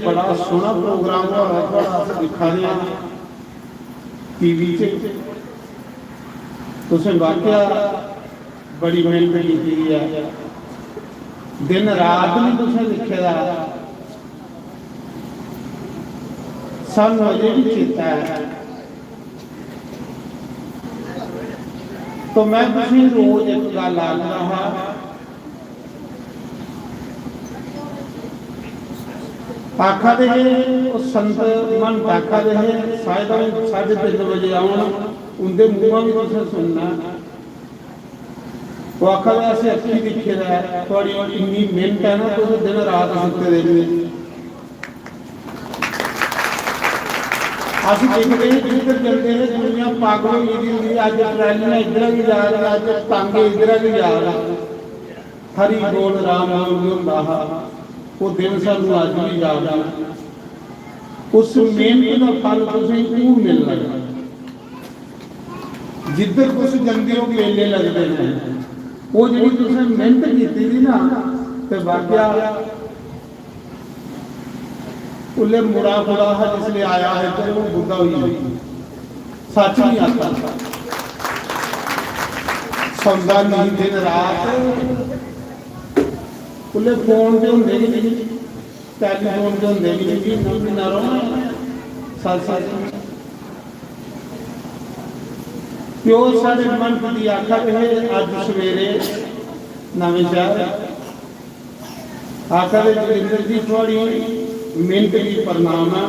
बड़ा सोहना प्रोग्राम दिखा रहे टीवी तुसें वाकया बड़ी मेहनत की है, दिन रात नहीं तुसें लिखे दा सानू अजे भी चेता है। तो मैं तुसीं रोज एक गल आखदा हां, आखा दे संत मन आखा दे शायद 3:30 बजे आउन उनके मुँहों भी तुसें सुनना। वो आखा दे असें अखी दिखे दा थोड़ी इन्नी मेहनत है ना, तुस दिन रात सुते रहंदे। असीं देखदे जिधर चलदे ने दुनिया पागल होई दी हुंदी, अज ट्रैलियां इधर भी जा रही, अज टांगे इधर भी जा रहे। हरी बोल राम नाम भी हुंदा हा, वो दिन सानू अज भी याद आ। उस मेहनत का फल तुसें खूब मिलना है। जिधर तुस जंदे हो मेले लगते हैं, वो जी तुसें मेहनत की थी ना, तो वाकया उल्ले मुड़ा मुड़ा है जिसलिए आया है तो वो बुद्धा हुई सच नहीं आता। सौदा नहीं दिन रात उल्ले फोन से होंगे नहीं, टैलीफोन से होंगे नहीं ना रहो सच सच प्यो साढ़े मन की आखा है। अज सवेरे नवे शहर आखा दे जोगिंदर जी थोड़ी मेहनत की प्रणाम है।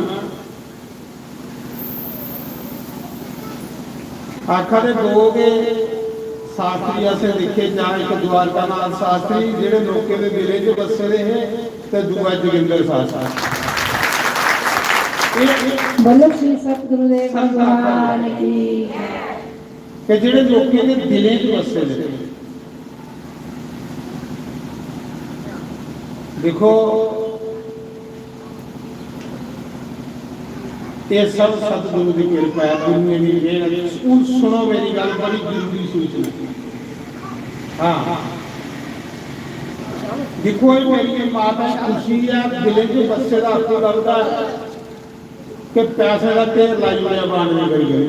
आखा दे दो के शास्त्री असें लिखे जा, एक द्वारका नाथ शास्त्री जेडे लोके दे दिले च बसे दे है, ते दूआ जोगिंदर शास्त्री। बोलो श्री सतगुरुदेव भगवान की कि जेडे लोके दे दिले च बसे दे। देखो ये सब सतगुरु की कृपा है, दुनिया की मेहनत। सुनो मेरी गल, बड़ी जरूरी सूचना। हाँ देखो मेरी माता खुशी है, दिले च बसे का आपको लगता कि पैसे का ढेर लाई हुआ बांध नहीं करी गई,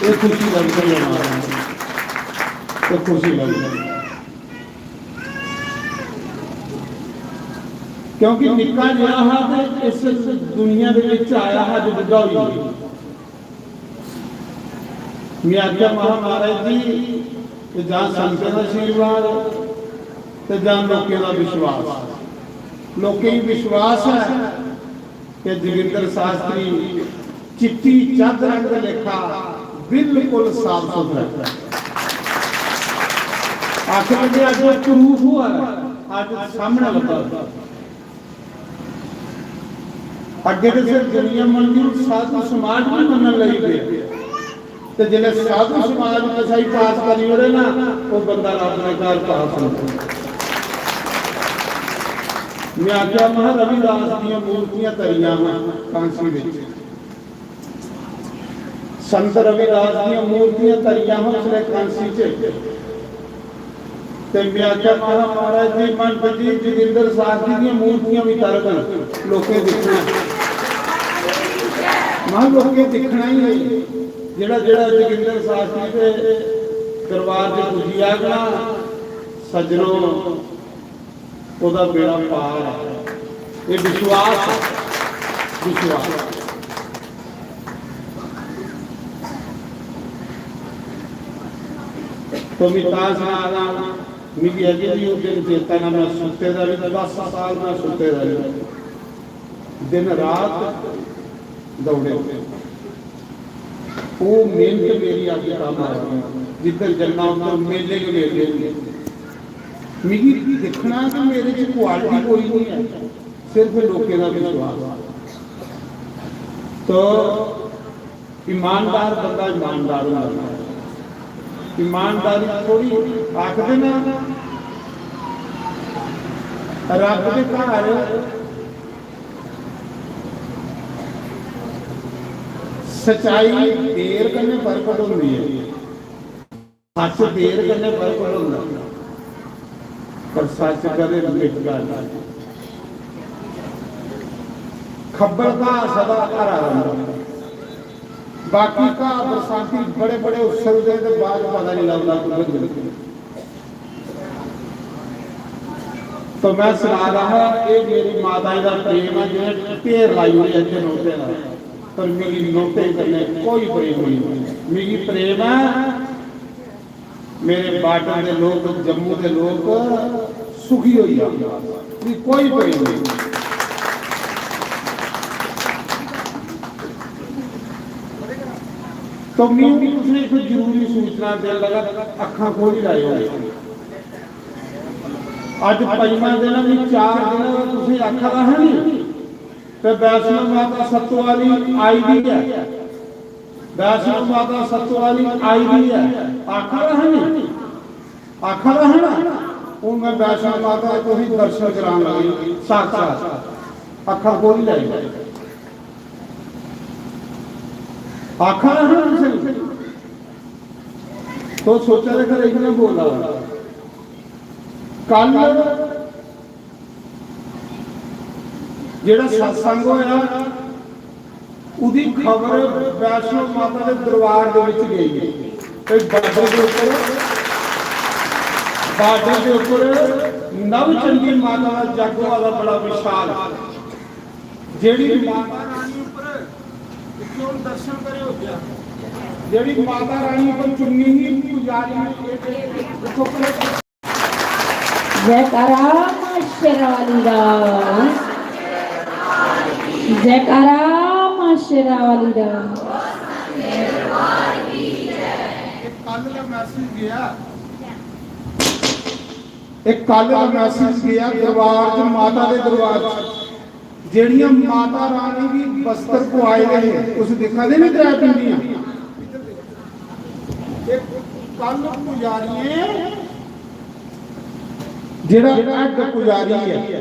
ये खुशी लगती है हमारा, तो खुशी लगती है। क्योंकि निक्का जिहा हा इस दुनिया के विच आया हा जो बुढ़ा हुई। मैं आख्या महाराज जी जां संतां दा आशीर्वाद ते जां लोकें दा विश्वास। लोकें ही विश्वास है कि जोगिंदर शास्त्री चिट्टी चादर के लेखा बिल्कुल साफ सुथरा। आखिर में आज प्रूफ हुआ, आज सामने लगा। अगे तो सिर्फ दुनिया मनती, साधु समाज भी मनन लगी गए। तो जिले साधु समाज में सही पास करी ओड़े ना, वो बंदा अपने घर पास होता। मैं आख्या महा रविदास दी मूर्तियां तरियां कांसी विच, संत रविदास दी मूर्तियां तरियां उसने कांसी च। ते मैं आख्या महाराज जी मन जी जोगिंदर शास्त्री दी मूर्तियां भी तर कर लोके दिखना। मां लोके दिखना ही है, जेड़ा जेड़ा जोगिंदर शास्त्री दे दरबार से पुजी आगना सजनों ओदा बेड़ा पार है। ये विश्वास है, विश्वास। तो मिताज ना मेरी अजे भी उस दिन चेता ना, मैं सुते दा भी 10 साल मैं सुते दा दिन रात दौड़े। वो मेहनत मेरी अज काम आ रही, जिधर जन्ना उधर मेले के मेले मिगी दिखना कि मेरे च क्वालिटी कोई नहीं है, सिर्फ लोकें का विश्वास। तो ईमानदार बंदा ईमानदार होना। ईमानदारी थोड़ी आखते ना रब के घर सच्चाई देर कन्नै प्रकट होंदी है, सच देर कन्नै प्रकट होंदा, पर सच कदे मिटदा नहीं। खब्बल का सदा हरा रंग, बाकी का बरसाती बड़े बड़े उत्सव दे बाद पता नहीं लगता कुछ। तो मैं सुना रहा ये मेरी माता का प्रेम है जो ढेर लाई हुई है नोटे का, पर मेरी नोटे करने कोई प्रेम नहीं। मेरी प्रेम है मेरे बार्डर के लोग, जम्मू के लोग सुखी हो जाए, कोई प्रेम नहीं। तो मैं उसने एक जरूरी सूचना दे लगा, अखा खोल ही लाए हो अज पंजवा दिन भी 4 दिन तुम आखा रहा है नहीं तो वैष्णो माता सत्तो वाली आई भी है, वैष्णो माता सत्तो वाली आई भी है, आखा रहा नहीं, आखा रहा है ना। हूँ मैं वैष्णो माता को ही दर्शन करा लगी साक्षात, अखा खोल लाई आखा रहा है। तो सोचा देखा एक ने बोला कल जेड़ा सत्संग होया उदी खबर वैष्णो माता के दरबार दे विच गई है। बार्डर के ऊपर नवचंडी माता का जागो वाला बड़ा विशाल जेड़ी माता रानी ऊपर दर्शन करे हो गया, जेड़ी माता रानी पर चुन्नी ही पुजारी जयकारा मां शेरावाली दा, जयकारा मां शेरावाली दा। कल का मैसेज गया, एक कल का मैसेज गया दरबार च, माता के दरबार जेड़ियां माता रानी भी बस्तर को आए रहे उस दिखा दे नहीं त्रै पिंडियां। कल पुजारी जेड़ा अड पुजारी है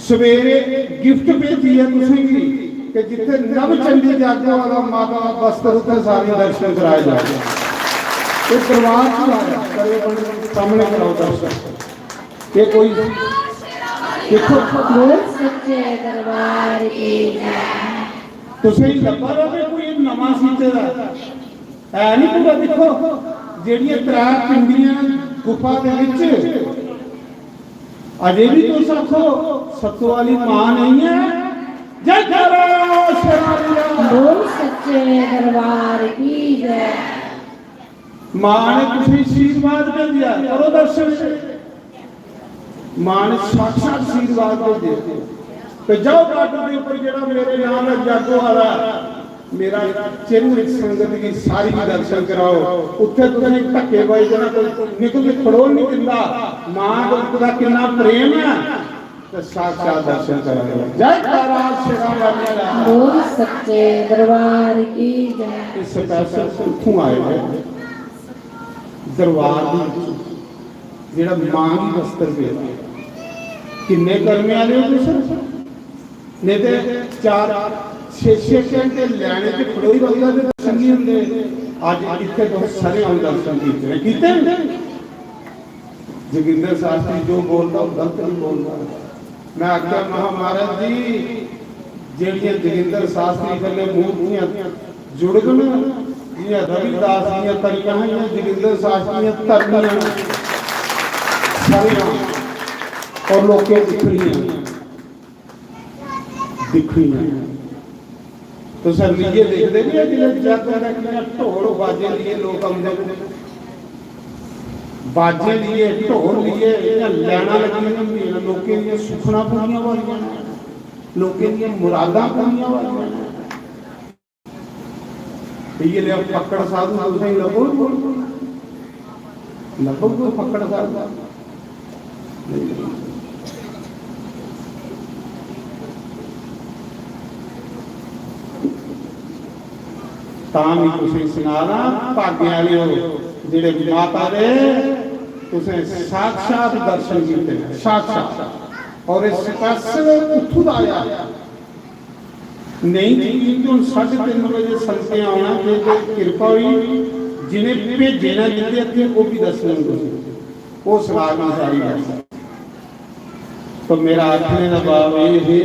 सवेरे गिफ्ट भेजी है तुसीं भी कि जिथे नवचंडी जागो वाला माता बस्तर उत्थे सारे दर्शन कराए जाए। ये दरबार च आया करे सामने कराओ दर्शन। ये कोई देखो बोल सच्चे दरबार की तुसीं लब्भा रहे कोई नवां सीते दा है नहीं पूरा। देखो जेड़ियां त्रै पिंडियां गुफा दे विच अजे भी तुस आखो सत्तो वाली मां नहीं है। जयकारा शेरावाली दा, बोल सच्चे दरबार की जय। मां ने तुसीं आशीर्वाद दे दिया करो दर्शन। मां ने साक्षात आशीर्वाद दे दिया तो जाओ बार्डर के ऊपर जेड़ा मेरे नाम है जागो वाला मेरा चिन्ह संगत की सारी दर्शन कराओ। उत्थे तुसीं धक्के बाई जना कोई निकल के खड़ो नहीं दिंदा, मां दा कितना प्रेम है तो साक्षात दर्शन कराओ। जयकारा शेरावाली दा, बोल सच्चे दरबार की जय। इस स्पेशल उठों आए हैं दरबार दी जेड़ा मां दी बस्तर पे किन्ने करने वाले हो तुसीं नहीं ते 4-6 घंटे लैने ते खड़ो ही रहिंदा ते दर्शन नहीं हुंदे। अज इत्थे तो सारे आम दर्शन कीते जोगिंदर शास्त्री जो बोलता गलत नहीं बोलता। मैं आख्या महाराज जी जेड़ियां जोगिंदर शास्त्री कन्नै मूर्तियां जुड़ गईयां जियां रविदास दियां तरियां हैं जोगिंदर शास्त्री दियां तरनियां सारियां और लोकें दिखड़ियां तो सर लिए देखते नहीं जिन्हें जगह ढोल बाजे लिए लोग आते बाजे लिए ढोल लिए लैना लगी लोगों सुखना पूरियां वालियां लोगों मुरादा पूरियां वालियां। ये लिया पकड़ साधु तुम लगो लगो कोई पकड़ साधु तां भी तुसीं सुनाना भाग्य वाले हो जेड़े माता दे तुसें साक्षात दर्शन कीते साक्षात। और इस स्पेशल उत्थों दा आया नहीं जी जो 3:30 बजे संते आना जे कृपा हुई जिन्हें भेजे ना जिंदे अगे वो भी दर्शन वो सुना दी सारी। तो मेरा आखने का भाव ये है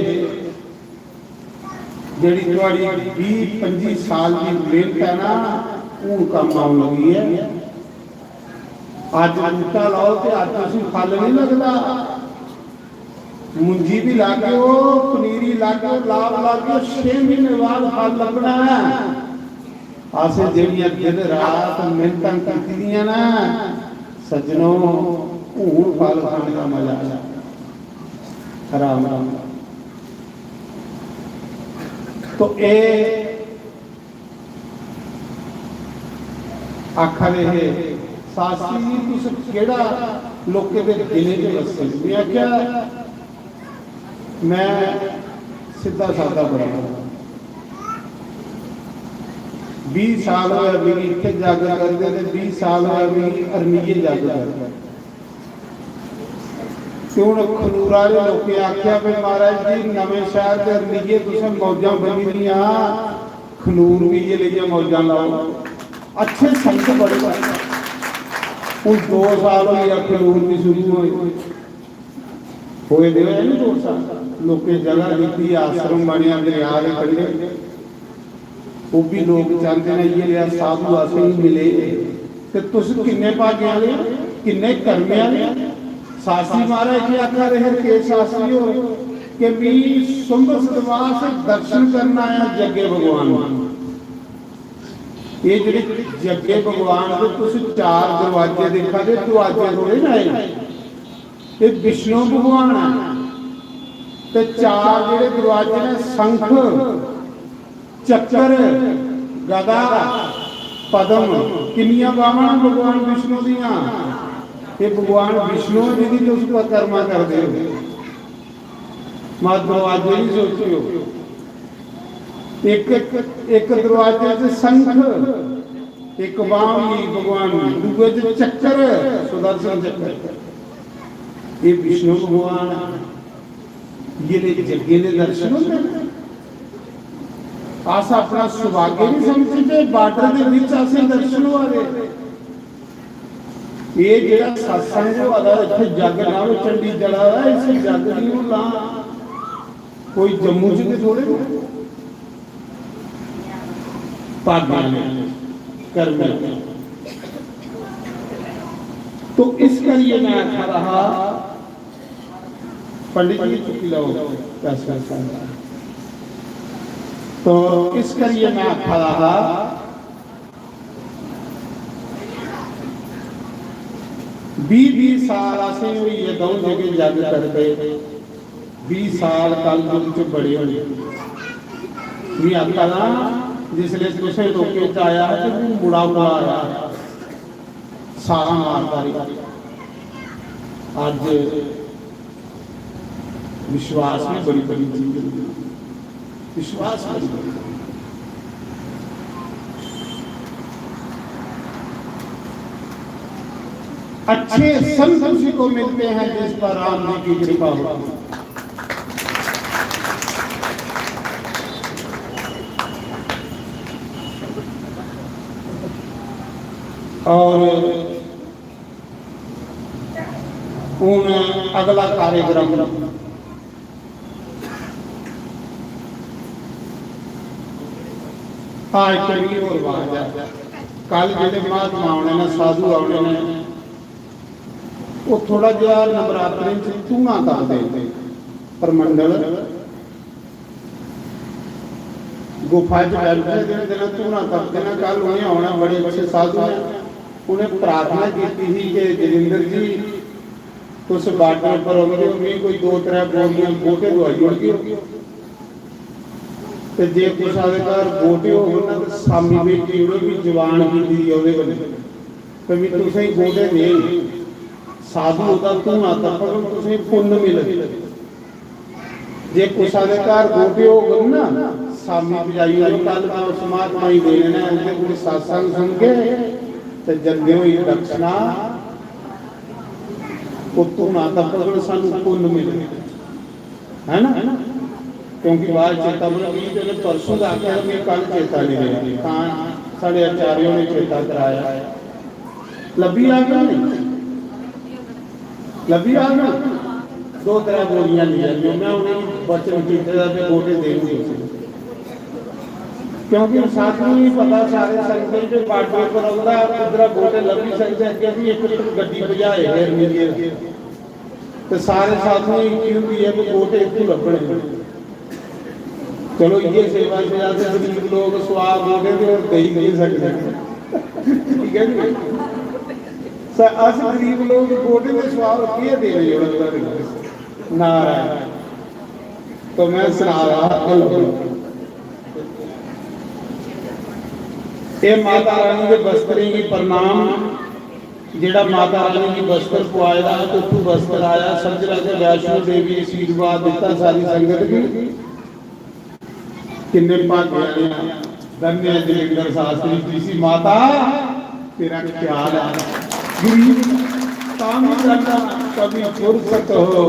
ਜਿਹੜੀ ਤੁਹਾਡੀ 20-25 ਸਾਲ ਦੀ ਮਿਹਨਤ ਹੈ ਨਾ ਉਹ ਕੰਮ ਆਉਣ ਲੱਗੀ ਹੈ। ਅੱਜ ਬੂਟਾ ਲਾਓ ਤੇ ਅੱਜ ਤੁਸੀਂ ਫਲ ਨਹੀਂ ਲੱਗਦਾ, ਮੁੰਜੀ ਵੀ ਲਾ ਕੇ ਉਹ ਪਨੀਰੀ ਲਾ ਕੇ ਲਾਭ ਲਾ ਕੇ 6 ਮਹੀਨੇ ਬਾਅਦ ਫਲ ਲੱਗਣਾ ਹੈ। ਆਸੇ ਜਿਹੜੀਆਂ ਦਿਨ ਰਾਤ ਮਿਹਨਤਾਂ ਕੀਤੀਆਂ ਨਾ ਸੱਜਣੋ, ਹੁਣ ਫਲ ਖਾਣ ਦਾ ਮਜ਼ਾ ਆਇਆ ਆਰਾਮ ਆਰਾਮ। तो ये आखा रहे शास्त्री जी तुस केड़ा लोके दे दिले च वसे। मैं आख्या मैं सीधा सादा बड़ा 20 साल होया भी इत्थे जागर करदे ते 20 साल होया भी अरनीए जागर करदे। क्यों खनूर वाले लोग आख्या भी महाराज जी नवे शहर के अरनीए तुसें मौजा बनी दियां, खनूर भी ये लेके मौजा लाओ। अच्छे संत बड़े हूँ 2 साल हो गया खनूर भी शुरू होए दे 2 साल लोग जगह दी आश्रम बनिया दरिया के कंढे। वो भी लोग चाहते हैं ये लिया साधु आश्रम मिले तो तुस किन्ने भाग्य वाले किन्ने कर्मे वाले। शास्त्री महाराज जी आखा रहे के शास्त्री हो कि भी शुंभ सतवास दर्शन करना है जगे भगवान। ये जेडे जगे भगवान दे तुस 4 दरवाजे देखा दे, दरवाजे थोड़े ना ये विष्णु भगवान है ते 4 जेडे दरवाजे ने शंख चक्कर गदा पदम किन्नियां बावां भगवान विष्णु दियां। ये भगवान विष्णु जी की तुम परिक्रमा करते हो मत दरवाजे नहीं सोचियो। एक दरवाजे से शंख, एक बाम भगवान, दूसरे चक्कर सुदर्शन चक्कर, ये विष्णु भगवान। ये जगे ने दर्शन होते आसा अपना सौभाग्य नहीं समझते बार्डर के बीच आसे दर्शन हुआ रहे। ये जेड़ा सत्संग वाला इत्थे जग ना चंडी जड़ा है इसे जग नहीं ला कोई जम्मू च थोड़े भाग्य कर्म। तो इस करिए मैं आखा रहा पंडित जी चुकी लो पैसा। तो इस करिए मैं आखा रहा 20 साल असें ये दो जगह जग करते 20 साल कल युग च बड़े होने भी आखा ना जिसले तुसें लोकें च आया तो मुड़ा मुड़ा आया सारा मारदा अज विश्वास में बड़ी बड़ी चीज विश्वास अच्छे संत उसी को मिलते हैं जिस पर राम जी की कृपा होती है। और उन अगला कार्यक्रम आज कभी और बात है। कल जो महात्मा आने ने साधु आने ने वो थोड़ा जहा नवरात्रे धूणा करते परमंडल गुफा च बैठे दिन धूणा करते हैं। कल उन्हें आना बड़े अच्छे साधु ने उन्हें प्रार्थना की थी कि जलिंदर जी तुस बार्डर पर आगे कोई 2-3 बोलियां बोटे दवाई होगी तो जे कुछ घर गोटे हो सामी बेटी भी जवान की भी तुसें गोटे नहीं साधु का धूणा तपन तुसें पुण्य मिले। जे कुछ घर गोटे हो ना सामी बजाई कल परमात्मा ही देने उनके सत्संग सुन के तो जल्दी हुई दक्षिणा वो धूणा तपन सानू पुण्य मिले है ना। क्योंकि बाद चेता बोला परसों का आखिर में कल चेता नहीं रहा साढ़े आचार्यों ने चेता कराया लभी आ गया नहीं लभी आ गया 2-3 गोलियां लिया मैं उन्हें वचन किए गोटे देंगे क्योंकि साथ में नहीं पता सारे संगत जो बाटे पर आउंदा उधर गोटे लभी सकते कि भी एक गड्डी भजाए फिर मिलिए तो सारे साथ में एक ही होती है कि गोटे इतने लभने। चलो ये सेवा से आते गरीब लोग स्वाद हो गए और दही नहीं सकते, ठीक है जी। अस गरीब लोग गोटे के स्वाद किए दे रहे हो नारायण। तो मैं सुना रहा ये माता रानी के बस्तर की प्रणाम जेड़ा माता रानी की बस्तर को आया तो तू बस्तर आया समझ लगे वैष्णो देवी आशीर्वाद दिता सारी संगत की किन्ने भाग्य धन्य जलिंदर शास्त्री जी सी माता तेरा ख्याल है गरीब काम करना कभी फुर्सत हो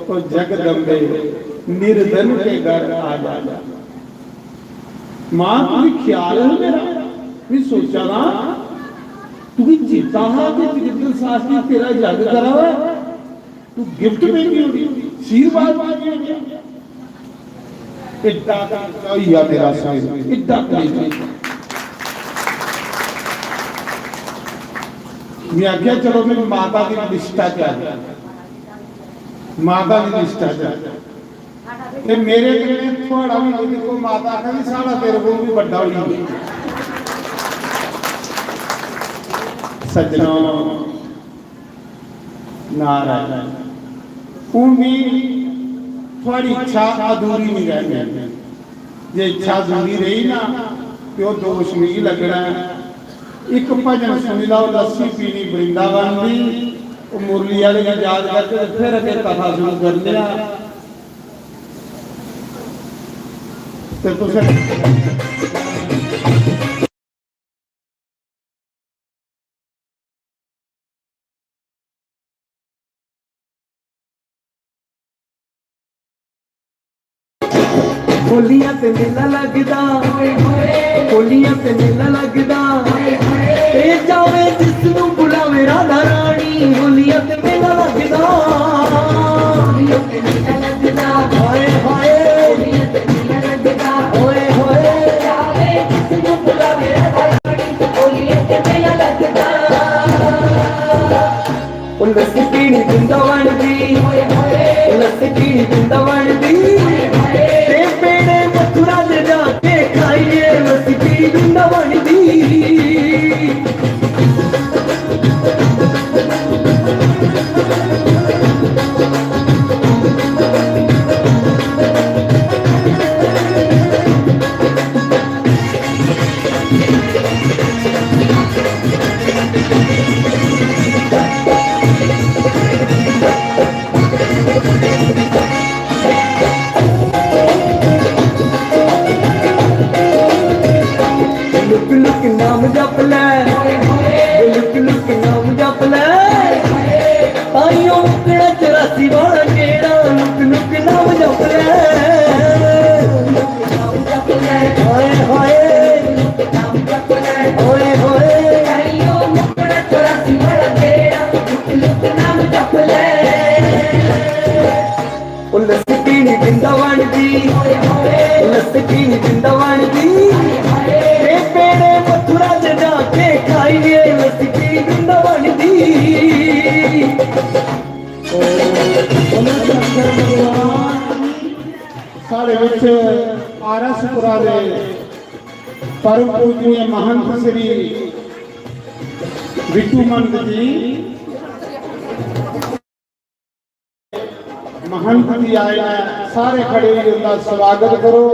तो जगदम्बे निर्धन के घर आ जा। मां कोई ख्याल है मेरा भी सोचा ना तू भी जीता है कि जलिंदर शास्त्री तेरा जग करा तू गिफ्ट में क्यों आशीर्वाद मांगे इतना या मेरा साईं इतना मैं आख्या चलो मेरी माता की निष्ठा क्या है माता की निष्ठा क्या है मेरे थोड़ा भी देखो माता का भी सारा तेरे को भी बड़ा होगी सज्जनों नारायण हूं भी थोड़ी इच्छा अधूरी नहीं रहनी जे इच्छा अधूरी रही ना तो दोष नहीं लगना। एक भजन सुनी लो लस्सी पीनी वृंदावन की मुरली वाले याद करके फिर अगे कथा शुरू कर लिया तो होलियां ते मेला लगदा होलियां ते मेला लगदा ते जावे जिसनू बुलावे राधा रानी होलियां ते मेला लगदा होलियां ते मेला लगदा हाय हाय होलियां ते मेला लगदा ओए होए जावे जिसनू बुलावे राधा रानी होलियां ते मेला लगदा ओ लस्सी पीनी वृंदावन दी ओए होए लस्सी पीनी वृंदावन दी जाके खाइए लस्सी पी वृंदावन दी नाम जप ले लुक लुक नाम जप ले ताइयों मुकड़ा 84 वाला केड़ा लुक लुक नाम जप ले हाय हाय नाम जप ले ओए होए ताइयों मुकड़ा 84 वाला केड़ा लुक लुक नाम जप ले ओ लस्सी पीनी वृंदावन दी ओए होए लस्सी पीनी वृंदावन दी साढ़े विच आरसपुरा दे परम पूजनीय महंत श्री विटू मंद जी महंत जी आए हैं सारे खड़े हुए उनका स्वागत करो।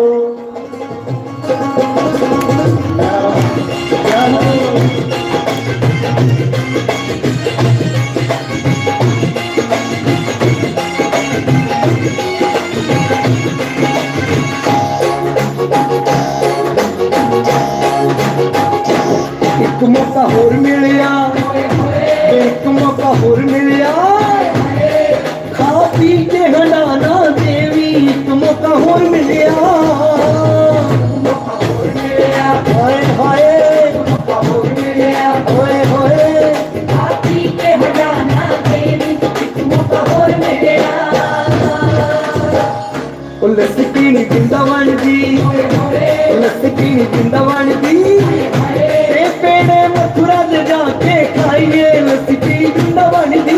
एक मौका होर मिलिया एक मौका होर मिलिया खा पी के हंडाना देवी एक मौका होर मिलिया हाय हाय होए होए खा पी के हंडाना देवी एक मौका होर मिलिया ਲੱਸੀ ਪੀਣੀ ਜਿੰਦਾਵਣ ਦੀ ਲੱਸੀ ਪੀਣੀ ਜਿੰਦਾਵਣ ਦੀ ਤੇ ਪੇੜੇ ਮਥੁਰਾ ਦੇ ਜਾ ਕੇ ਖਾਈਏ ਲੱਸੀ ਪੀਣੀ ਜਿੰਦਾਵਣ ਦੀ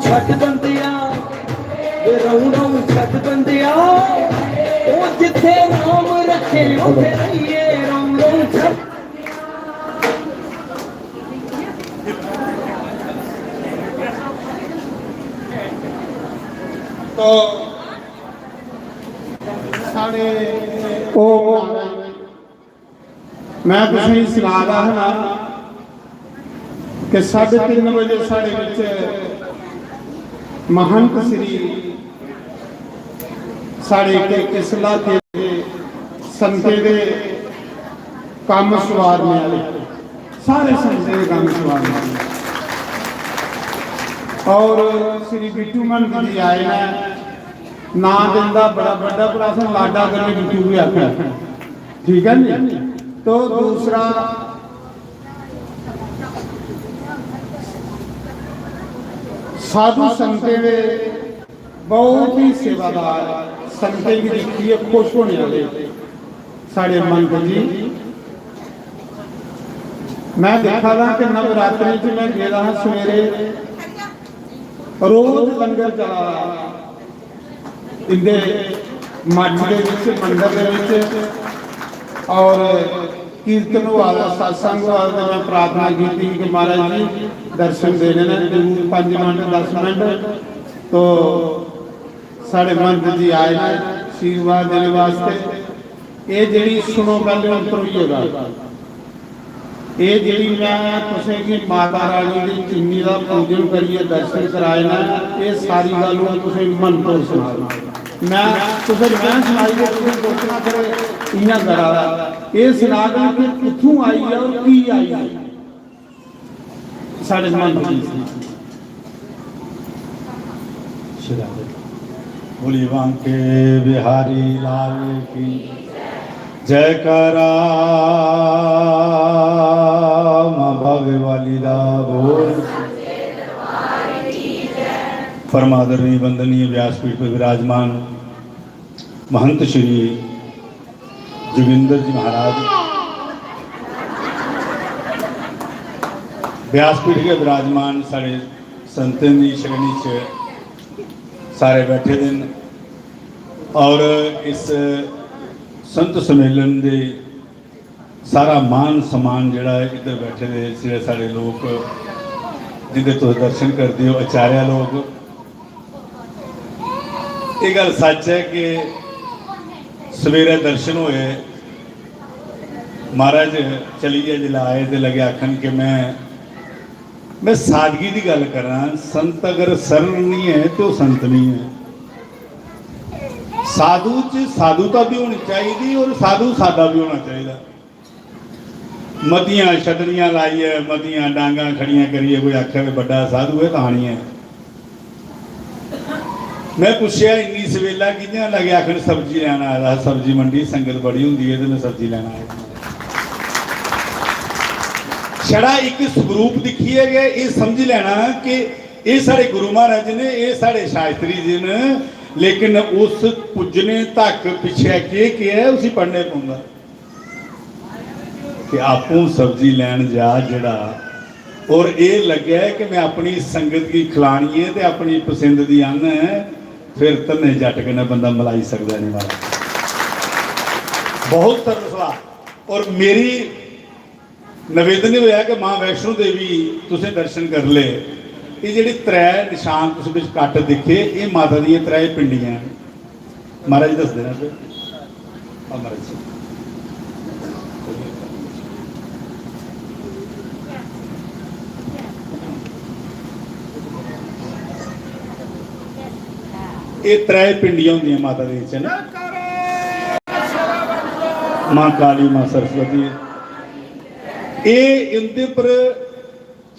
ਛੱਡ ਬੰਦਿਆ ਵੇ ਰੌਣਾਂ ਛੱਡ ਬੰਦਿਆ ਉਹ ਜਿੱਥੇ ਨਾਮ ਰੱਖੇ ਉੱਥੇ ਰਹੀਏ ਰੌਣਾਂ ਛੱਡ तो साढ़े ओ मैं कुछ नहीं सुना रहा कि 3:30 बजे साढ़े विच महंत श्री साढ़े के किसला के संते दे काम सवारने वाले सारे संते दे काम सवारने वाले और श्री बिट्टू महंत जी आए हैं ना दिंदा बड़ा बड़ा प्रासन लाडा करने बिट्टू भी आखिर ठीक है नी। तो दूसरा साधु संते वे बहुत ही सेवादार संते की देखिए खुश होने वाले साढ़े महंत जी मैं देखा था कि नवरात्रि च मैं गया सवेरे रोज लंगर चला इंदे मठ के मंदिर के और कीर्तन वाला सत्संग वाला मैं प्रार्थना की थी कि महाराज जी दर्शन देने ने जरूर 5 मिनट 10 मिनट तो साढ़े महंत जी आए हैं आशीर्वाद देने वास्ते ये जी सुनो पहले अंतर ही होगा ये जी मैं तुसें कि माता रानी की चुन्नी का पूजन करिए दर्शन कराए ना ये सारी गल तुसें मन को सुना मैं तुसें मैं सुनाई है तुसें सोचना फिर इयां करा ये सुना दें कि कित्थों आई है और की आई है साढ़े मन की बोली बांके बिहारी लाल की जयकारा भव्य वाली दा बोल परमादरणीय वंदनीय व्यासपीठ पर विराजमान महंत श्री जोगिंदर जी महाराज व्यासपीठ के विराजमान सारे संतन की श्रेणी च सारे बैठे दिन और इस संत सम्मेलन दे सारा मान सम्मान जड़ा इधर बैठे दे सिरे सारे लोग जिंदे तुस दर्शन करते हो आचार्य लोग ये गल सच है कि सवेरे दर्शन होए महाराज चलिए जिला आए तो लगे आखन कि मैं सादगी की गल करा संत अगर सरल नहीं है तो संत नहीं है साधु च साधुता भी होनी चाहिए और साधु सादा भी होना चाहिए मतियां छड़नियां लाइए मतियां डांगा खड़ियां करिए कोई आखे बड़ा साधु है कहानी है मैं पूछया इन्नी सवेला कि'यां लगे आखिर सब्जी लेना आया सब्जी मंडी संगत बड़ी होंगी है तो मैं सब्जी लेना आया छड़ा एक स्वरूप दिखिए गए ये समझ लेना कि ये साढ़े गुरु महाराज ने ये साढ़े शास्त्री जी ने लेकिन उस पुजने तक पिछे के है उसी पढ़ने पौंदा कि आपू सब्जी लैन जा जड़ा और ये लगे कि मैं अपनी संगत की खिलानी है तो अपनी पसंद की अन्न है फिर तन्ने जट के ना बंदा मलाई सकता नहीं वाला बहुत सरल सवाल और मेरी निवेदन होया कि मां वैष्णो देवी तुसें दर्शन कर ले ये जी त्रै निशान तुम कट दिखे ये माता दी त्रै पिंडियां महाराज दस देना फिर महाराज ये त्रै पिंडियां होंदियां माता दी च ना माँ काली माँ सरस्वती ये इनके पर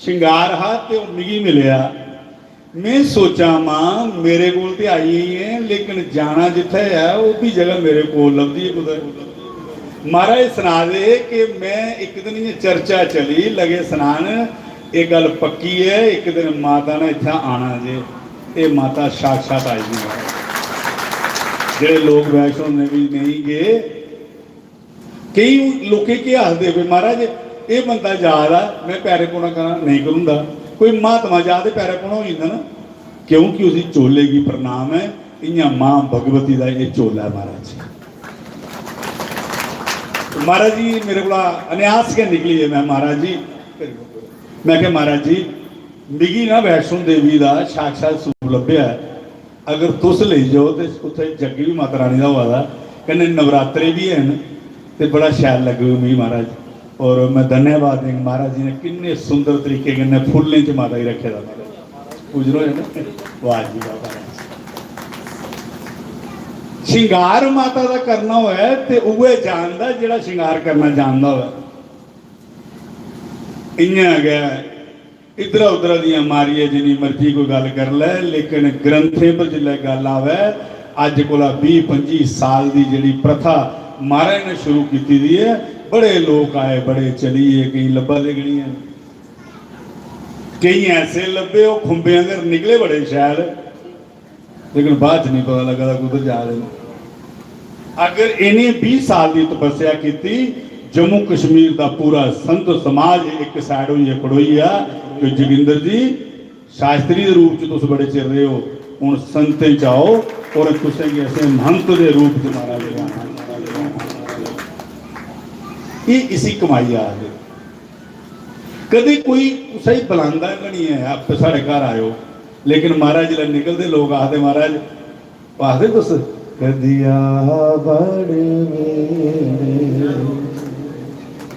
श्रृंगार हा ते मिगी मिलिया। मैं सोचा मां मेरे कोल ते आई ही है लेकिन जाना जिथे है वो भी जगह मेरे को लभदी है कुछ। महाराज सुना दे कि मैं एक दिन ये चर्चा चली लगे सुनान ये गल पक्की है एक दिन माता ने इतना आना जे ये माता साक्षात आई थी। जेडे लोग वैष्णो देवी नहीं गए कई लोग के हसते पे महाराज ये बंदा जा रहा मैं पैरे पोना करा नहीं करूँगा कोई महात्मा जा तो पैरे पोना हो जाता ना क्योंकि उसकी चोले की प्रणाम है इं मां भगवती का ये चोला है। महाराज महाराज जी मेरे को अन्यास के निकली है मैं महाराज जी मैं क्या महाराज जी मिगी ना वैष्णो देवी का साक्षात सूप लभ्या अगर तुस ले जाओ तो उत्थे जग्गी भी माता रानी का हुआ था कहने नवरात्रे भी हैं तो बड़ा शैल लगेगा मिगी महाराज। और मैं धन्यवाद देंगे महाराज जी ने किन्ने सुंदर तरीके के फुल्लें च माता जी रखे था महाराज उजरो है ना वाह जी वाह। श्रृंगार माता का करना होया ते उहे जानदा जेड़ा श्रृंगार करना जानदा होया। इयां गया इधर उधर दियां मारिए जिन्नी मर्जी कोई गल कर ले लेकिन ग्रंथें पर जिल्लै गल आवे अज कोला 20-25 साल की जिहड़ी प्रथा महाराज ने शुरू की दी है बड़े लोग आए बड़े चलिए कई लब्भा दे गणियां कई ऐसे लब्भे वो खुंबे अगर निकले बड़े शैल लेकिन बाद नहीं पता लगा कुधर जा रहे हैं। अगर इन्हें 20 साल की तपस्या की जम्मू कश्मीर का पूरा संत समाज एक साइड होइए खड़ोई आ कि जोगिंदर जी शास्त्री रूप च तुस बड़े चिर रहे हो हुण संतें च आओ और तुसें ऐसे महंत के रूप च मारा लिया ये इसी कमाई आ गए। कभी कोई सही बुलांदा नहीं है आप साढ़े घर आयो लेकिन महाराज जिला निकलते लोग आखते महाराज आखते तुस कदिया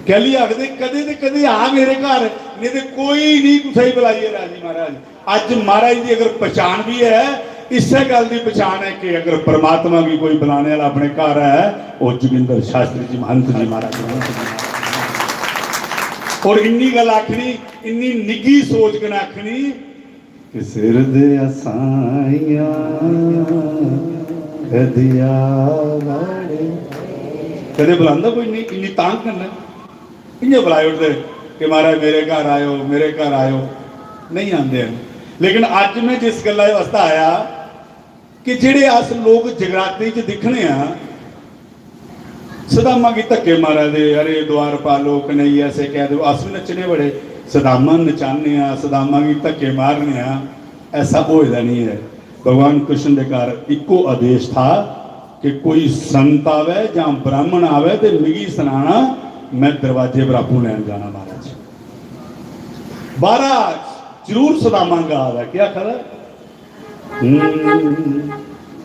कहली आखते कदे ते कदे आ मेरे घर नहीं तो कोई नहीं कुछ ही बुलाइए राजी महाराज। अज महाराज की अगर पहचान भी है इसे गल की पहचान है कि अगर परमात्मा की कोई बुलाने वाला अपने घर है वो जोगिंदर शास्त्री जी महंत जी महाराज। और इन्नी गल आखनी इन्नी निगी सोच के आखनी कि सिर दे असाइयां कदिया कदे बुलांदा कोई नहीं इन्नी तांग करना इं बुलाए उठते कि महाराज मेरे घर आयो नहीं आते हैं। लेकिन अज मैं जिस गल वास्ते आया कि जेडे अस लोग जगराते च दिखने सदामा की धक्के मारा दे अरे द्वार पालो कन्हैया ऐसे कह दो अस भी नचने बड़े सदामा नचाने सदामा की धक्के मारने ऐसा होता नहीं है। भगवान कृष्ण के घर इको आदेश था कि कोई संत आवे या ब्राह्मण आवे तो मिगी सुनाना मैं दरवाजे पर आपू लैन जाना महाराज 12 जरूर सदामा गा है क्या खरा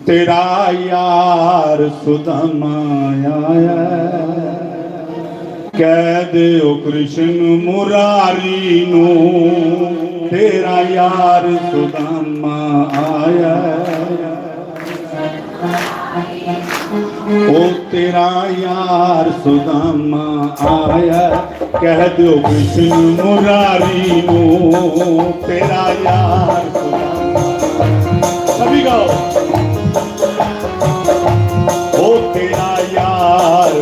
तेरा यार सुदामा आया कह दे कृष्ण मुरारी नू तेरा यार सुदामा आया ओ तेरा यार सुदामा आया कह दो कृष्ण मुरारी नू तेरा यार सुदामा सभी गाओ ओ तेरा यार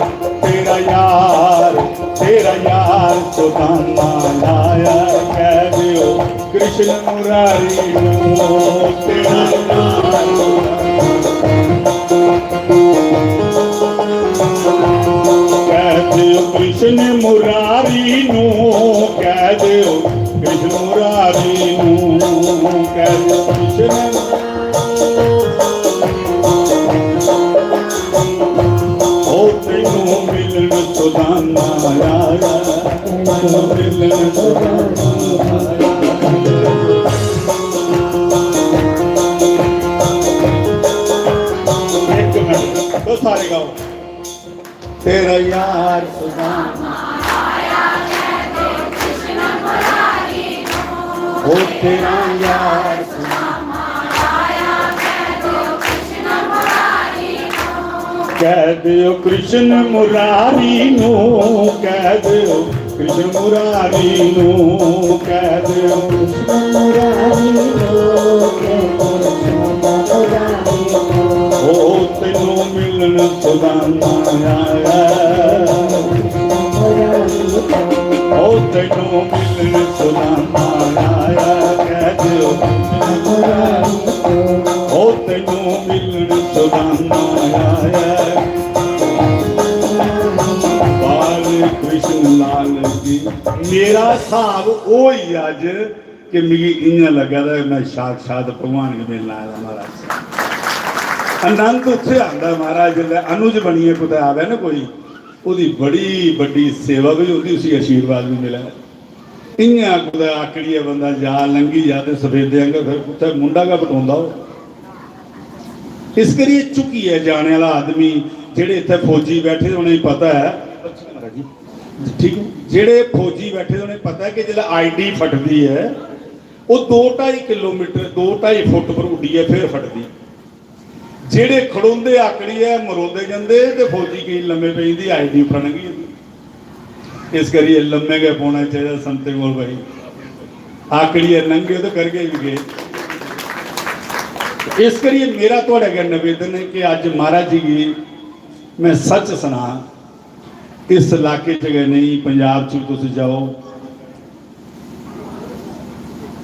सुदामा आया कह दो कृष्ण मुरारी नू तेरा यार कृष्ण मुरारी नू कह दो कृष्ण मुरारी नू कह दो कृष्ण ओ तेनू मिलन सुदामा आया मिलन सुदामा एक मिनट तो सारे गाओ तेरा यार सुदामा आया कह दो कृष्ण मुरारी नू ओ तेरा यार सुदामा आया कह दो कृष्ण मुरारी नू ਕਹਿ ਦਿਓ ਕ੍ਰਿਸ਼ਨ ਮੁਰਾਰੀ ਨੂੰ, ਕਹਿ ਦਿਓ ਕ੍ਰਿਸ਼ਨ ਮੁਰਾਰੀ ਨੂੰ, ਕਹਿ ਦਿਓ ਮੁਰਾਰੀ ਲੋਕੇ ਮੁਰਾਰੀ ਉਹ ਤੈਨੂੰ ਮਿਲਣ ਸੁਦਾਨਾ ਆਇਆ, ਉਹ ਤੈਨੂੰ ਮਿਲਣ ਸੁਦਾਨਾ ਆਇਆ, ਕਹਿ ਦਿਓ ਉਹ ਤੈਨੂੰ ਮਿਲਣ ਸੁਦਾਨਾ ਆਇਆ। ਬਾਲ ਕ੍ਰਿਸ਼ਨ ਲਾਲ ਜੀ ਮੇਰਾ ਹਿਸਾਬ ਉਹ ਹੀ ਅੱਜ ਕਿ ਮੈਨੂੰ ਇੰਨਾ ਲੱਗਾ ਦਾ ਮੈਂ ਸਾਖਸ਼ਾਤ ਭਗਵਾਨ ਨੂੰ ਮਿਲਣ ਆਇਆ ਮਹਾਰਾਜ। ਆਨੰਦ ਉੱਥੇ ਆਉਂਦਾ ਮਹਾਰਾਜ ਜਦੋਂ ਅਨੁਜ ਬਣੀਏ ਕੁਤੇ ਆਵੇ ਨਾ ਕੋਈ, ਉਹਦੀ ਬੜੀ ਵੱਡੀ ਸੇਵਾ ਵੀ ਹੁੰਦੀ, ਉਸੇ ਆਸ਼ੀਰਵਾਦ ਵੀ ਮਿਲਿਆ। ਇੰਨਾ ਕੁਤੇ ਆਕੜੀਏ ਬੰਦਾ ਜਾ ਲੰਗੀ ਜਾ ਤੇ ਸਫੇਦੇ ਅੰਗ ਫਿਰ ਕੁੱਤੇ ਮੁੰਡਾ ਕਾ ਬਟਾਉਂਦਾ ਉਹ। ਇਸ ਕਰੀਏ ਚੁੱਕੀ ਹੈ ਜਾਣੇ ਵਾਲਾ ਆਦਮੀ ਜਿਹੜੇ ਇੱਥੇ ਫੌਜੀ ਬੈਠੇ ਉਹਨੇ ਪਤਾ ਹੈ ਠੀਕ ਹੈ, ਜਿਹੜੇ ਫੌਜੀ ਬੈਠੇ ਉਹਨੇ ਪਤਾ ਕਿ ਜਿਹੜਾ ਆਈਡੀ ਫਟਦੀ ਹੈ ਉਹ 2-2.5 ਕਿਲੋਮੀਟਰ 2-2.5 ਫੁੱਟ ਪਰ ਉੱਡੀ ਹੈ ਫਿਰ ਫਟਦੀ। ਜਿਹੜੇ ਖੜੋਂਦੇ ਆਕੜੀ ਹੈ ਮਰੋਂਦੇ ਜਾਂਦੇ ਤੇ ਫੌਜੀ ਕਈ ਲੰਮੇ ਪੈਂਦੀ ਆਈਡੀ ਫੜ ਗਈ। ਇਸ ਕਰੀਏ ਲੰਮੇ ਕੇ ਪਾਉਣਾ ਚਾਹੀਦਾ ਸੰਤੇ ਕੋਲ ਭਾਈ, ਆਕੜੀ ਹੈ ਨੰਗੇ ਤਾਂ ਕਰਕੇ ਵੀ ਗਏ। ਇਸ ਕਰੀਏ ਮੇਰਾ ਤੁਹਾਡੇ ਅੱਗੇ ਨਿਵੇਦਨ ਹੈ ਕਿ ਅੱਜ ਮਹਾਰਾਜ ਜੀ ਦੀ ਮੈਂ ਸੱਚ ਸੁਣਾ, ਇਸ ਇਲਾਕੇ 'ਚ ਗਏ ਨਹੀਂ ਪੰਜਾਬ 'ਚ ਤੁਸੀਂ ਜਾਓ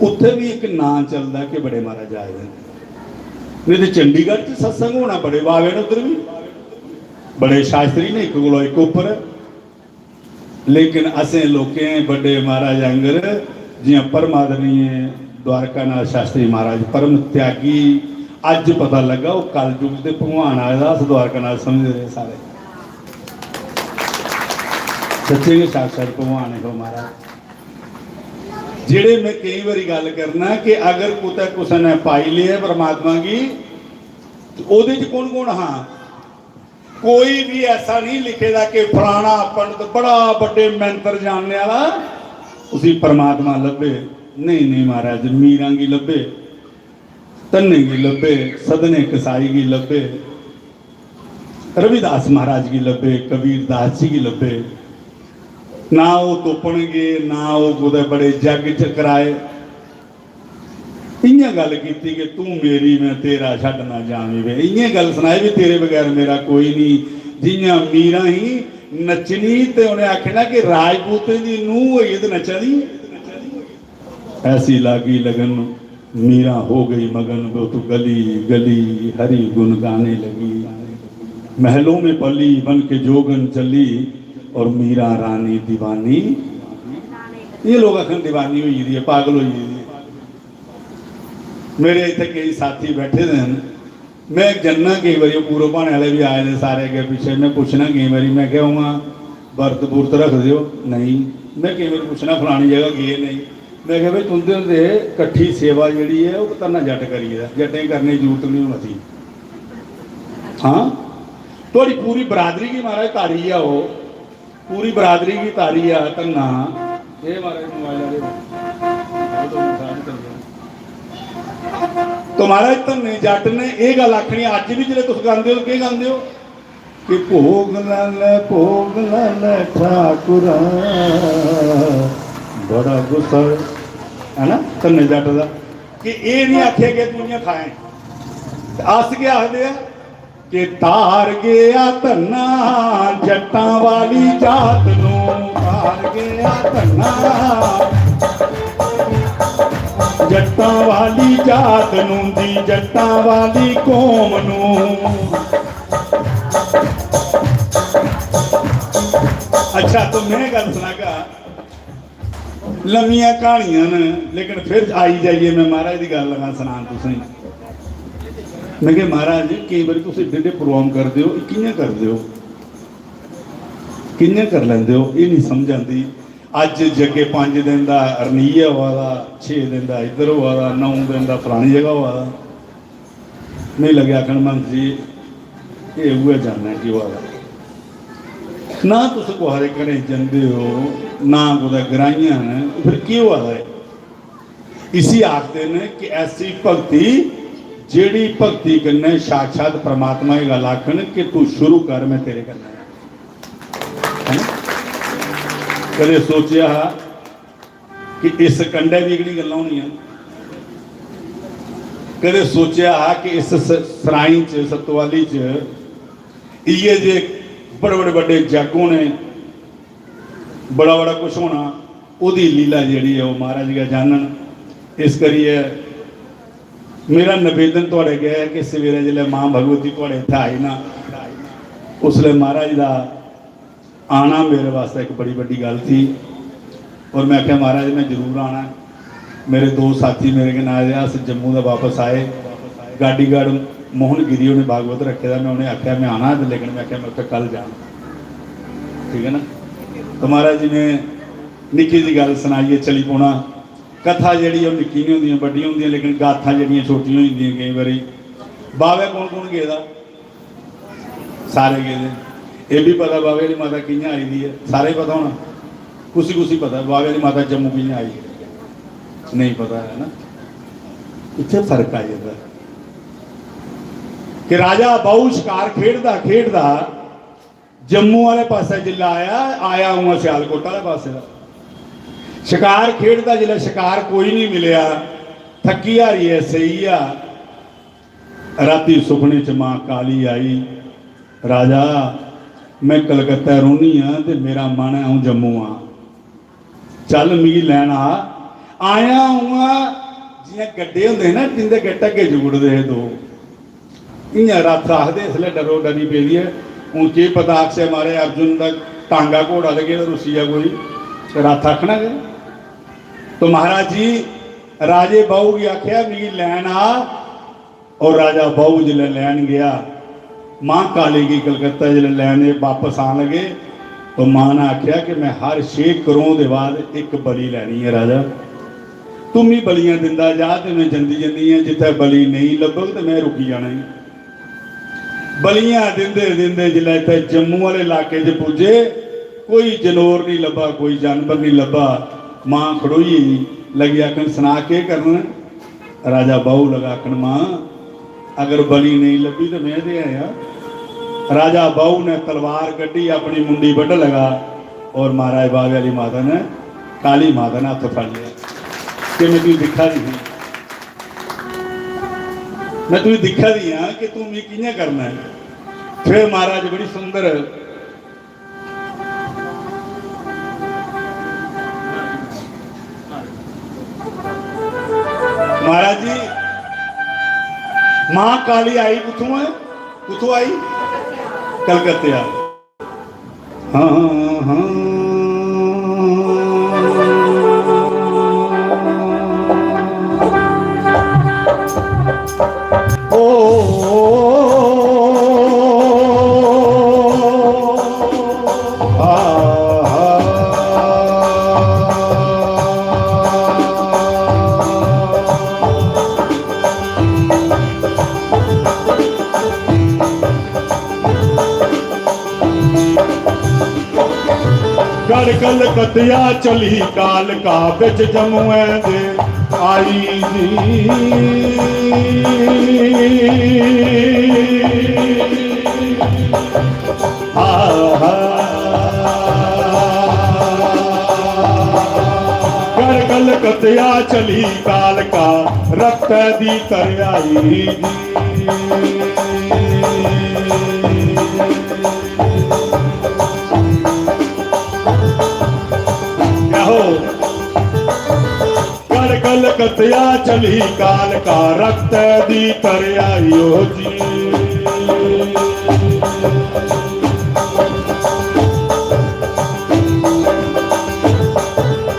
ਉੱਥੇ ਵੀ ਇੱਕ ਨਾਂ ਚੱਲਦਾ ਕਿ ਬੜੇ ਮਹਾਰਾਜ ਆਏ ਨੇ। नहीं तो चंडीगढ़ च सत्संग होना बड़े वावे ने, उधर भी बड़े शास्त्री ने, एक कोलो एक उपर। लेकिन असें लोकें बड़े महाराज आंगर जियां परम आदरणीय द्वारकानाथ शास्त्री महाराज परम त्यागी, अज पता लगा वो कल युग के भगवान आए अस द्वारकानाथ समझ रहे सारे, सच्चे के साक्षात भगवान है महाराज। ਜਿਹੜੇ मैं कई बारी गल करना कि अगर कुछ किसी ने पाई लिया परमात्मा की तो ਉਹਦੇ ਚ कौन कौन, हाँ कोई भी ऐसा नहीं लिखेगा कि फलाना पंडित बड़ा बड़े मंत्र जानने वाला उसी परमात्मा लभे। नहीं नहीं महाराज, मीरा की लभे, तन्ने की लभे, सदने कसाई की लभे, रविदास महाराज की लभे, कबीर दास जी की लभे। ना वो तोपणगे ना वो कुदै बड़े जग च कराए। इयां गल कीती कि तू मेरी मैं तेरा छड्ड ना जावी वे, इयां गल सुनाई भी तेरे बगैर मेरा कोई नहीं। जियां मीरा ही नचनी ते उन्हें आखना कि राजपूतें दी नूंह होई ते नचनी। ऐसी लागी लगन मीरा हो गई मगन, वो तू गली गली हरी गुन गाने लगी। महलों में पली बन के जोगन चली और मीरा रानी दीवानी। ये लोग आखन दीवानी हुई दी है, पागल हुई दी है। मेरे इतने कई साथी बैठे हैं, मैं जन्ना कई बार पूर्व भाने वाले भी आए थे सारे अगे पिछे। मैं पूछना कई बार मैं क्या हुआ वर्त बुरत रख दो नहीं, मैं कई बार पूछना फलानी जगह गए नहीं। मैं क्या भाई तुंदे होंदे कट्ठी सेवा जी है वो तरना जट करिए, जटें करने की जरूरत नहीं होती। हाँ थोड़ी पूरी बरादरी की महाराज तारी है, वो पूरी बरादरी की तारी है धन्ना। ये महाराज मोबाइल तो महाराज धन्ने जट ने यह गल आखनी अज भी जो तुम गाते हो कि गाते हो कि भोग लाल ठाकुर बड़ा गुस्सा है ना धन्ने जट का कि ये नहीं आखे कि तू इं खाए। अस क्या आखते हैं कि तार गया धन्ना जट्टां वाली जात नूं, तार गया धन्ना जट्टां वाली जात नूं दी जट्टां वाली कौम नूं। अच्छा तो मैं गल सुनागा, लम्मियां कहानियां ने लेकिन फिर आई जाइए मैं महाराज की गल लगा सुना तुसें। मैं क्या महाराज कई बार तुम एडे एडे प्रोग्राम करते हो, कियां करते हो, कियां कर लेंदे हो, ये नहीं समझ आती। अज जगे 5 दिन का अरनीय हुआ था, 6 दिन का इधर हुआ था, 9 दिन का फलानी जगह हुआ था। नहीं लगे आखन मंत जी ये उहे जानना कि हुआ था ना, तुम कुहारे घरें जाते हो ना कुछ ग्राहियां ने, फिर की हुआ है। इसी आखते ने कि ऐसी भगती ਜਿਹੜੀ ਭਗਤੀ ਕਰਨਾ ਸਾक्षात परमात्मा ये गल आखन कि तू शुरू कर मैं तेरे करना है। कदे सोचिया कि इस कंडे भी इकड़ी गल्लां होनियां, कदे सोचिया कि इस सराई च सतवाली च इये जे बड़े बड़े बड़े जागों ने बड़ा बड़ा कुछ होना, उहदी लीला जिहड़ी है वो महाराज जी जानन। इस करिए मेरा निवेदन थोड़े गया है कि सवेरे जिले मां भगवती थोड़े इत्थे आई ना, उसले महाराज का आना मेरे वास्ते एक बड़ी बड़ी गल थी। और मैं आख्या महाराज मैं जरूर आना। मेरे दो साथी मेरे के नाल अस जम्मू का वापस आए, गाडीगढ़ मोहन गिरी उन्हें भागवत रखे था, मैं उन्हें आख्या मैं आना, लेकिन मैं आख्या मैं उत्थे कल जाना। ठीक है ना। तो महाराज जी ने निक्की जी गल सुनाई है, चली पौना। कथा जी निक्की नहीं होंगी बड़ी होंगी, लेकिन गाथा जी छोटिया होंगी कई बारी। बावे कौन कौन गए सारे गए, ये भी पता बावे वाली माता कि आई दी है, सारे पता होना, कुछ पता बावे वाली माता जम्मू कि आई नहीं पता है ना। इतने फर्क आ जाता कि राजा बाऊ शिकार खेडदा खेडदा जम्मू वाले पासे जिला आया हुआ सियालकोट वाले पासे का शिकार खेडदा, जिला शिकार कोई नहीं मिलिया, थकी हारी है सही आ। राती सुपने च मां काली आई, राजा मैं कलकत्ता रोनी हाँ तो मेरा मन है हूँ जम्मू हाँ, चल मिगी लैना आया हुआ। जियां गड्डे होंदे ना जिंदे गट्ट अगे जुड़दे दो, इयां रथ आखदे इसलिए डरो डरी पेदी है। हूँ की पता अक्षय मारे अर्जुन का टांगा घोड़ा लगे तो रुसिया कोई रथ आखना गया। तो महाराज जी राजे बाहू की आख्या मिगी लैन आ, और राजा बाहू जिले लैन गया मां काली की कलकत्ता जिले लैन वापस आन लगे, तो मां ने आख्या कि मैं हर 6 करोड़ के बाद एक बली लैनी है राजा, तुम ही बलियां दिंदा जा, तो मैं जंदी जंदी है जिथे बली नहीं लभग तो मैं रुकी जाना ही। बलियां दिंदे दिंदे जिले इतने जम्मू वाले इलाके च पुजे, कोई जनोर नहीं लभा, कोई जानवर नहीं लभा। मां खड़ोई लगी आखन सुना के करना। राजा बाहू लगा आखन मां अगर बली नहीं लभी तो मैं दे आया। राजा बाहू ने तलवार कड्डी अपनी मुंडी बड़ लगा, और महाराज बावे वाली माता ने काली माता ने हथ फड़ लिया कि मैं तुझे दिखा दी हूं, मैं तुझे दिखा दी हाँ कि तू मैं कियां करना है। फिर महाराज बड़ी सुंदर महाराज जी मां काली आई कुथों है, कुथों आई कलकत्ते। हाँ हाँ गढ़ कलकतिया चली काल का बिच जम्मू दे आई जी। गढ़ कलकतिया चली काल का रक्त दी तर आई जी। कर कलकतिया चली काल का रक्त दी तर आयो जी।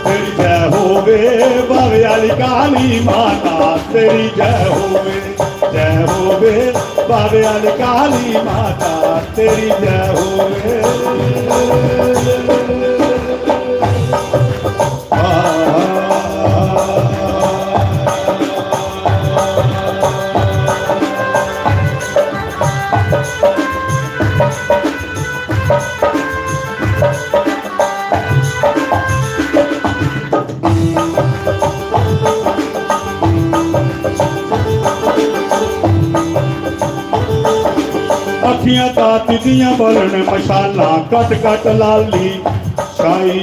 तेरी जय होवे बावे वाली काली माता, तेरी जय होवे बावे वाली काली माता, तेरी जय होवे। अखियां ताती दियां बलन मशाला कट कट लाली शाई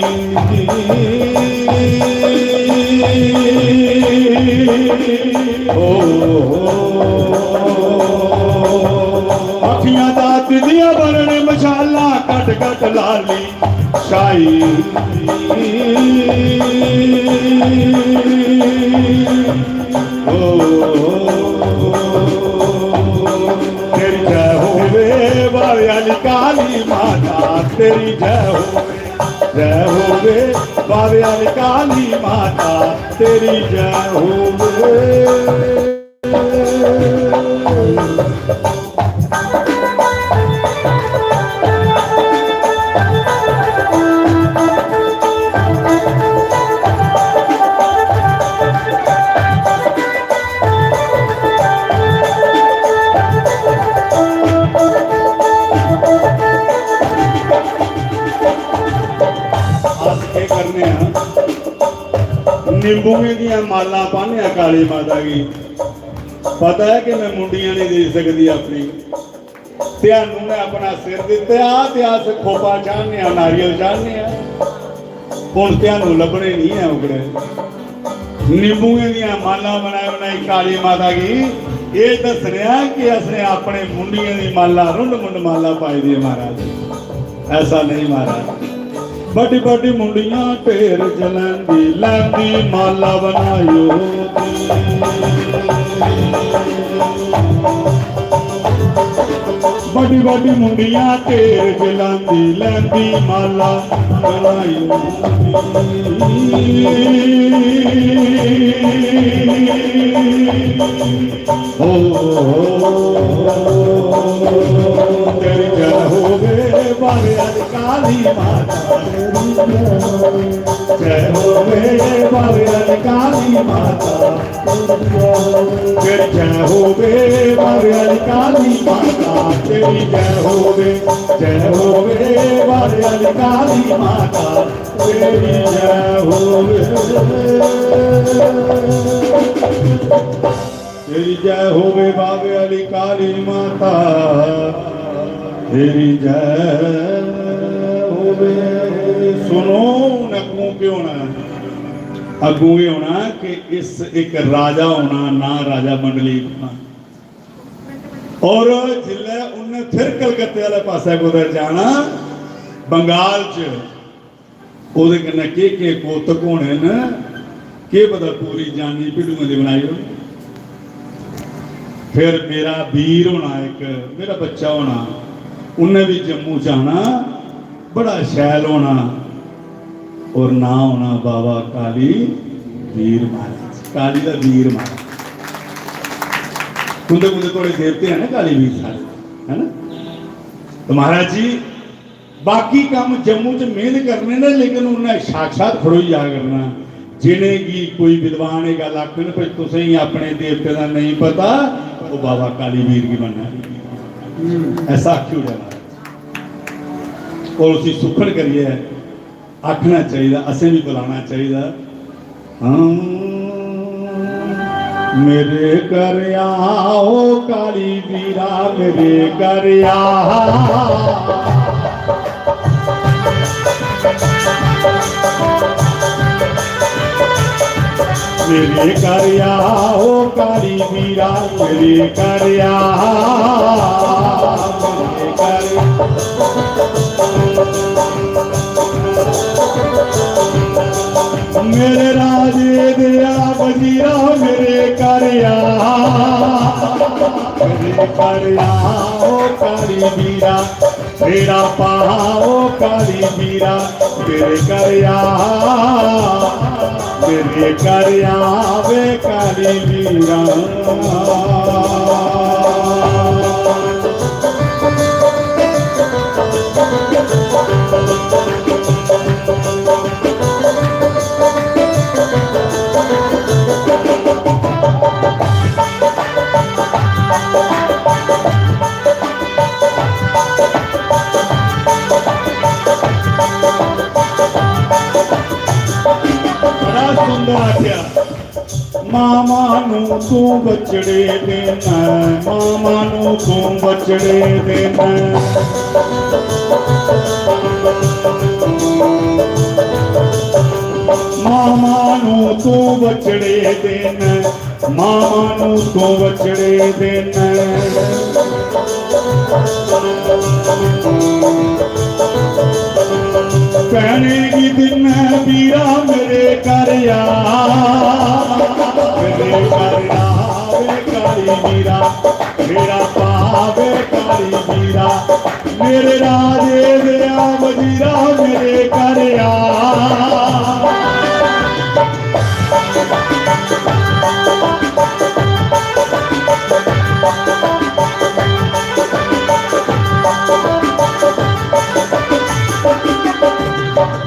ओ अखियां ताती दियां बलन मशाला कट कट लाली शाई तेरी जय होवे बावे वाली काली माता तेरी जय होवे बावे वाली काली माता तेरी जय होवे नींबूए दियां माला पाने काली माता की पता है कि मैं मुंडियां नहीं दे सकती अपनी त्यानू मैं अपना सिर दिता खोपा चाहने नारियल चाहने हुण त्यानू लभने नहीं है उगड़े नींबूए दियां माला बनाई बनाई काली माता की ये दस रहा कि असने अपने मुंडियां की माला रुंड मुंड माला पाई दी महाराज ऐसा नहीं महाराज बड़ी बड़ी मुंडियां ढेर जलंदी लैंदी माला बनायो बड़ी बड़ी मुंडियां ढेर जलंदी लैंदी माला बनायो तेरी जय होवे बावे काली माता जय होवे बावे काली माता तेरी जय होवे बावे काली माता तेरी जय होवे बावे काली माता तेरी जय होवे तेरी जय होवे बावे वाली काली माता तेरी जय होवे सुनो नगू के होना अगू ये होना कि इस एक राजा होना ना राजा मंडली होना और जिले उन्हें फिर कलकत्ते वाले पासे उधर जाना बंगाल च ओदे कन्नै के कोतक होने न के पता पूरी जानी भिडुआं दी बनाई होनी फिर मेरा वीर होना एक मेरा बच्चा होना उन्हें भी जम्मू जाना बड़ा शैल होना और ना होना बाबा काली वीर महाराज काली का वीर महाराज कुंदे कुंदे थोड़े देवते हैं ना काली वीर सारे है ना तो महाराज जी बाकी काम जम्मू च मेहनत करने ने लेकिन उन्हें साक्षात खड़ोई जा करना जिन्हें की कोई विद्वान ये गल आखन भाई तुसें ही अपने देवते का नहीं पता वो बाबा काली वीर की बनना ऐसा आखी उड़ा और उसी सुखन करिए आखना चाहिए असें भी बुलाना चाहिए मेरे घर आओ काली वीरा मेरे घर मेरे घर आओ काली वीरा मेरे घर मेरे राजे दिया वजीरा मेरे घर आओ काली वीरा तेरा पाओ काली वीरा मेरे घर आवे काली वीरा ਮਾਮਾ ਨੂੰ ਤੂੰ ਬਚੜੇ ਦੇਣਾ, ਮਾਮਾ ਨੂੰ ਤੂੰ ਬਚੜੇ ਦੇਣਾ। ਮਾਮਾ ਨੂੰ ਤੂੰ ਬਚੜੇ ਦੇਣਾ, ਮਾਮਾ ਨੂੰ ਤੂੰ ਬਚੜੇ ਦੇਣਾ। ਕਹਿਣੇਗੀ ਦਿਨ ਵੀਰਾ ਮੇਰੇ ਘਰ ਆ, ਮੇਰੇ ਘਰ ਆਵੇ ਕਾਲੀ ਵੀਰਾ, ਮੇਰਾ ਪਾਵੇ ਕਾਲੀ ਵੀਰਾ, ਮੇਰੇ ਰਾਜੇ ਦੇ ਆ ਵਜ਼ੀਰਾ ਮੇਰੇ ਘਰ ਆ।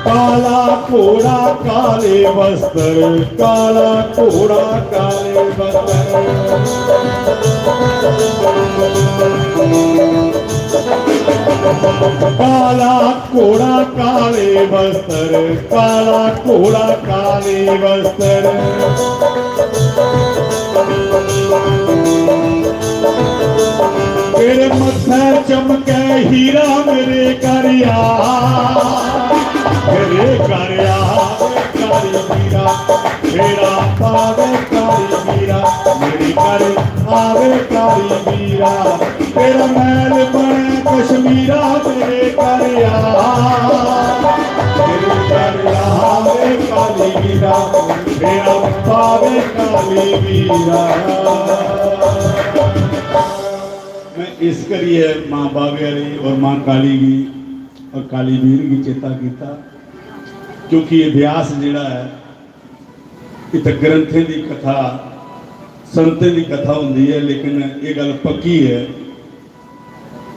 काला घोड़ा काले वस्त्र, काला घोड़ा काले वस्त्र। काला घोड़ा काले वस्त्र, काला घोड़ा काले वस्त्र। तेरे मत्थे चमके हीरा मेरे घर आ, मेरे घर आवे काली वीरा, मेरा पावे काली वीरा, मेरे घर आवे काली वीरा, तेरा महल बने कश्मीरा मेरे घर आ, मेरे घर आवे काली वीरा, मेरा पावे काली वीरा। मैं इस करिए माँ बावे वाली और माँ काली की और काली वीर की चेता किया, क्योंकि ये व्यास जिहड़ा है इत्थे ग्रंथें की कथा संतें की कथा होंदी है, लेकिन ये गल पक्की है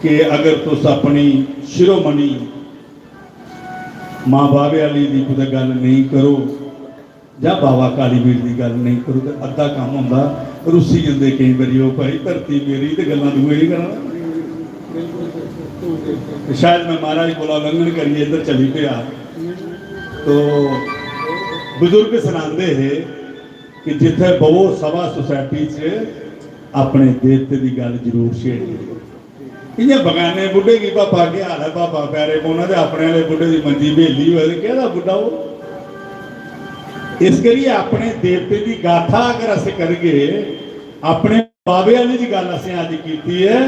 कि अगर तुस अपनी शिरोमणि माँ बावे वाली की कुछ गल नहीं करो या बाबा काली वीर की गल नहीं करो तो अद्धा काम होंदा रुसी जाते कई बारी वो भाई धरती मेरी तो गल्लां दूए नहीं करना। शायद मैं महाराज कोला लंघन करिए इधर चली पिया तो बुजुर्ग सुनाते हैं कि जिथे बवो सभा सोसाइटी च अपने देवते की गल जरूर छेड़ी। इ'यां बगाने बुढ़े की पापा क्या हाल है पापा प्यारे पौना ते अपने वाले बुढ़े की मंजी बेली होए कहदा बुढ़ा वो। इस करिए अपने देवते की गाथा अगर असीं करिए अपने बाबे वाली की गल असीं अज कीती है,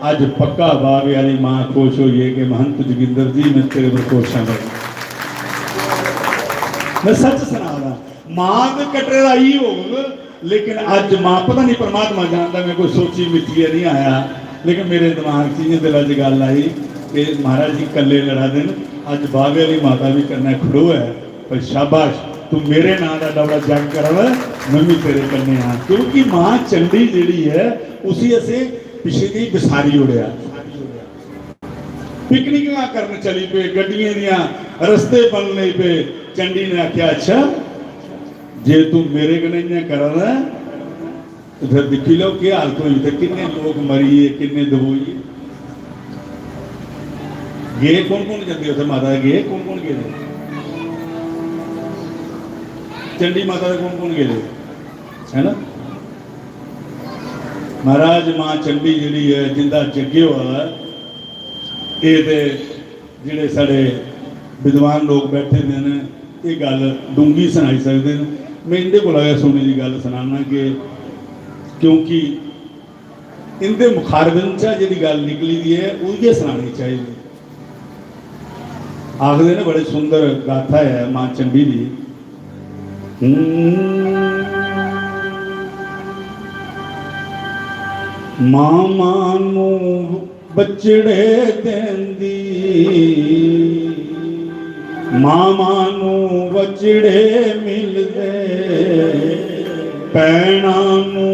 अज पक्का बाबे वाली मां खुश होई है कि महंत जोगिंदर जी मैं तेरे पर खुश हाँ। मैं सच सुना रहा मां तो कटरे का ही होगा, लेकिन अज मां पता नहीं परमात्मा जानता मैं कोई सोची मिठी नहीं आया, लेकिन मेरे दिमाग से दिल च गल आई कि महाराज जी कले लड़ा दिन अज बाबे वाली माता भी करना खड़ो है पर शाबाश तू मेरे नां का डबड़ा जग कर मैं भी तेरे कन्ने हाँ। क्योंकि मां चंडी जी है उसी असे पिछली बसारी उड़िया पिकनिक करन चली पे गड्डियां दियां रस्ते बनने पे चंडी ने आख्या अच्छा जे तू मेरे कन्ने करना तो फिर दिखी लो क्या हालत हुई थे किन्ने लोग मरीए किन्ने दबोईए। गए कौन कौन जाते उसे माता गए कौन कौन गए चंडी माता कौन कौन गए है ना। महाराज मां चंडी जी है जिंदा जगे हुआ ये जिहड़े साडे विद्वान लोग बैठे ने ये गल डूंगी सुनाई सकते हैं। मैं इनके को सोने की गल सुनाना कि क्योंकि इनके मुखारबिन जी गल निकली दी है उही सुनानी चाहिए। आखते ने बड़े सुंदर गाथा है मां चंडी की। मामा नू बचड़े देंदी मामा नू बचड़े मिलदे भैणा नू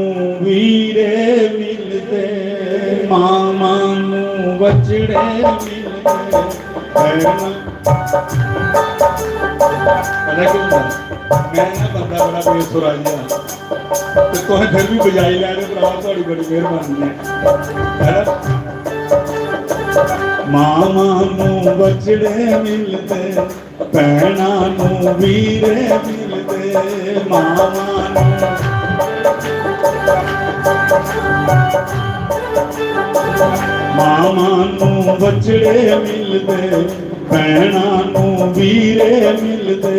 वीरे मिलदे मामा नू बचड़े मिलदे भैणा। पता क्यों मैं ना बंदा बड़ा बेसुरा जिहा तो तुसें फिर भी बजाई लैने भरा थोड़ी बड़ी मेहरबानी है। मामा नू बचड़े मिलते भैणा नू वीरे मिलते मामा नू ਮਾਵਾਂ ਨੂੰ ਬਚੜੇ ਮਿਲਦੇ, ਭੈਣਾਂ ਨੂੰ ਵੀਰੇ ਮਿਲਦੇ,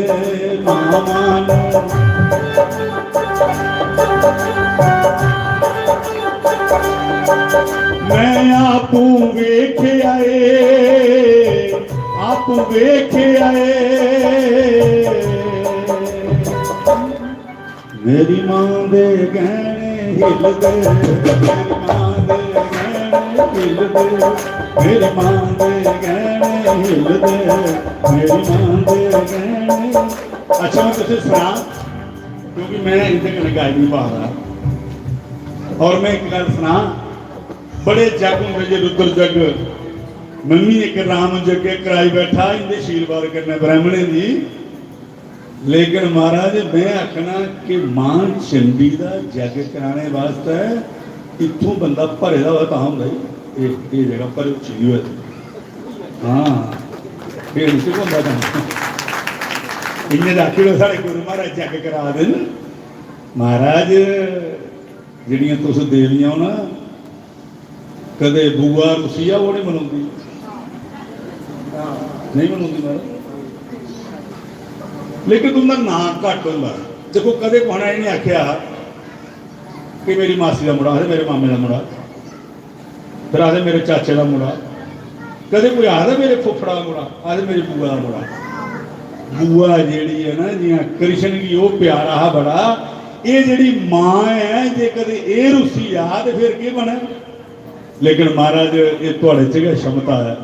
ਮਾਵਾਂ ਨੂੰ ਮੈਂ ਆਪੂ ਵੇਖਿਆ ਏ, ਆਪੂ ਵੇਖਿਆ ਏ, ਮੇਰੀ ਮਾਂ ਦੇ ਗਹਿਣੇ ਹਿੱਲਦੇ, ਮੇਰੀ ਮਾਂ ਦੇ ਗਹਿਣੇ ਹਿੱਲਦੇ, ਮੇਰੀ ਮਾਂ ਦੇ ਗਹਿਣੇ ਹਿੱਲਦੇ, ਮੇਰੀ ਮਾਂ ਦੇ ਗਹਿਣੇ। ਅੱਛਾ मैं तुझे सुना क्योंकि मैं इनसे कहीं गाय नहीं पा रहा। और मैं एक गल सुना, बड़े जग होंगे जे रुद्र जग, मम्मी एक राम जग कराई बैठा इनके शीलवार करने ब्राह्मणे दी, लेकिन महाराज मैं आखना कि मां चंडी का जग कराने वास्ते इतों बंदा भरे का हो होंगे ये जगह पर उछली हुई। हाँ फिर इसे बंदा इन्हें आखिर साढ़े गुरु महाराज जग करा देन। महाराज जिहड़ियां तुस देवियां हो ना, कदे बुआ रुसिया वो नहीं मनाउंदी, नहीं मनाउंदी महाराज, लेकिन तुम नाम घट होंदा। देखो कदे कोना नहीं आख्या कि मेरी मासी का मुड़ा, आखदे मेरे मामे का मुड़ा, फिर आखदे मेरे चाचे का मुड़ा, कदे कोई आखदा मेरे फुफड़ा का मुड़ा, आखदे मेरी बुआ का मुड़ा। बुआ जी है ना जी कृष्ण की वो प्यारा है बड़ा, ये जी मां है जे कदे ये रुसी आ तो फिर की बने। लेकिन महाराज ये थोड़े च क्षमता है,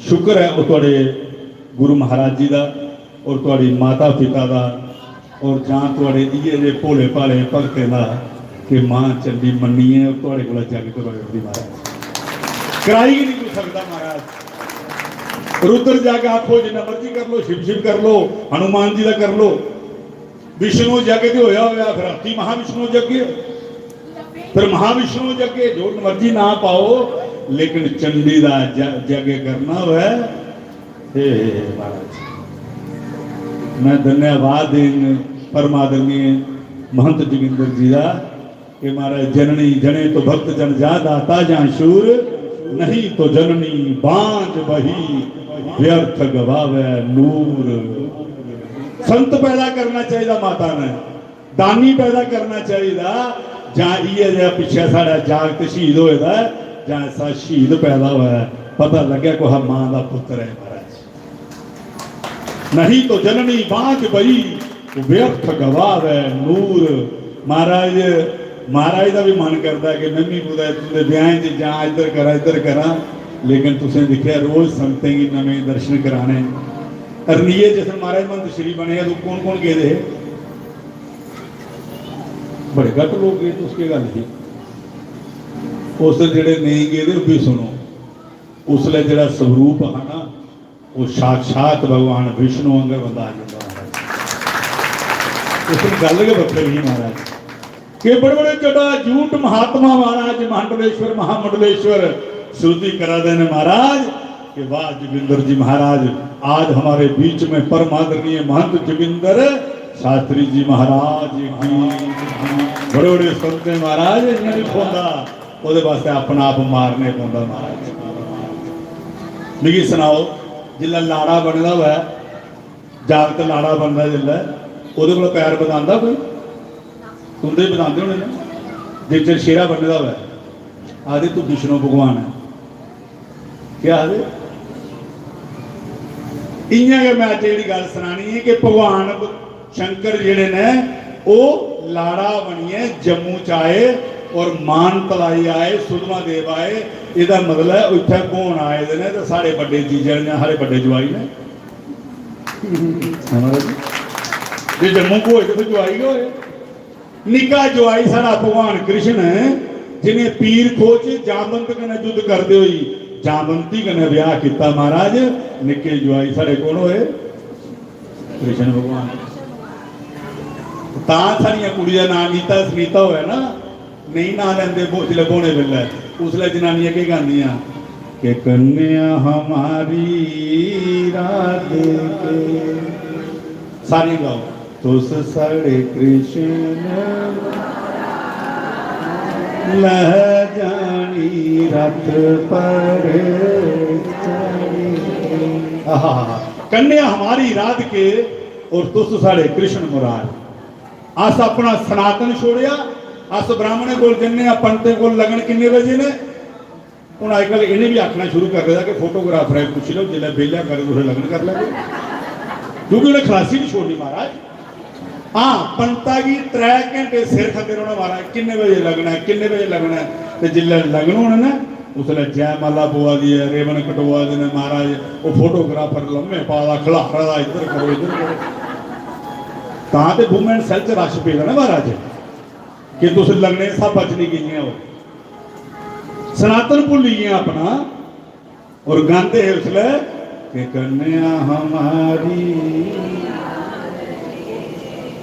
शुक्र है वो थोड़े गुरु महाराज जी का और थोड़ी माता पिता का और जहाँ थोड़े इये जे भोले भाले भगतें का कि मां चंडी मनी है और थोड़े को जग करवाई महाराज कराई ही नहीं हो सकता। महाराज रुद्र जग आखो जिन्ना मर्जी कर लो, शिव शिव कर लो, हनुमान जी का कर लो, विष्णु जग तो होया होया, फिर राती महाविष्णु जगे, फिर महाविष्णु जगे, जो मर्जी ना पाओ, लेकिन चंडी का जग करना है। महाराज मैं धन्यवाद दें परमादरणीय महंत जोगिंदर जी का कि महाराज जननी जने तो भक्त जन जा दाता जा शूर, नहीं तो जननी बांझ बही व्यर्थ गवावे नूर। संत पैदा करना चाहिए माता ने, दानी पैदा करना चाहिए, जहाँ ये जहा पिछे साढ़ा जागत शहीद होएगा, जहाँ ऐसा शहीद पैदा हुआ, पता लगे को हम मां का पुत्र है। महाराज नहीं तो जननी बांझ बही व्यर्थ गवावे नूर। महाराज महाराज का भी मन करता है कि मैं भी कुछ ब्याह से जा इधर करा, लेकिन तुसें देखा रोज संतें की नवे दर्शन कराने। अरनीए जिस महाराज मंत श्री बने तो कौन कौन गए थे? बड़े घट लोग गए तो उसकी गल थी। उस जेड़े नहीं गए थे भी सुनो, उसले जरा स्वरूप है ना वो साक्षात भगवान विष्णु अंगर बंदा आ जाता। उस गल के बखरी ही महाराज के बड़े बड़े जड़ा झूठ महात्मा महाराज मंडलेश्वर महामंडलेश्वर श्रुति करा देने महाराज कि वाह जोगिंदर जी महाराज आज हमारे बीच में परमादरणीय महंत जोगिंदर शास्त्री जी महाराज की बड़े बड़े संत महाराज नहीं पौधा वो वास्ते अपना आप मारने पौधा। महाराज मिगी सुनाओ जिला लाड़ा बनता हुआ जागत लाड़ा बनता जिला वो पैर बता कोई तुंदे बताते होने ना जिस चर शेरा बनता हुआ आदि तू विष्णु भगवान है क्या आदि इं मैं अज जी गल सुनानी है कि भगवान शंकर जिहड़े ने वो लाड़ा बनिए जम्मू च आए और मान तलाई आए सुधमा देव आए। इसका मतलब इतने कौन आए ने तो साढ़े बड़े जीजा ने साढ़े बड़े जवाई ने जो जम्मू को होए तो जवाई होए निका जवाई साड़ा भगवान कृष्ण जिन्हें पीर खोच जामवंत कने युद्ध करते हुई जामवंती कने ब्याह किया। महाराज निके जवाई साढ़े कौन होए? कृष्ण भगवान। साड़िया कुड़ी का नाम नीता सुनीता होया ना नहीं ना लेंदे जिले बोने वेले उसले जनानियां के गांदियां कि कन्या हमारी राधे के सारी गाओ तुस साढ़े कृष्ण लह जानी रथ पर चढ़ी। कन्या हमारी राध के और तुस साढ़े कृष्ण मुरार। अस अपना सनातन छोड़िया, अस ब्राह्मणे को जन्ने पंडित को लगन किन्ने बजे ने। हूँ अजकल इन्हें भी आखना शुरू कर दिया कि फोटोग्राफर है पूछ लो जिले बेलिया करे तो लगन कर लेंगे, क्योंकि उन्हें खलासी नहीं छोड़नी महाराज। हाँ पंडिता की 3 घंटे सिर खाते रहोना महाराज, किन्ने बजे लगना है किन्ने बजे लगना है। तो जिले लगन होने ना उसने जयमाला पवा दी है, रेवन कटवा देने महाराज। वो फोटोग्राफर लम्बे पाला खिलारा इधर करो इधर करो। तां ते वूमेन सेल च रश पेदा ना महाराज कि तुस लगने सब बच नहीं गई हो। सनातन भुल गए अपना और गाते है उसले कि कन्या हमारी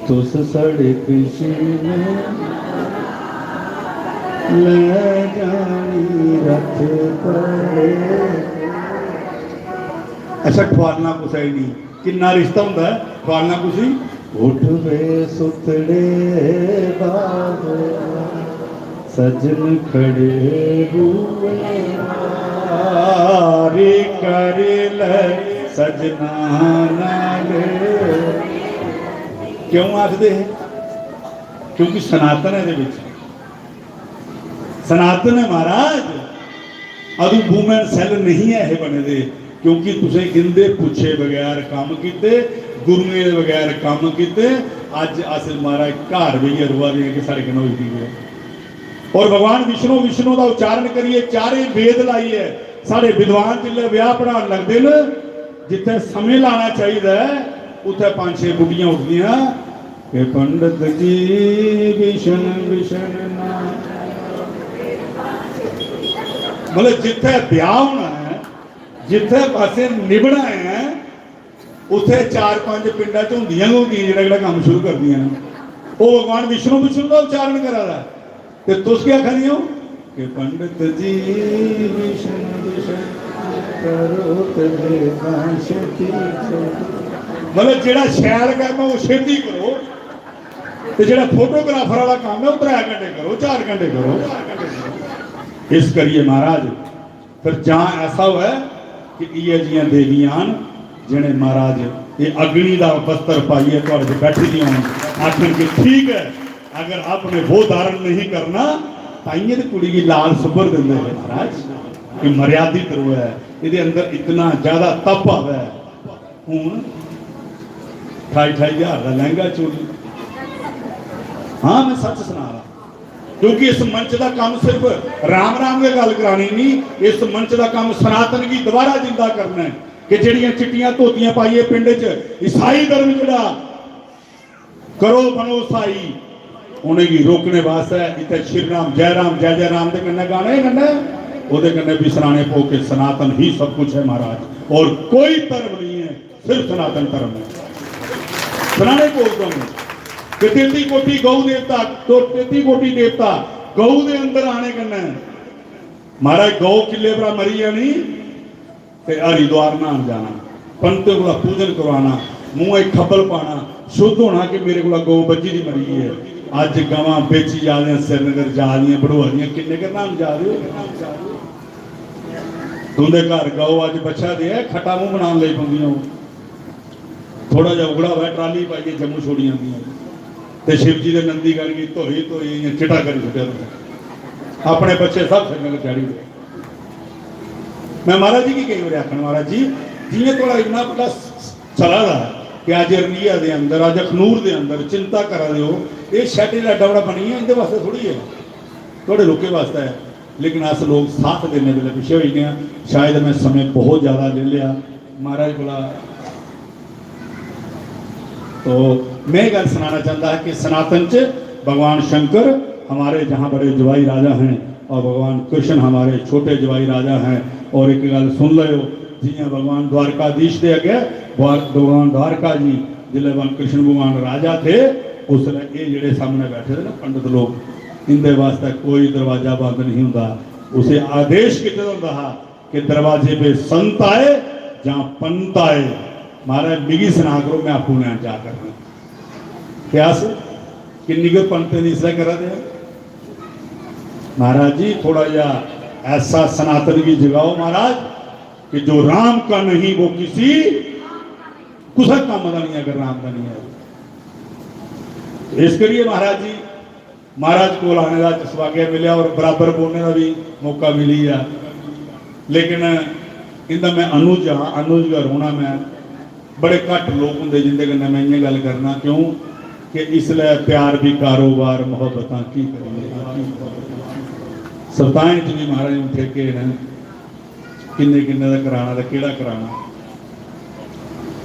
तुस साढ़े कृष्ण ले जानी रथ पर। अच्छा ख्वालना कुछ है नहीं, किन्ना रिश्ता होंदा है ख्वालना कुछ ही। उठ वे सुतड़े बाबा सजन खड़े हुए रे करे ले सजना नाले। क्यों आखते हैं? क्योंकि सनातन है दे सनातन है महाराज। अदू वूमेन सेल नहीं है बने दे, क्योंकि तुसे इंदे पूछे बगैर काम किते, गुरुए बगैर काम किते। अज अस महाराज घर भी अरुआ दे कि साढ़े कन्नै होई है। और भगवान विष्णु विष्णु का उच्चारण करिए, 4 वेद लाइए। साढ़े विद्वान जिले ब्याह पढ़ान लगते न, जिथे समय लाना चाहिए उत्थे 5-6 बुढ़ियां उठदियां कि पंडित जी विष्ण विष्ण ना। मतलब जिथे ब्याह होना है, जिथे पासे निभना है, उथे 4-5 पिंडा च होंदियां जो काम शुरू कर दिया। वो भगवान विष्णु विष्णु का उच्चारण करा रहा है। ते तुस क्या आखा दियो कि पंडित जी विष्णु विष्णु करो ते कांशती। मतलब जेड़ा शैल करना वो छेती करो, ते जेड़ा फोटोग्राफर वाला काम है वो 3 घंटे करो 4 घंटे करो। इस करिए महाराज फिर जहाँ ऐसा हुआ है कि ये जियां देवियां जिन्हें महाराज ये अग्नि का वस्त्र पाइए तो बैठी दी आखिर कि ठीक है, अगर आपने वो धारण नहीं करना ताइए तो कुड़ी की लाल सुबर देंगे महाराज। ये मर्यादित रूह है, ये अंदर इतना ज्यादा तप है। हूँ 28,000 का लहंगा चोली। हाँ मैं सच सुना रहा, क्योंकि इस मंच का काम सिर्फ राम राम की गल करानी नहीं, इस मंच का काम सनातन की दोबारा जिंदा करना है। कि जड़ियां चिट्टियां धोतियां पाइए पिंड च ईसाई धर्म जड़ा करो बनो ईसाई, उन्हें रोकने वास्ते इतने श्री राम जय जय राम के कन्ने गाने कन्ने ओदे कन्ने भी सराने पो के सनातन ही सब कुछ है महाराज। और कोई धर्म नहीं है, सिर्फ सनातन धर्म है। सराने बोलता हूँ कि 33 कोटि गौ देवता, तो 33 कोटि देवता गौ के अंदर आने कन्ने महाराज गौ किले पर मरी है नहीं, हरिद्वार नाम जाना, पंत को पूजन करवाना, मुंह खब्बल पाना, शुद्ध होना कि मेरे को गौ बच्ची की मरी है। अज गवां बेची जा रही, श्रीनगर जा रही, बढ़ोआ रही, किन्ने के नाम जा रहे हो। तुंदे घर गौ अज बच्चा दे खट्टा मुंह बना ले पाँदियां, थोड़ा जा उगड़ा हुआ ट्राली पाइए जम्मू छोड़ी आदि। शिव जी के नंदी गढ़ की धोई धोई चिटा कर छुट्टिया, अपने बच्चे सब श्रीनगर चढ़ी गए। मैं महाराज जी की कई बार आखना, महाराज जी जियां थोड़ा इन्ना बड़ा चला रहा कि अज रनिया के अंदर अज अखनूर के अंदर चिंता करा दो, ये शैड एडा बड़ा बनी है, इनके वास्ते थोड़ी है, थोड़े लोगों वास्ते है। लेकिन अस लोग साथ देने वाले पिछे हो गए। शायद मैं समय बहुत ज़्यादा ले लिया महाराज को। तो मैं गल सुनाना चाहता है कि सनातन च भगवान शंकर हमारे जहाँ बड़े जवाई राजा हैं और भगवान कृष्ण हमारे छोटे जवाई राजा हैं। और एक गल सुन लो, जियां भगवान द्वारकाधीश दे अगे भगवान द्वारका जी जिले भगवान कृष्ण भगवान राजा थे, उसने ये जेडे सामने बैठे थे ना पंडित लोग, इनके वास्ते कोई दरवाजा बंद नहीं होता। उसे आदेश कितने होता है कि दरवाजे पे संत आए जहाँ पंत आए। महाराज मिगी सुना करो, मैं आपको नया जा करना क्या किन्नी को पंत नहीं इसलिए करा दे महाराज जी थोड़ा जा ऐसा सनातन की जगाओ महाराज कि जो राम का नहीं वो किसी कुछ काम का नहीं अगर राम का नहीं है। इस करिए महाराज जी महाराज को आने का सौभाग्य मिले और बराबर बोलने का भी मौका मिली है। लेकिन इंदा मैं अनुज हाँ अनुज का रोना मैं बड़े घट लोग होंगे जिंदे कन्नै मैं इ'यां गल करना क्यों कि इसलिए प्यार भी कारोबार मुहब्बत की करिए सप्ताह च भी महाराज ने ठेके ने किन्ने किन्ने का कराना तो केड़ा कराना।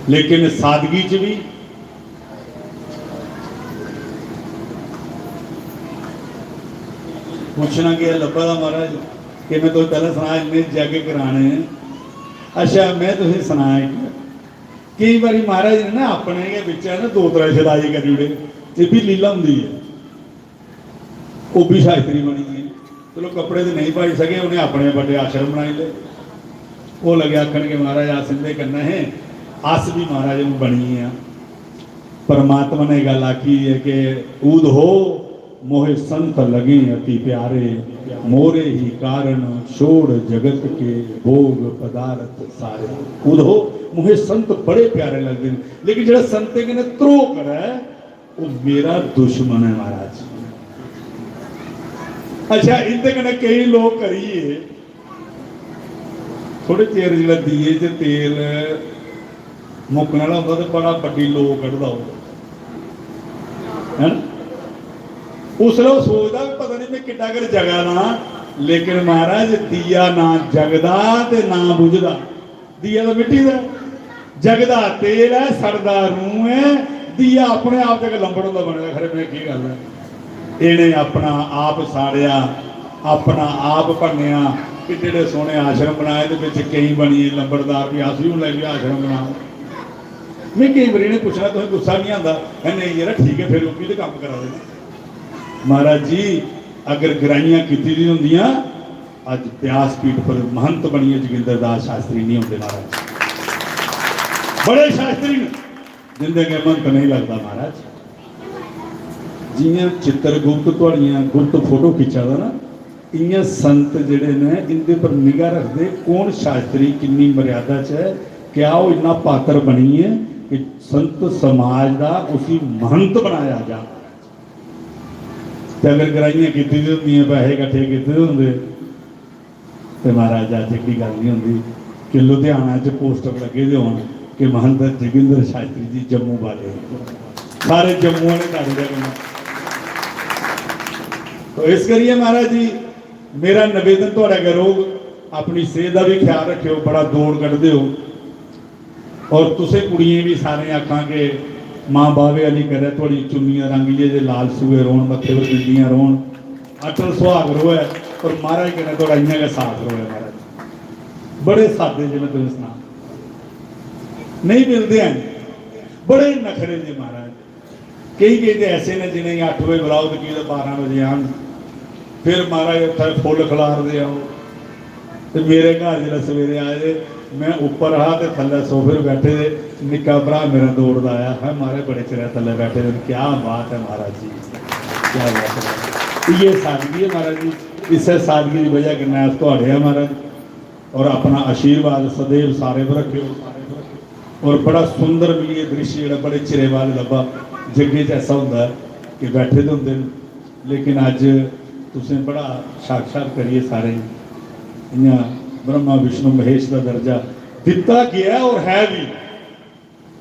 लेकिन सादगी च भी पूछना कि लब्भा दा महाराज कि मैं तो पहले सुना इन्ने जग कराने अच्छा मैं तुसें सुनाया कई बार महाराज ने ना अपने के बिच ना दो त्रै शदाई करी ओड़े ये भी लीला होंगी है वो भी शास्त्री बनी है। चलो कपड़े तो नहीं पाई सके उन्हें अपने बड़े आश्रम बनाए ले वो लगे आखन के महाराज अस इंदे करना है अस भी महाराज बनी है। परमात्मा ने गल आखी है कि ऊद हो मोहे संत लगे अति प्यारे मोरे ही कारण छोड़ जगत के भोग पदार्थ सारे। उदो मुझे संत बड़े प्यारे लगते हैं लेकिन जो संत ने त्रो करा है वो मेरा दुश्मन है महाराज। अच्छा इनते कने कई लोग करिए थोड़े चेर जो दिए च तेल मुकने वाला होंदा तो बड़ा बड़ी लो कढ़दा है उसले वो सोचता पता नहीं मैं किड्डा कर जगा ना। लेकिन महाराज दिया ना जगदा ते ना बुझदा। दिया तो मिट्टी का जगदा तेल है सड़दा रूह है दिया अपने आप तक लंबड़ होंदा बनेगा खरे मैं की गल है इन्हें अपना आप साड़िया अपना आप भन्निया कि जेडे सोहने आश्रम बनाए तो बिच कई बनी लंबड़दार भी अस भी लगे आश्रम बना। मैं कई बार इन्हें पूछना तुम्हें गुस्सा नहीं आता नहीं यार ठीक है फिर भी तो काम करा देना। महाराज जी अगर गराइयां की होंदियां अज व्यासपीठ पर महंत बनिए जोगिंदर दास शास्त्री नहीं होंगे महाराज। बड़े शास्त्री जिंदे के महंत नहीं लगता महाराज। जियां चित्रगुप्त तुहाड़ियां गुप्त फोटो खिंचा दा ना इयां संत जिहड़े ने इनके पर निगाह रखते कौन शास्त्री कितनी मर्यादा च है क्या वो इन्ना पात्र बनी है कि संत समाज का उसी महंत बनाया जा। तो अगर गराइयां की होंगे पैसे इकट्ठे किए होंगे तो महाराज अज एडी गल नहीं होंगी कि लुधियाना च पोस्टर लगे हो कि महंत जोगिंदर शास्त्री जी जम्मू वाले सारे जम्मू वाले कर। तो इस करिए महाराज जी मेरा निवेदन थोड़ा करो अपनी सेहत का भी ख्याल रखियो बड़ा दौड़ कटते हो और तुसे कुड़ियां भी सारे आखा के माँ बावे वाली करे थोड़ी चुन्नियां रंगीए जे लाल सूए रोन मत्थे पर बिंदियां रोन अटल सुहाग रोए और महाराज कहना थोड़ा इं का साथ रोए। महाराज बड़े सादे जी मैं तुम्हें सुना नहीं मिलते हैं बड़े नखरे जी महाराज। कई कहते ऐसे ने जिन्हें 8 बजे बुलाओ तो 12 बजे आन फिर महाराज उत्थे फुल खिलार दे आओ। तो मेरे घर जो सवेरे आए मैं ऊपर रहा तो थले सोफे बैठे निक्का भरा मेरा दौड़ता आया है मारे बड़े चिर थले बैठे क्या बात है महाराज जी क्या बात है। ये सादगी है महाराज जी इस सादगी की वजह करना थोड़े है महाराज और अपना आशीर्वाद सदैव सारे पर रखियो। और बड़ा सुंदर भी ये दृश्य जो बड़े चिरे बाद लभा जगे च ऐसा होंगे कि बैठे तो होंगे लेकिन अज तुसें बड़ा साक्षात करिए सारे इं ब्रह्मा विष्णु महेश का दर्जा दिता गया और है भी।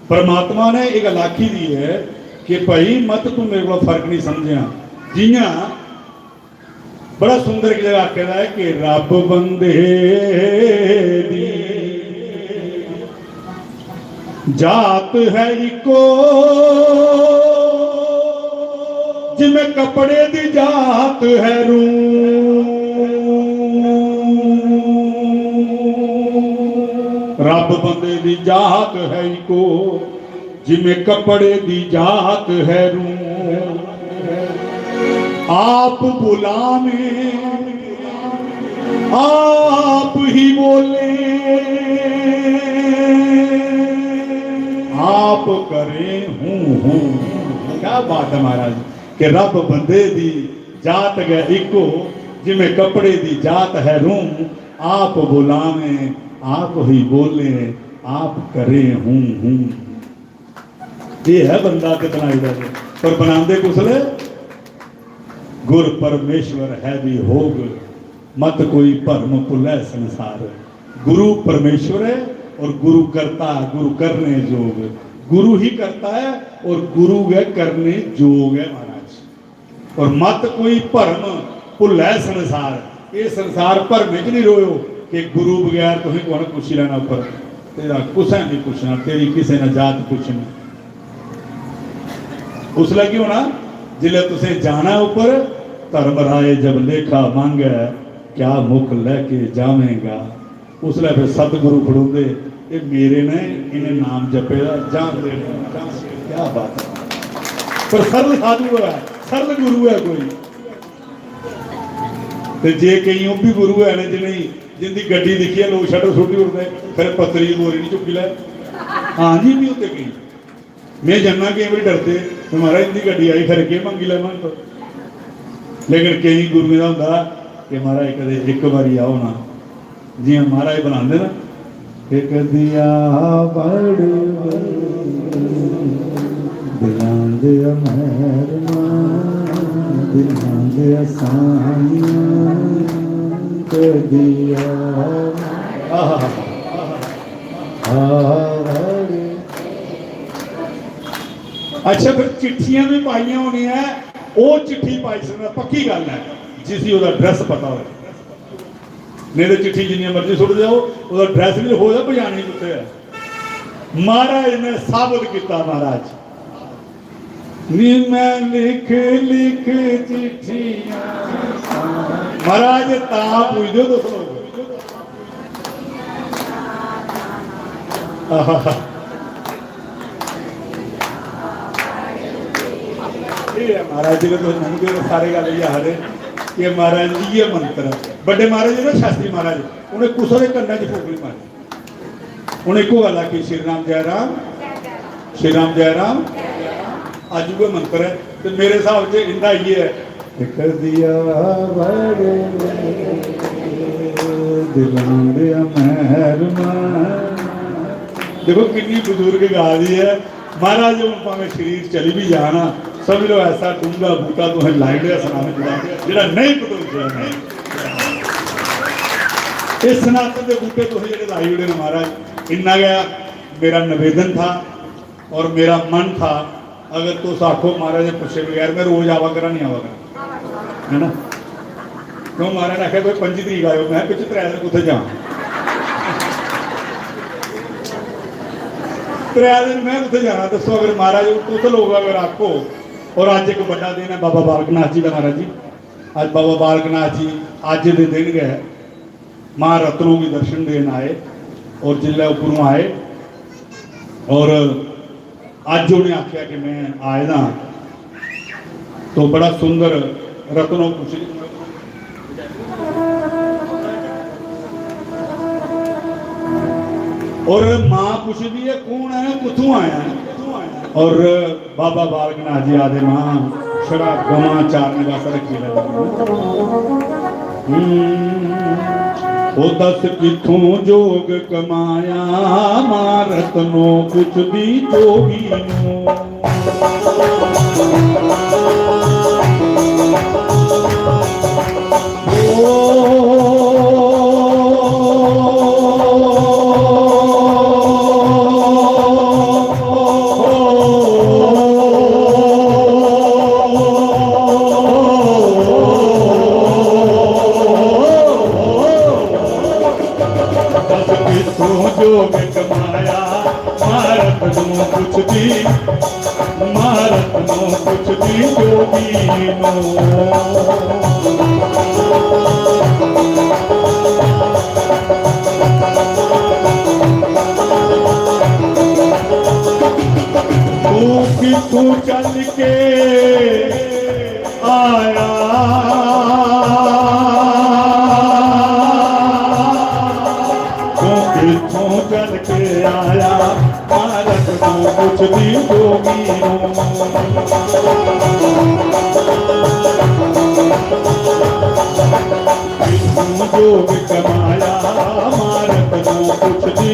परमात्मा ने एक अलाखी दी है कि भाई मत तू मेरे को फर्क नहीं समझिया जियां बड़ा सुंदर एक जगह आखेदा है कि रब बंदे दी जात है इको जिमें कपड़े दी जात है रू रब बंदे दी जात है इको जिमें कपड़े दी जात है रू आप बुलावे आप ही बोले आप करें हूं। क्या बात है महाराज कि रब बंदे दी जात गए इको जिमें कपड़े दी जात है रूम, आप बुलावे आप ही बोले, आप करे हूं हूं। ये है बंदा कितना इधर, पर बनाते कुसले गुर परमेश्वर है भी होग, मत कोई भरम भुलै संसार। गुरु परमेश्वर है और गुरु करता, गुरु करने जोग। गुरु ही करता है और गुरु है करने जोग है महाराज। और मत कोई भरम भुलै संसार, ये संसार भरमे च नहीं रोयो कि गुरु बगैर तुम कौन पुछ लेना उपर, तेरा कुछ नहीं पूछना, तेरी किसी ने जात पूछनी। उसलै की होना जिले तुसें जाना उपर, धर्म राय जब लेखा मांगे क्या मुख लैके जावेगा। उसलै फिर सतगुरु खड़ोंदे, ये मेरे ने इन्हें नाम जपे जान दे, क्या बात है। पर सरल साधु है, सरल गुरु है कोई। तो जे कई भी गुरु है ने जिन्हें जिंदी गड्डी दिखी है लोग शटर सुटी उड़ते, फिर पतरी बोरी नहीं चुकी लै। हाँ जी भी होते कई, मैं जन्ना कई बार डरते तुम्हारा इनकी गड्डी आई फिर के मंगी लै मन तो। लेकिन कई गुरुओं का होंगे कि महाराज कदे एक बारी आओ ना, जी महाराज बनाते ना, एक दिया बड़ दिलां दे मेहरमा, दिलां दे आसानियां कर दिया। अच्छा फिर चिट्ठियां भी पाइया होनी है, वो चिट्ठी पाई सकता, पक्की गल है जिस उसका ड्रैस पता हो। नहीं तो चिट्ठी जिन्नी मर्जी सुट जाओ, उसका ड्रैस भी हो जाए पछाणी कितने है। महाराज ने साबित किया, महाराज नी मैं लिख लिख चिट्ठियां, महाराज ता पूछ दो दस लोग। महाराज जी तो नहीं सारे गल याद है कि महाराज जी ये मंत्र बड़े महाराज ना शास्त्री महाराज उन्हें कुसों के कन्ना च फूक नहीं मारी। उन्हें एको गल आखी श्री राम जय राम, श्री राम जय राम, अज वो मंत्र है। तो मेरे हिसाब से इंदा ये है, कर दिया देखो कितनी बुजुर्ग गा दी है। महाराज भावे शरीर चली भी जाना, समझ लो ऐसा डूंगा बूटा तुम्हें लाई लिया सनाने जो नहीं पता। इस सनातन के बूटे तुम जो लाई उड़े ने महाराज, इन्ना गया मेरा निवेदन था और मेरा मन था। अगर तुस आखो महाराज पूछे बगैर मैं रोज आवा करा नहीं आवा करा, है ना। क्यों महाराज ने आखिया कोई 25 तरीक आयो, मैं पिछले 3 दिन कुछ जा 3 दिन मैं कुछ जाना दसो। अगर महाराज तुस लोग अगर आखो, और अज एक बड़ा दिन है बाबा बालक नाथ जी का। महाराज जी अज बाबा बालक नाथ जी अज के दिन गए महारत्नों के दर्शन देन आए, और जिले उपरों आए और अज उन्हें आख्या कि मैं आए ना, तो बड़ा सुंदर रत्नों कुछ और मां पूछती है कौन है, कितों आया है। और बाबा बालक नाथ जी आदे मां छड़ा गवा चारने वास्ते रखी ओ दस किथों जोग कमाया, मां रत्नों कुछ दी जोगी तू चल के आया किथों चल के आया, भारत को कुछ भी जोगी हो। जोग कमाया मारत नू पुछदी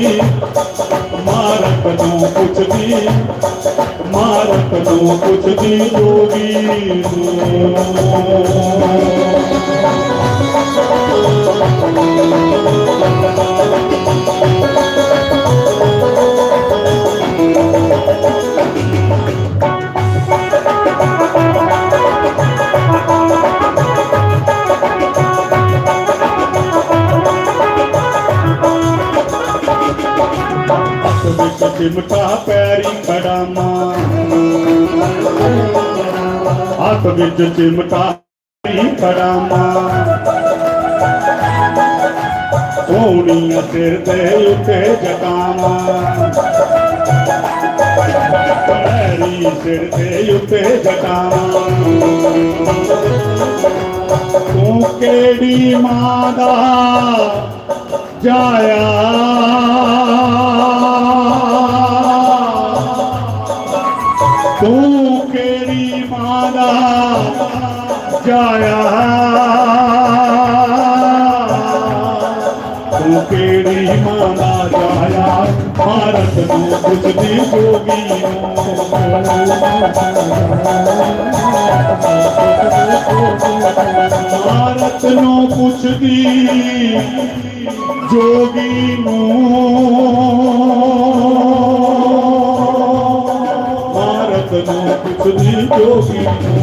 मारत नू पुछदी मारत नू पुछदी जोगी चिमटा पैरी खड़ामा हाथ विच चिमटा पैरी खड़ामा सोनिया सिर दे उते जटामा पैरी सिर दे उते जटामा तू केड़ी मां दा जाया तू केड़ी मां जाया तू केड़ी मां जाया भारत नू पुछदी जोगी भारत नू पुछदी जोगी नू भारत नू पुछदी जोगी नू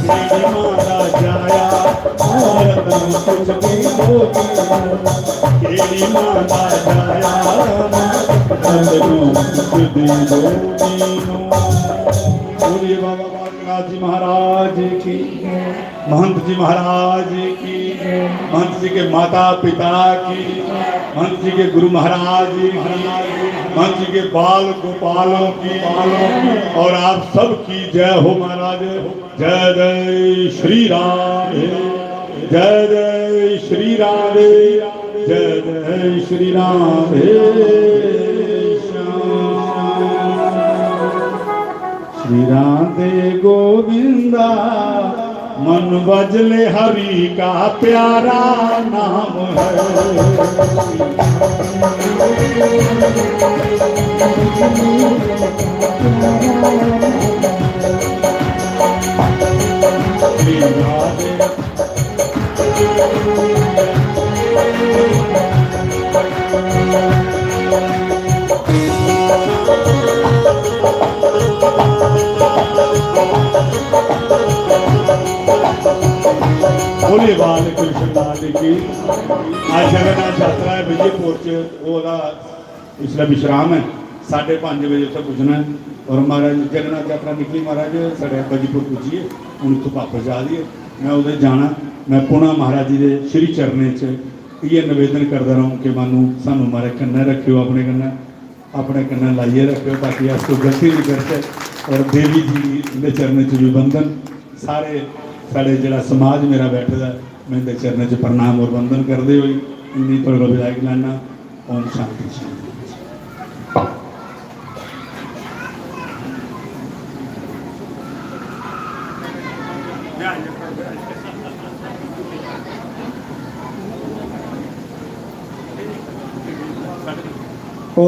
केड़ी मां जाया भारत नू पुछदी जोगी केड़ी मां जाया भारत नू पुछदी जोगी नू। बोलिए बाबा बालनाथ जी महाराज की, महंत जी महाराज की, महंत जी के माता पिता की, महंत जी के गुरु महाराज जी महंत जी के बाल गोपालों की और आप सब की जय हो महाराज। जय जय श्री राधे, जय जय श्री राधे, जय जय श्री राधे श्री राधे गोविंदा मन बजले हरि का प्यारा नाम है। श्री राधे बोले बाल कृष्ण दास की। आज जगन्नाथ यात्रा है विजयपुर च, इसलिए विश्राम है 5:30 बजे उत्थे पुजना है और महाराज जगन्नाथ यात्रा निकली महाराज साढ़े बजीपुर पुजिए हूँ इतों वापस जा रही है। मैं उधर जाना, मैं पुनः महाराज जी के श्री चरणे च ये निवेदन करता रहूँ कि मानू सानू मारे कन्ने रखियो, अपने कन्ने लाइए रखियो ताकि अस को गलती नहीं करते। और देवी जी के चरणे च भी बंधन सारे साढ़े जरा समाज मेरा बैठे दा मैं इनके चरणों च प्रणाम और वंदन करते हुए इन्नी पर विदाई लाना। ओम शांति शांति। ओ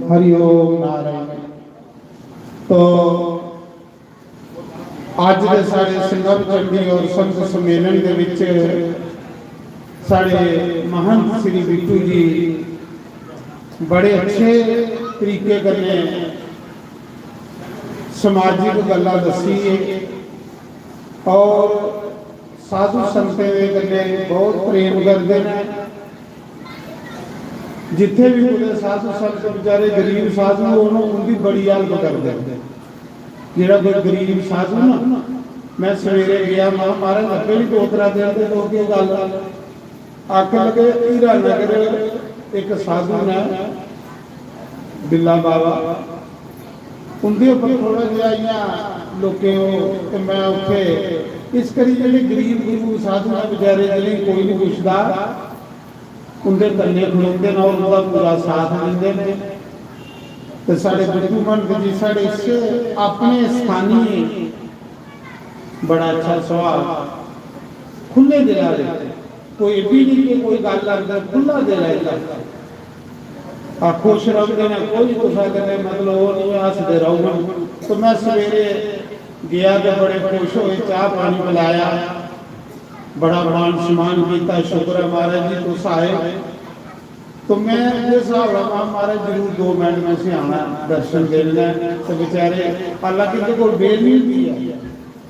हरिओम नारायण। तो आज के साढ़े संगम चंडी और संत सम्मेलन के विच साढ़े महंत श्री बिट्टू जी बड़े अच्छे तरीके कन्ने समाजिक गल्लां दसी और साधु संतें दे कन्ने बहुत प्रेम करते हैं। जिथे भी कोई साधु संत बेचारे गरीब साधु उनकी बड़ी हेल्प करते हैं। जोड़ा कोई गरीब साधु ना, मैं सवेरे गया महाराज अगे भी 2-3 दिन के लोग गल आख लगे हीरा नगर एक साधु ने बिल्ला बाबा उनके उपर थोड़ा जहा लोगों मैं उत्थे इस करी जो गरीब गुरु साधु ने बेचारे जिन्हें कोई नहीं पुछता उनके कन्ने खलोते और उनका पूरा साथ देंगे। तो साढ़े बिट्टू मन जी साढ़े अपने स्थानीय बड़ा अच्छा स्वभाव, खुले दिल वाले, कोई भी नहीं कि कोई गल करता, खुला दिल है, खुश रखते हैं, कोई गुस्सा करने मतलब वो नहीं हसते रहो। तो मैं सवेरे गया तो बड़े खुश होए, चाह पानी पिलाया, बड़ा मान सम्मान किया, शुक्र है महाराज जी तुस आए। तो मैं ये हिसाब लगा महाराज जरूर 2 मिनट में से आना दर्शन देना। तो बेचारे हालांकि तो कोई बेल नहीं दी है,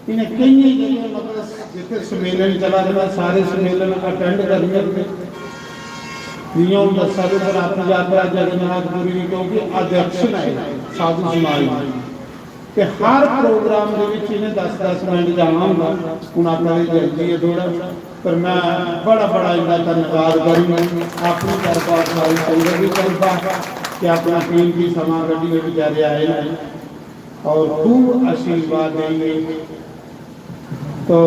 इन्हें कई जगह मतलब जितने सम्मेलन चला था सारे सम्मेलन अटेंड करने नियम दसा पर अपनी यात्रा जगन्नाथपुरी की, क्योंकि अध्यक्ष है साधु समाज के हर प्रोग्राम के इन्हें 10-10 मिनट जाना होगा। हूँ अपना जल्दी है थोड़ा, पर मैं बड़ा इनका धन्यवाद करूँगा अपनी तरफा सारी संगत की तरफा कि अपना कीमती समा कभी में बेचारे आए हैं और खूब आशीर्वाद देंगे। तो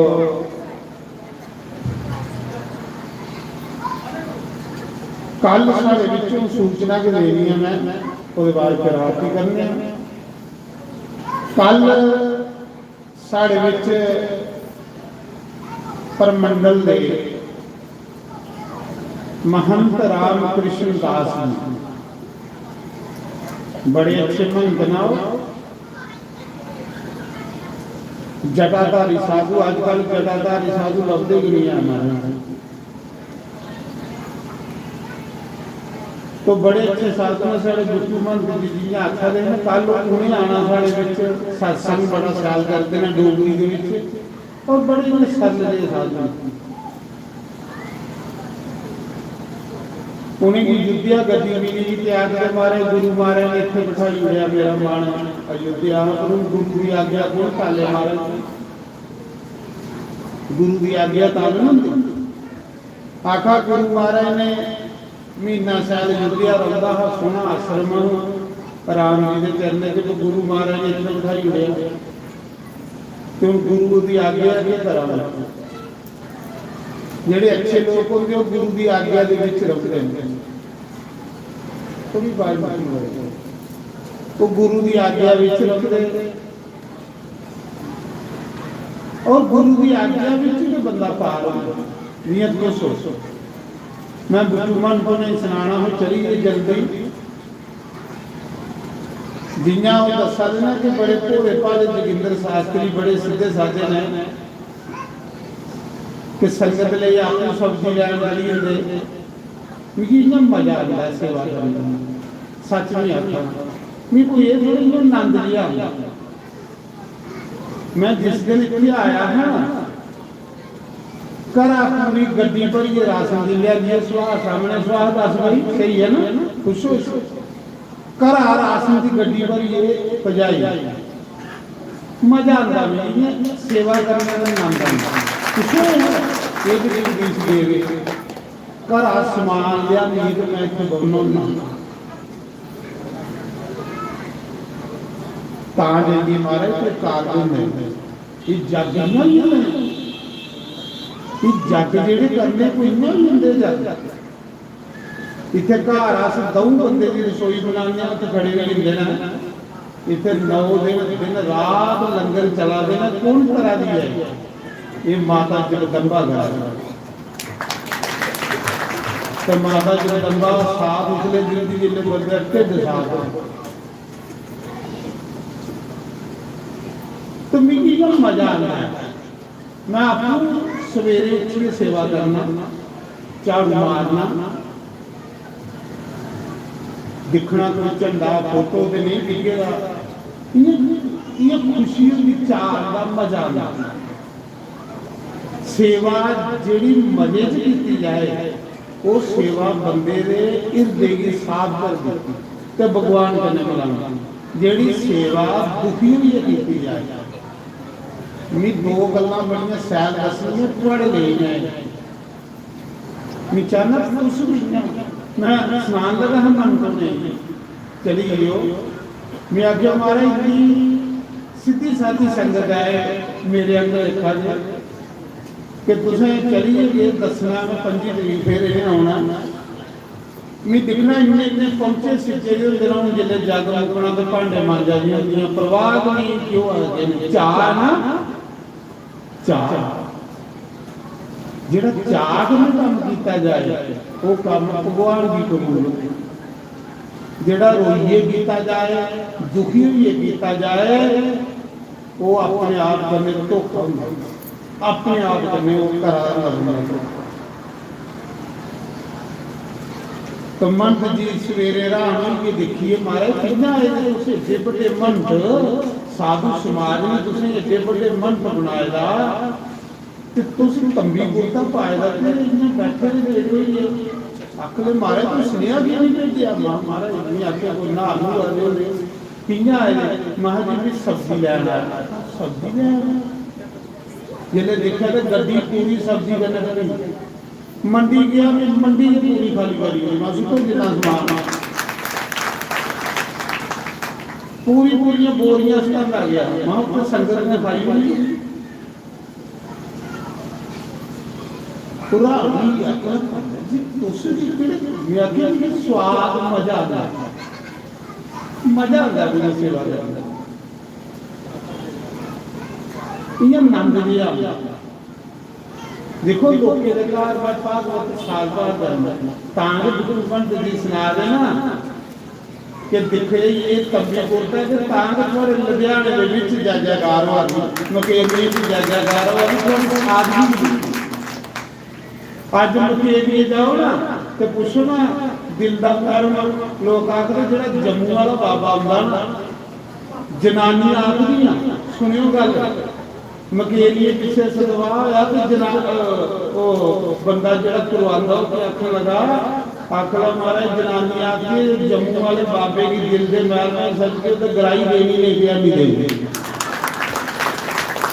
कल साढ़े विचों सूचना के देनी है, मैं वो बाद फिर आरती करने। कल साढ़े विच परमंडल दे महंत राम कृष्ण दास जी बड़े अच्छे महंत नाओ, जटाधारी साधु, आजकल जटाधारी साधु लभदे ही नहीं है हमारे। तो बड़े अच्छे साधु ने साढ़े बिट्टू मन जी जी आखा दे कल उन्हें आना साढ़े विच सत्संग बड़ा ख्याल करते हैं डोगरी दे विच और बड़े इन्ने सरल साधु। उन्हें की अयोध्या गद्दी मिली ते आके मारे गुरु महाराज ने इत्थे बिठाई होया मेरा मान अयोध्या। गुरु की आज्ञा कौन पाले महाराज, गुरु की आज्ञा तां आखा गुरु महाराज ने महीना साल अयोध्या रहा है, सोना आश्रम राम जी के चरने के। तो गुरु महाराज ने इतना बिठाई उड़िया क्यों गुरु की आज्ञा की तरह जेडे अच्छे लोग होंगे वो गुरु की आज्ञा के विच रखते हैं। थोड़ी बात वो गुरु की आज्ञा विच रखते और गुरु की आज्ञा विच बंदा पार हो। नियत को सोचो, मैं बिट्टू मन को नहीं सुनाना हो चली गई जल्दी जिन्ना वो दसा देना कि बड़े भोले भाले जोगिंदर शास्त्री बड़े सीधे साधे ने कि संगत ले आपको सब्जी लैन वाली होंगे। मिगी इन्ना मजा आता है सेवा करने में, सच नहीं आता मैं कोई ये थोड़ी आनंद लिया। मैं जिस दिन इतने आया है करा पूरी गड्डी भरी राशन दी लिया जी सुहा सामने सुहा 10 भाई सही है ना, खुश हो करा राशन की गड्डी भरी पजाई मजा आता मेरी सेवा करने का आनंद आता। खुश हो एक दिन बीच गए करा समान लिया नींद मैं दोनों ताजी महाराज के कारज में जग जग जेडे करने कोई इन्ना नहीं होंगे। जग इतने घर अस 2 बंदे की रसोई बनाने तो खड़े भी लेंगे ना, इतने 9 दिन रात लंगर चला देना कौन करा दी है। ये माता जगदम्बा घर तो माता जगदम्बा साथ उसले दिन की जिले बंदे ढिड साथ तो मिगी ना मजा आता है। मैं आपको सवेरे उठ के सेवा करना, झाड़ू मारना, दिखना कोई झंडा फोटो तो नहीं दिखेगा। ये खुशी की चाह का मजा आता। सेवा जी मजे च की जाए वो सेवा बंदे के हिरदे की साफ कर देती तो भगवान कने मिलाना। जी सेवा दुखी हुई की जाए मैं 2 गल्लां बड़ियां सैल दसनियां थोड़े ले जाए मैं चाहना खुश हुई मैं स्नान लगा हम मन को नहीं चली गई मैं आगे हमारा इतनी सीधी साधी संगत है मेरे अंदर लिखा जाए कि तुसें चली गए दसना मैं 25 तरीक फिर इन्हें आना मैं देखना इन्ने इन्ने पहुंचे सिचे दे हुंदे ना जिल्ले जग मुकना ते भांडे मांजा दी हुंदियां परवाह नहीं क्यों आते ने चाह ना चाह जेड़ा चाह में काम कीता जाए वो काम भगवान की कबूल जेड़ा रोइए कीता जाए दुखी होइए कीता जाए वो अपने आप करने धोखा हुंदा अपने आप करने वो करार लगदा तो मंथ जी सवेरे राम के देखिए महाराज कितना आए उस एडे बड़े मंथ साधु समाज ने तुसें एडे बड़े मंथ बनाए दा ते तुस तंबी कुर्ता पाए दा ते इन्ने बैठे दे देख रही है अकले महाराज तू सुनिया कि नहीं भेजिया महाराज इन्नी आखे कोई ना नू आए कियां आए महाराज जी सब्जी लैन आया सब्जी लैन जिले देखा तो गड्डी पूरी सब्जी कन्नै खड़ी मंडी गया मैं मंडी की पूरी खाली करी हुई मैं तो जितना सामान पूरी पूरी बोरियां से आ गया वहां पर संगत ने खाई हुई पूरा मैं आखिया कि स्वाद मजा आता है सेवा करने इयां नंद जी आ देखो लोग के घर बात भागवत साल बाद तांग बिल्कुल बंद जी सुना देना कि दिखे ये तंबी कुर्ता है तांग थोड़े लुधियाने दे विच जय जयकार हो रही मकेर में जय जयकार हो रही थोड़ी आदमी आज मकेर में जाओ ना तो पूछो ना दिल दा कारण लोग आखदे जेड़ा जम्मू वाला बाबा आंदा ना जनानी आखदियां सुनियो गल मकेरिए पिछे सदवा होया तो जना ओ बंदा जड़ा करवांदा उसने आखन लगा आखला महाराज जनानी आखदी जम्मू वाले बाबे की दिल दे मैल में सज के तो गराई देनी नहीं दिया नहीं देंगे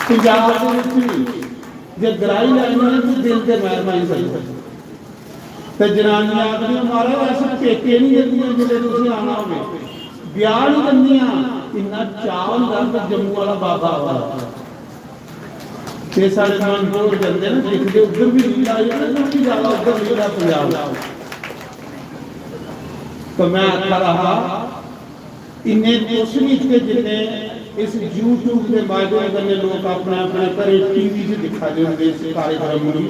पंजाब दे विच जे गराई लेनी है तो दिल दे मैल में सज ते जनानी आखदी महाराज ऐसे पेके नहीं दिंदियां जिले तुसीं आना होवे ब्याह नहीं दिंदियां इन्ना चाह हुंदा कि जम्मू वाला बाबा आवा ये सारे मन बोल जाते हैं दिखते उधर भी लीला आई है ना भी ज्यादा उधर लीला पंजाब तो मैं आखा रहा इन्हें कुछ नहीं थे जिन्हें इस YouTube के माध्यम से लोग अपने अपने घरे टीवी से दिखा दे होंगे इस कार्यक्रम में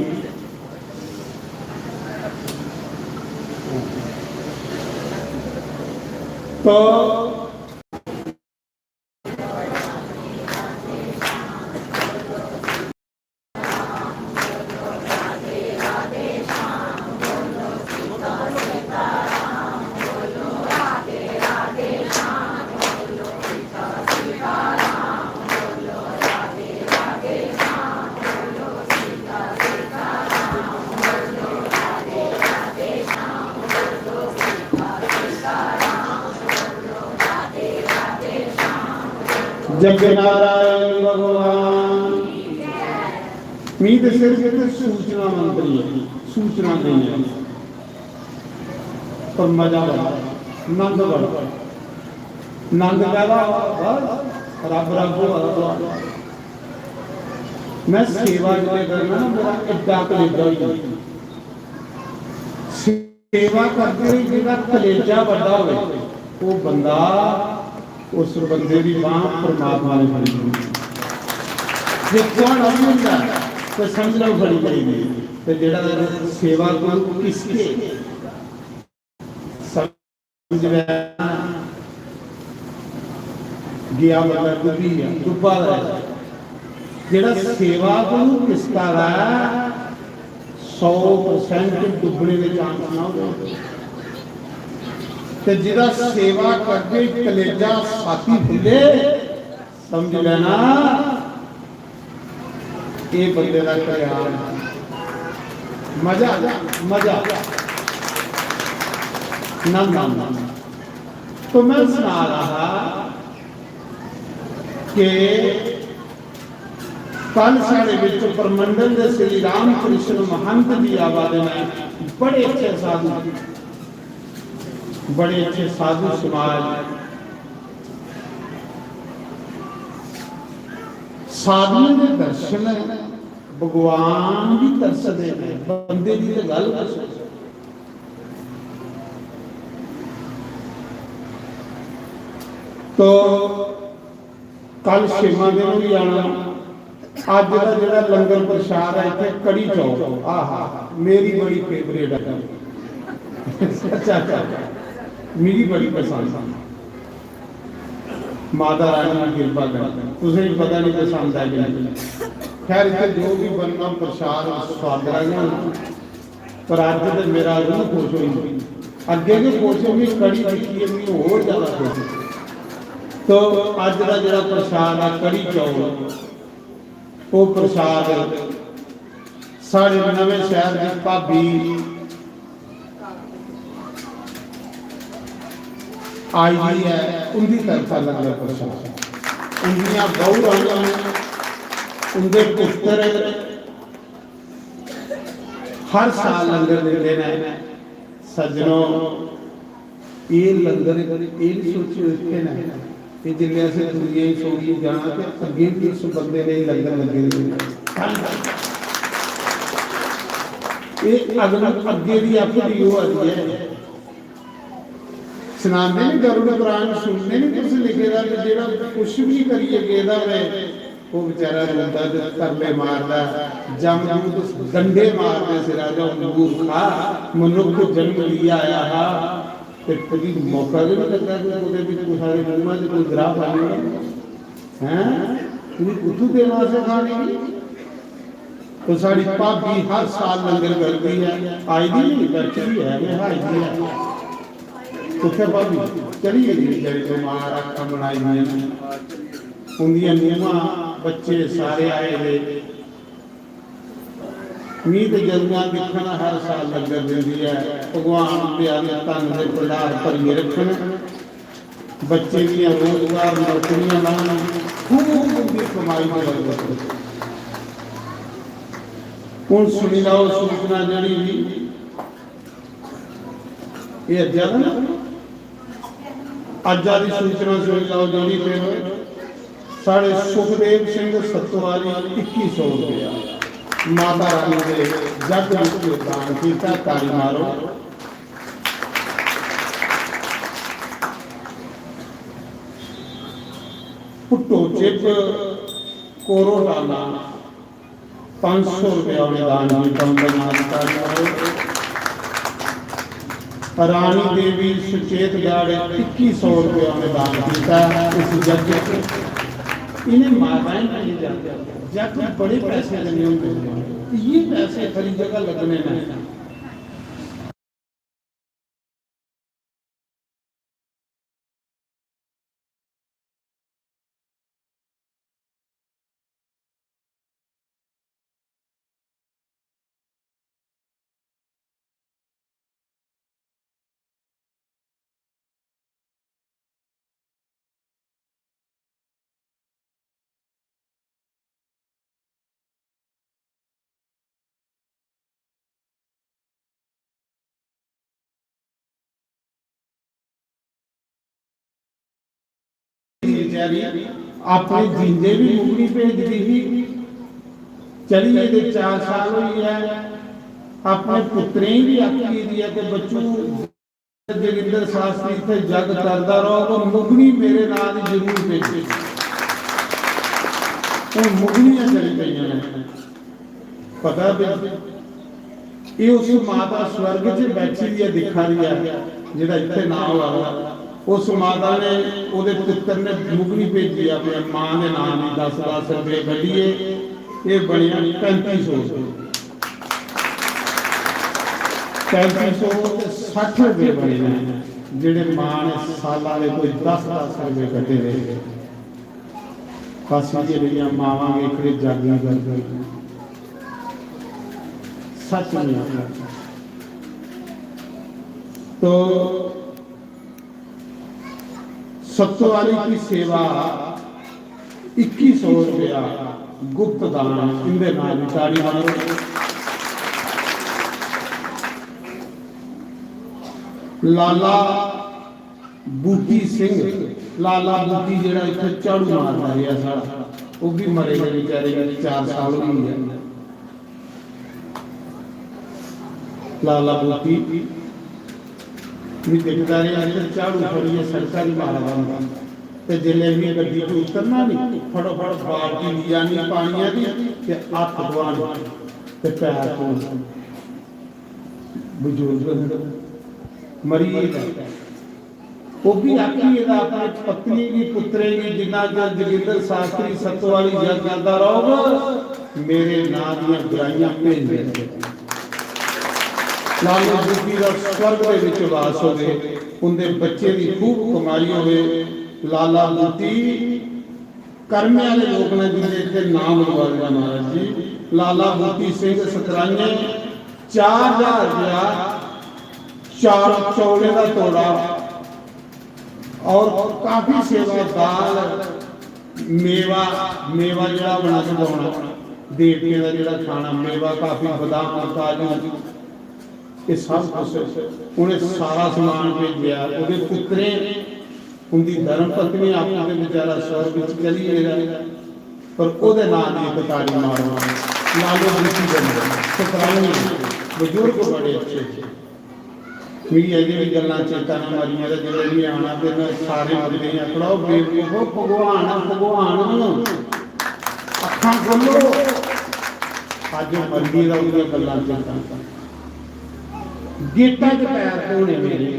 तो जग नारायण भगवान मीत सिर्फ सूचना मंत्री है सूचना नहीं है पर मजा बड़ा नंद बड़ा नंद पैदा रब रब मैं सेवा जो करना मेरा एडा कलेजा ही सेवा करते जिहदा कलेजा बड़ा होवे वो बंदा उस बंदे की बांह परमात्मा ने फड़ी हुई जे कौन होंदा तो समझ लो फड़ी गई तो जेड़ा सेवा को किसके समझ गया मतलब दुबी है डुब्बा है जेड़ा सेवा को किसका है 100% डुबने के चांस ना हो ते जिदा सेवा करके कलेजा साथी खुले समझ लेना ये बंदे का कल्याण मजा मजा ना तो मैं सुना रहा कि कल साढ़े विच परमंडल के श्री राम कृष्ण महंत की आवाज में बड़े अच्छे साधु समाज साधुओं के दर्शन भगवान भी तरसदे ने बंदे की गल तो कल छेवां दिन भी आना। अज का जो लंगर प्रशाद है इतने कड़ी चौल, आहा मेरी बड़ी फेवरेट है। अच्छा मेरी बड़ी पसंद, माता रानी की कृपा कर, तुझे पता नहीं पसंद है कि नहीं। खैर इतने जो भी बनना प्रसाद स्वाद लगा, पर अज तो मेरा रूह खुश हुई। अगे भी खुश हुई, कड़ी दिखी है मैं होर ज़्यादा खुश हुई। तो अज का जो प्रसाद है कड़ी चौल, वो प्रसाद साढ़े नवे शहर की भाभी आई हुई है, उनकी तरफ लंगर प्रसाद, उनकी बहु उनके पुत्र हर साल लंगर देते हैं। सज्जनों ये लंगर ये सोचो इतने ना कि जिले असें दुनिया ही सोई जाना तो अगे भी उस बंदे ने लंगर लगे ये अगला अगे भी अपनी वो आती है। सुनाते नहीं गरुड़ पुराण सुनने नहीं कुछ लिखेगा कि जेड़ा कुछ भी करिए गेदा वे वो बेचारा रोंदा तरले मारदा, जमदूत डंडे मारदे से राजा मूर्खा मनुख जन्म लिया आया हा ते कभी मौका भी नहीं लगता कि ਉਹਦੇ ਵਿੱਚ ਕੋਈ ਸਾਰੇ ਮੂੰਹਾਂ 'ਚ ਕੋਈ ਗਰਾਹ ਪਾਣੀ हैं ਤੁਸੀਂ ਕੁੱਤੂ ਦੇ ਵਾਸਤੇ ਖਾਣੀ। तो साड़ी भाभी हर साल लंगर करती है, आई दी नहीं बैठी भी है मैं हाई दी है। तो फिर भाभी चलिए जी बेचारी बीमार अखा बनाई हुई उनदियां नूहां बच्चे सारे आए हुए मीत जरूर दिखना हर साल लंगर देती है। भगवान प्यारे धन के भंडार भरिए रखन, बच्चे दी रोजगार नौकरियां लाने, खूब उनकी कमाई में बरकत। हुण सुनी लो सूचना जड़ी ये अज्जा ना अज्जा की सूचना सुनी लो जड़ी फिर साढ़े सुखदेव सिंह सतवारी 2100 रुपया माता रानी के जग विच दान किया। तारी मारो। पुट्टो चिप कोरोटाना 500 रुपया उन्हें दान किया। रानी देवी सुचेतगढ़ 2100 रुपया उन्हें दान किया। इस जग इन्हें माताएं नहीं जाते, जग में बड़े पैसे लगे होंगे, ये पैसे खरी जगह लगने में। अपने जिंदे भी मुगनी भेजती ही चली ये 4 साल हुई है। अपने पुत्रें भी आखी दी है कि बच्चू जोगिंदर शास्त्री थे जग तरदा रहो तो मुगनी मेरे नाल जरूर भेजे। मुगनियां चली गई पता भी ये उस माता स्वर्ग च बैठी दी है दिखा रही है जिहड़ा इत्थे ना होगा। उस माता ने उहदे पुत्र ने मुगनी भेजी अपने मां के नाम ही 10-10 रुपये कढ़िए ये बनिया 3500 60 रुपये बने जिहड़े मां ने सालां दे कोई 10-10 रुपये कटे रहे। बस ये मावां वेखड़े जागियां कर सच नहीं आता। तो सत्तवारी की सेवा 2100 रुपया गुप्त दान इनके नाम ताड़ी मारो। लाला बूटी सिंह लाला बूटी जिहड़ा इत्थे झाड़ू मारदा रहा सारा वो भी मरे गए बेचारे 4 साल हो गए। लाला बूटी भी देखता रहा झाड़ू फड़िए सड़क नहीं मारा ਤੇ ਜਿਲੇ ਵੀ ਗੱਡੀ ਤੋਂ ਉਤਰਨਾ ਨਹੀਂ, ਫਟਾਫਟ ਬਾਲਟੀ ਲੀ ਜਾਣੀ ਪਾਣੀਆਂ ਦੀ ਤੇ ਹੱਥ ਧੋਣ ਤੇ ਪੈਰ ਧੋਣ। ਬਜ਼ੁਰਗ ਮਰੀਏ ਉਹ ਵੀ ਆਖੀ ਇਹਦਾ ਆਪਣੇ ਪਤਨੀ ਦੀ ਪੁੱਤਰੇ ਦੀ ਜਿੰਨਾ ਜਰ ਜੋਗਿੰਦਰ ਸ਼ਾਸਤਰੀ ਸਤਵਾਲੀ ਜਗ ਕਰਦਾ ਰਹੋਗੇ ਮੇਰੇ ਨਾਂ ਦੀਆਂ ਬੁਰਾਈਆਂ ਭੇਜ ਦੇ। ਲਾਲੋ ਬੂਟੀ ਦਾ ਸਵਰਗ ਦੇ ਵਿੱਚ ਵਾਸ ਹੋਵੇ, ਉਹਦੇ ਬੱਚੇ ਦੀ ਖੂਬ ਕਮਾਈ ਹੋਵੇ। ਲਾਲਾ ਬੂਟੀ ਕਰਮੇ ਵਾਲੇ ਲੋਕ ਨੇ ਜਿਹਦੇ ਇੱਥੇ ਨਾਮ ਲਗਵਾਇਆ ਮਹਾਰਾਜ ਜੀ। ਲਾਲਾ ਬੂਟੀ ਸਿੰਘ ਸਤਰਾਈਏ 4000 ਰੁਪਇਆ 4 ਚੌਲੇ ਦਾ ਤੋੜਾ और काफी सेवा दाल मेवा जरा बना बनाना देवते का जरा खाना मेवा काफी बादाम काजू ये सब कुछ उन्हें सारा समान भेजा। वो पुत्रे उनकी धर्म पत्नी आपके बेचारा स्वर्ग में चली गया पर ओदे नाम की कतारी मारना लालो बूटी बने सतराई बुजुर्ग बड़े अच्छे मेरी अजे भी गल्लां चेता ना मारियां ते जिहड़े भी आना ते मैं सारे बंदे आखड़ा ओ बेवकूफो भगवान भगवान अखां खोलो अज मर्जी दा उहदियां गल्लां चेता गेटां च पैर धोने मेरे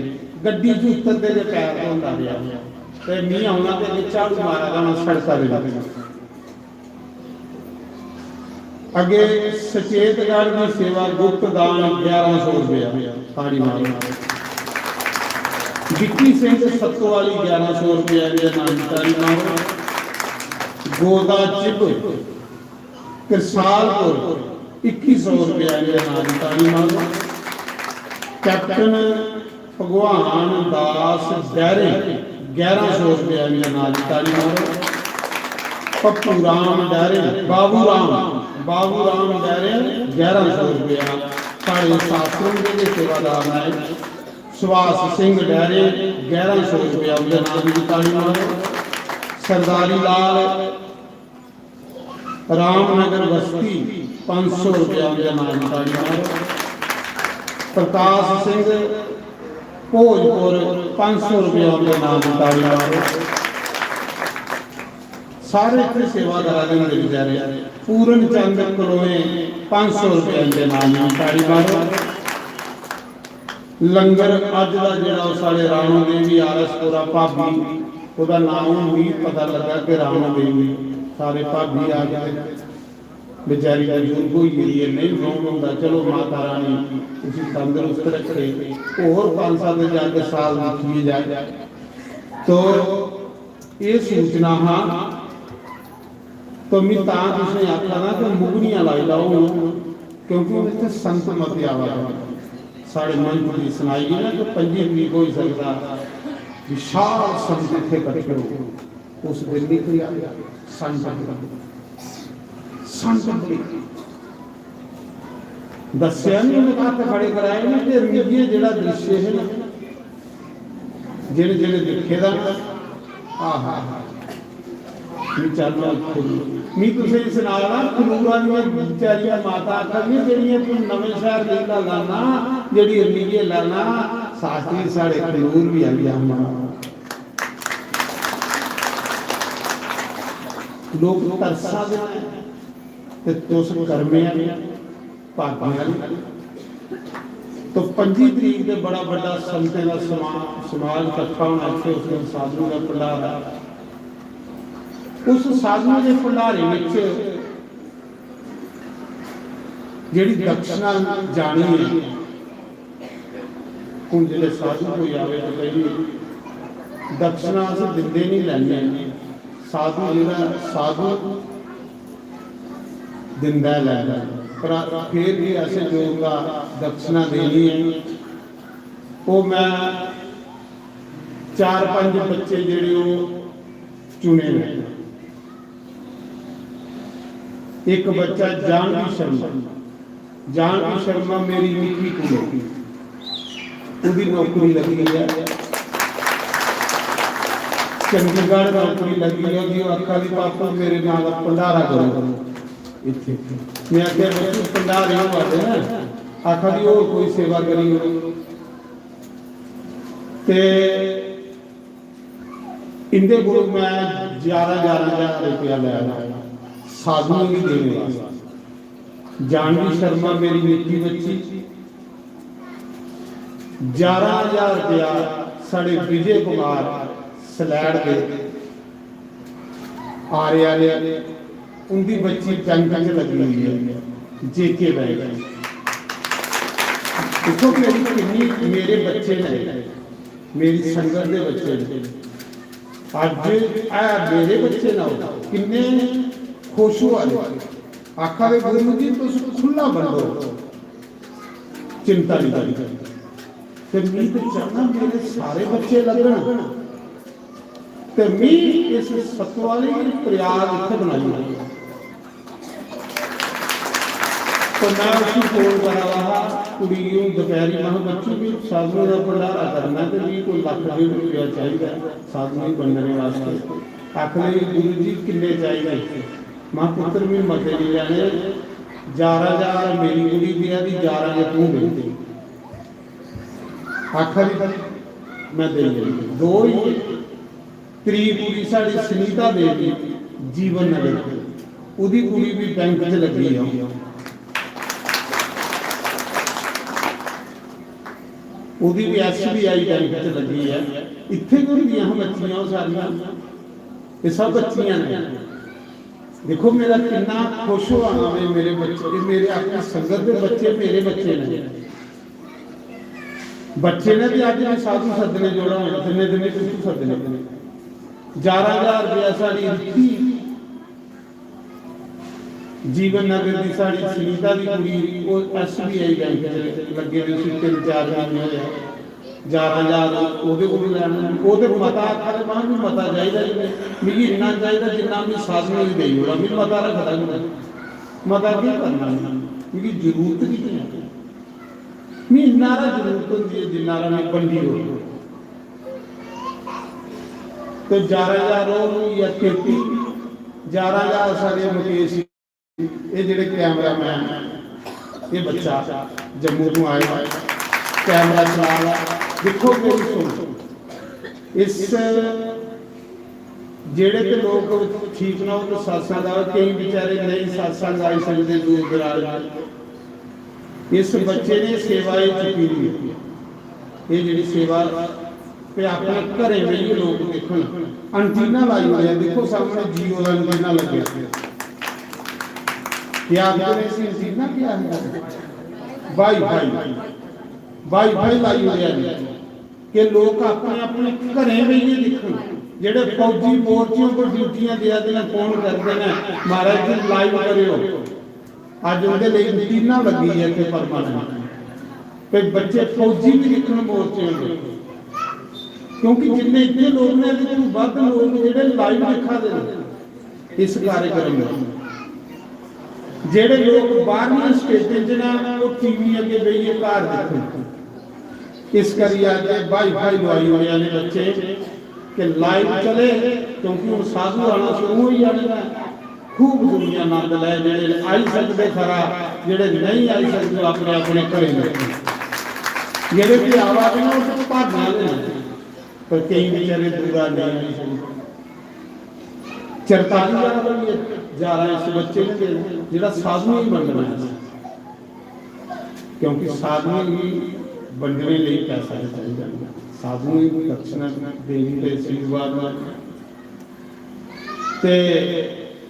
गड्डी च उतरदे ते पैर धोंदा रहा ते मींह आउणा ते झाड़ू मारा जाना सड़कां दे विच। अगे सचेतगढ़ की सेवा गुप्त दान 1100 रुपया ताड़ी मारो। विक्की सिंह सत्तोवाली 1100 रुपया ताड़ी मारो। गोदा चिप करसालपुर 2100 रुपया ताड़ी मारो। कैप्टन भगवान दास डैरे 1100 रुपया ताड़ी मारो। पप्पू राम डैरे बाबू राम डैरे 1100 रुपया साढ़े सासरों के सेवादार है। सुभाष सिंह डैरे 1100 रुपया उनके नाम की ताड़ी मारो। सरदारी लाल रामनगर बस्ती 500 रुपया उनके नाम की ताड़ी मारो। प्रकाश सिंह भोजपुर 500 रुपया उनके नाम की ताड़ी मारो। सारे इतने सेवादार बेचारे। पूरन चंद कलोए 500 रुपये के नाम ताड़ी मारो। लंगर अज का जो साढ़े राणो देवी आरसपुरा भाभी वह नाम भी पता लगा कि राणो देवी सारे भाभी आ गए बेचारी बजुर्ग हो गई है नहीं रोन होंगे। चलो माता रानी उसी तंदुरुस्त रखे और 5 साल साल लिखी जाए। तो ये सूचना हाँ तो मैं तुसें आखा ना कि मुगनियां लाई लाओ क्योंकि इतने संत मत आवा साढ़े मन की सुनाई ना कि 5 तरीक हो सकता विशाल संत इतने कट्ठे हो उस दिन निकली संत दसिया नहीं उन्हें हथ खड़े कराए ना कि रमीजिए जो दृश्य है ना जेड़े जेड़े दिखे दा आहा चलना मी तुसें सुनाना खनूरा बेचारियां माता आखियां जेड़ियां तू नवें शहर लेंदा लाना जेड़ी रमीए लाना शास्त्री साढ़े खनूर भी आई जाना। लोग तरसा दे तुस करमे भाग्य तो 25 तरीक के बड़ा बड़ा संतें का समाज इकट्ठा होना इतने उस दिन साधु का भंडारा उस साधु के भंडारे जी दक्षिणा जानी है हूँ जो साधु कोई आए तो कही दक्षिणा अस दिंदे नहीं लैंदे साधु जो साधु दिंदा लैंदा पर फिर भी ऐसे जो दक्षिणा देनी है वो मैं 4-5 बच्चे जोड़े चुने हैं। एक बच्चा जानवी शर्मा मेरी निकी कुड़ी उसकी नौकरी लगी है चंडीगढ़ नौकरी लगी है कि आखा भी पापा मेरे नाल भंडारा करो इत्थे मैं आखिया बच्चे भंडारे वाले ना आखा भी और कोई सेवा करी। 5 इनके को मैं 11,000 रुपया लिया साधुओं की देने वास्ते। जानवी शर्मा मेरी निक्की बच्ची 11,000 रुपया साढ़े विजय कुमार सलैड के आर्या ने उनकी बच्ची बैंक च लगी हुई है जेके बैंक। देखो मेरी कितनी मेरे बच्चे ने मेरी संगत के बच्चे ने अज मेरे बच्चे ना किन्ने खुश हुआ आखा दे गुरु जी तुम खुला बंदो चिंता नहीं करी ते मैं तो चाहना मेरे सारे बच्चे लगन ते मैं इस सतवाली प्रयाग इत्थे बनाई तो मैं उसकी फोन करा रहा कुड़ी दोपहरी मह बच्चों भी साधुओं का भंडारा करना तो भी कोई ₹1,00,000 चाहिए साधुओं बनने वास्ते। आखिर गुरु जी किन्ने चाहिए मां पुत्र भी मते नहीं लेने 11,000 मेरी कुड़ी दिया दी 11,000 तू दे आखिर मैं दे दो ही त्री कुड़ी साड़ी सुनीता देवी जीवन नगर उदी कुड़ी भी बैंक च लगी है उदी भी SBI बैंक च लगी है इत्थे कोई बच्चियां सारियां ये सब बच्चियां ने। देखो मेरा कितना खुश हुआ मेरे बच्चे मेरे अपनी संगत के बच्चे मेरे बच्चे ने भी अज मैं साधु सदने जोड़ा दिने दिने कुछ सदने 11,000 रुपया साड़ी रिक्की जीवन नगर की साड़ी सुनीता की कुड़ी वो SBI बैंक लगे हुए 3-4 महीने होए 11,000 ओदे कोल लैना ओदे मता आखर मां भी मता चाहिए मिगी इन्ना चाहिए जिन्ना मैं साधु ही देई ओड़ा मैं मता रखदा नहीं मता क्या करना मिगी जरूरत नहीं है मैं इन्ना जरूरत होती है जिन्ना मैं बंदी हो तो 11,000 या 11,000 सारे मुकेश ये जेडे कैमरामैन ये बच्चा जम्मू तो आया कैमरा चला देखो मेरी सुन इस जेडे तो लोग ठीक ना हो तो सत्संग आओ कई बेचारे नहीं सत्संग आई सकते दूर दराज इस बच्चे ने सेवाएं चुकी हुई ये जी सेवा अपने घरें में लोग देखो अंटीना लाई हुई है देखो सामने जियो का अंटीना लगे क्या अंटीना क्या है वाईफाई लाई हुई है कि लोग अपने अपने घरें में ही देखो जेडे फौजी मोर्चों पर ड्यूटियां दिया दिन फोन करते हैं महाराज जी लाइव करो अज उनके लिए अंटीना लगी है कि परमानेंट तो बच्चे फौजी भी देखने मोर्चे में क्योंकि जिन्ने इतने लोग ने ਵੱਧ लोग जेडे लाइव दिखा दे इस कार्यक्रम में जेडे लोग बाहर स्टेशन च ना वो टीवी अगे बेइए घर देखो इस करिए वाईफाई लवाई हुई ने बच्चे कि लाइव चले क्योंकि हम साधु आना शुरू हो जाने खूब दुनिया आनंद लै जेडे आई सकते खरा जेडे नहीं आई सकते अपने अपने घरें जेडे भी आवा गए भागना पर कई बेचारे दूरा नहीं आई सकते 44,000 जा रहा है इस बच्चे ने जेड़ा साधु ही बनना है क्योंकि साधु ही बनने लिए पैसा चाहिए साधु ही दक्षिणा देवी के आशीर्वाद ते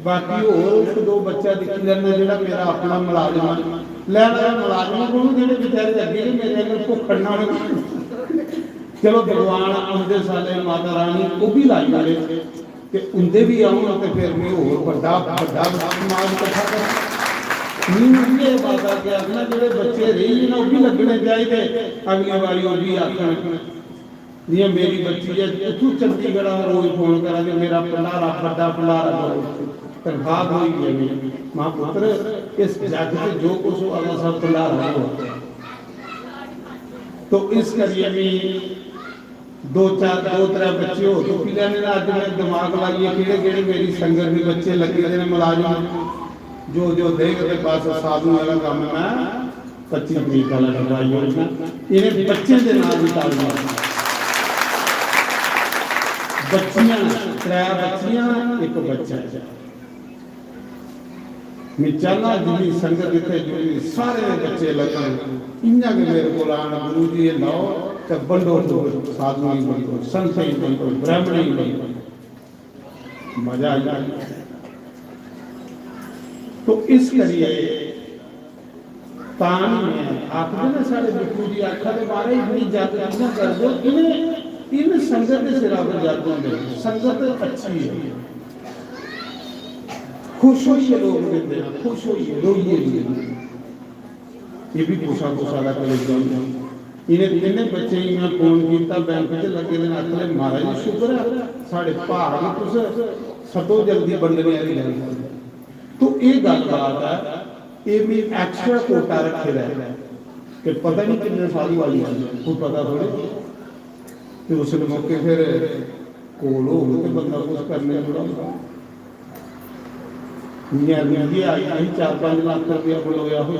बाकी और एक दो बच्चा दिखी लेना जेड़ा मेरा अपना मुलाजम लैना मुलाजम को जेडे बेचारे अगे मेरे अंदर भुखड़ना चलो भगवान आंदे साले माता रानी वो भी लाई वाले कि उनके भी आऊँ तो फिर मैं होर बड़ा समाज इकट्ठा करा ये बात आके आखना जेडे बच्चे रही ना वो भी लगने चाहिए अगली बारी वो भी आखन जियां मेरी बच्ची है तू चंडीगढ़ रोज फोन करा कि मेरा भंडारा बड़ा भंडारा तनख्वाह हुई है मेरी मां पुत्र इस जग से जो कुछ होगा सब भंडारा होगा तो इस करिए भी 2-3 बच्चे हो चुके ने अज मैं दिमाग लाइए कि मेरी संगत भी बच्चे लगे ने मुलाजम जो जो देखते बस साधु वाला काम मैं 25 तरीक वाला करवाई इन्हें बच्चे के नाम भी ताल बच्चियां 3 बच्चियां 1 बच्चा मैं चाहना जिनी संगत इतने जुड़ी सारे बच्चे लगन इन्ना के मेरे को आन गुरु जी लाओ तो बंडो साधु ही बंडो संत ही बंडो ब्राह्मण ही बंडो मजा आ जाए। तो इस करिए तान में आखिर ना सारे बिट्टू जी आखा के बारे इतनी जागरूकता कर दो इन संगत के सिरा पर जाते हैं। संगत अच्छी है, खुश होइए लोग मिलते हैं, खुश होइए रोइए ये भी खुशा का करे जाओ। इन्हें तीन बच्चे ही मैं फोन किया बैंक च लगे ने आखले महाराज शुक्र है साढ़े भाग तुस सतो जल्दी बंदने वाली गल। तो ये गलबात है ये भी एक्स्ट्रा कोटा रखे रहे कि पता नहीं कितने साल वाली कोई पता थोड़े कि उस मौके फिर कोल हो तो बंदा कुछ करने लगा आई 4-5 लाख रुपया बुलाया हो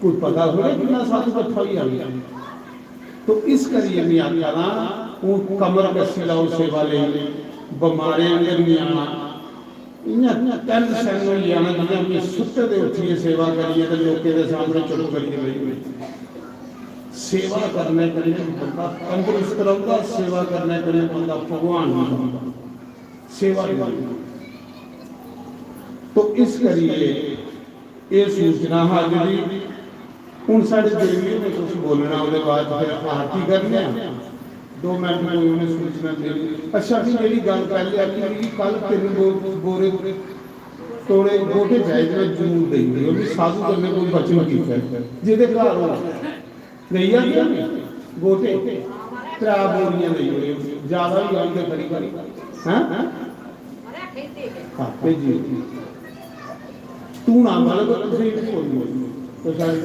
कोई पता थोड़े कितना साल कट्ठा ही आ गया। तो इस करिए नहीं आया ना वो कमर कसी लाओ सेवा ले बमारे अंदर नहीं आना इन्हें तन सैन हो जाना जिन्हें अपनी सुते दे उठिए सेवा करिए तो लोगों के सामने चुप करिए भाई सेवा करने करिए बंदा तंदुरुस्त रहूगा, सेवा करने करिए बंदा भगवान बनूगा सेवा करना। तो इस करिए ये सूचना हाजरी हूँ साढ़े देवी ने कुछ बोलना उसके बाद फिर आरती करने 2 मिनट में उन्होंने सूचना दे। अच्छा भी जी गल पहले आती कल 3 बोरे तोड़े गोटे जायज में जरूर देंगे वो भी साधु करने कोई बचन किया जिहदे घर हो गई आ गोटे 3 बोरियां नहीं ज्यादा भी आएंगे बड़ी बड़ी हाँ जी तू ना मतलब तो सारी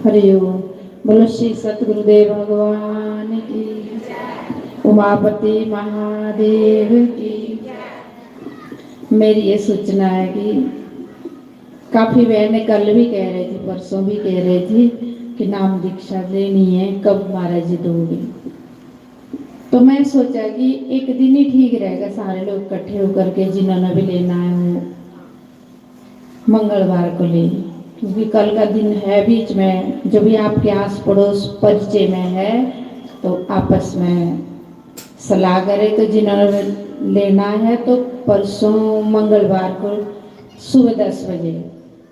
हरिओम। बोलो श्री सतगुरुदेव भगवान की, उमापति महादेव की। मेरी ये सूचना है कि काफी बहनें कल भी कह रही थी, परसों भी कह रही थी कि नाम दीक्षा लेनी है, कब महाराज जी दोगे। तो मैं सोचा कि एक दिन ही ठीक रहेगा, सारे लोग इकट्ठे होकर के जिन्होंने भी लेना है वो मंगलवार को ले, क्योंकि कल का दिन है बीच में, जो भी आपके आस पड़ोस परिचय में है तो आपस में सलाह करें। तो जिन्होंने लेना है तो परसों मंगलवार को सुबह 10 बजे।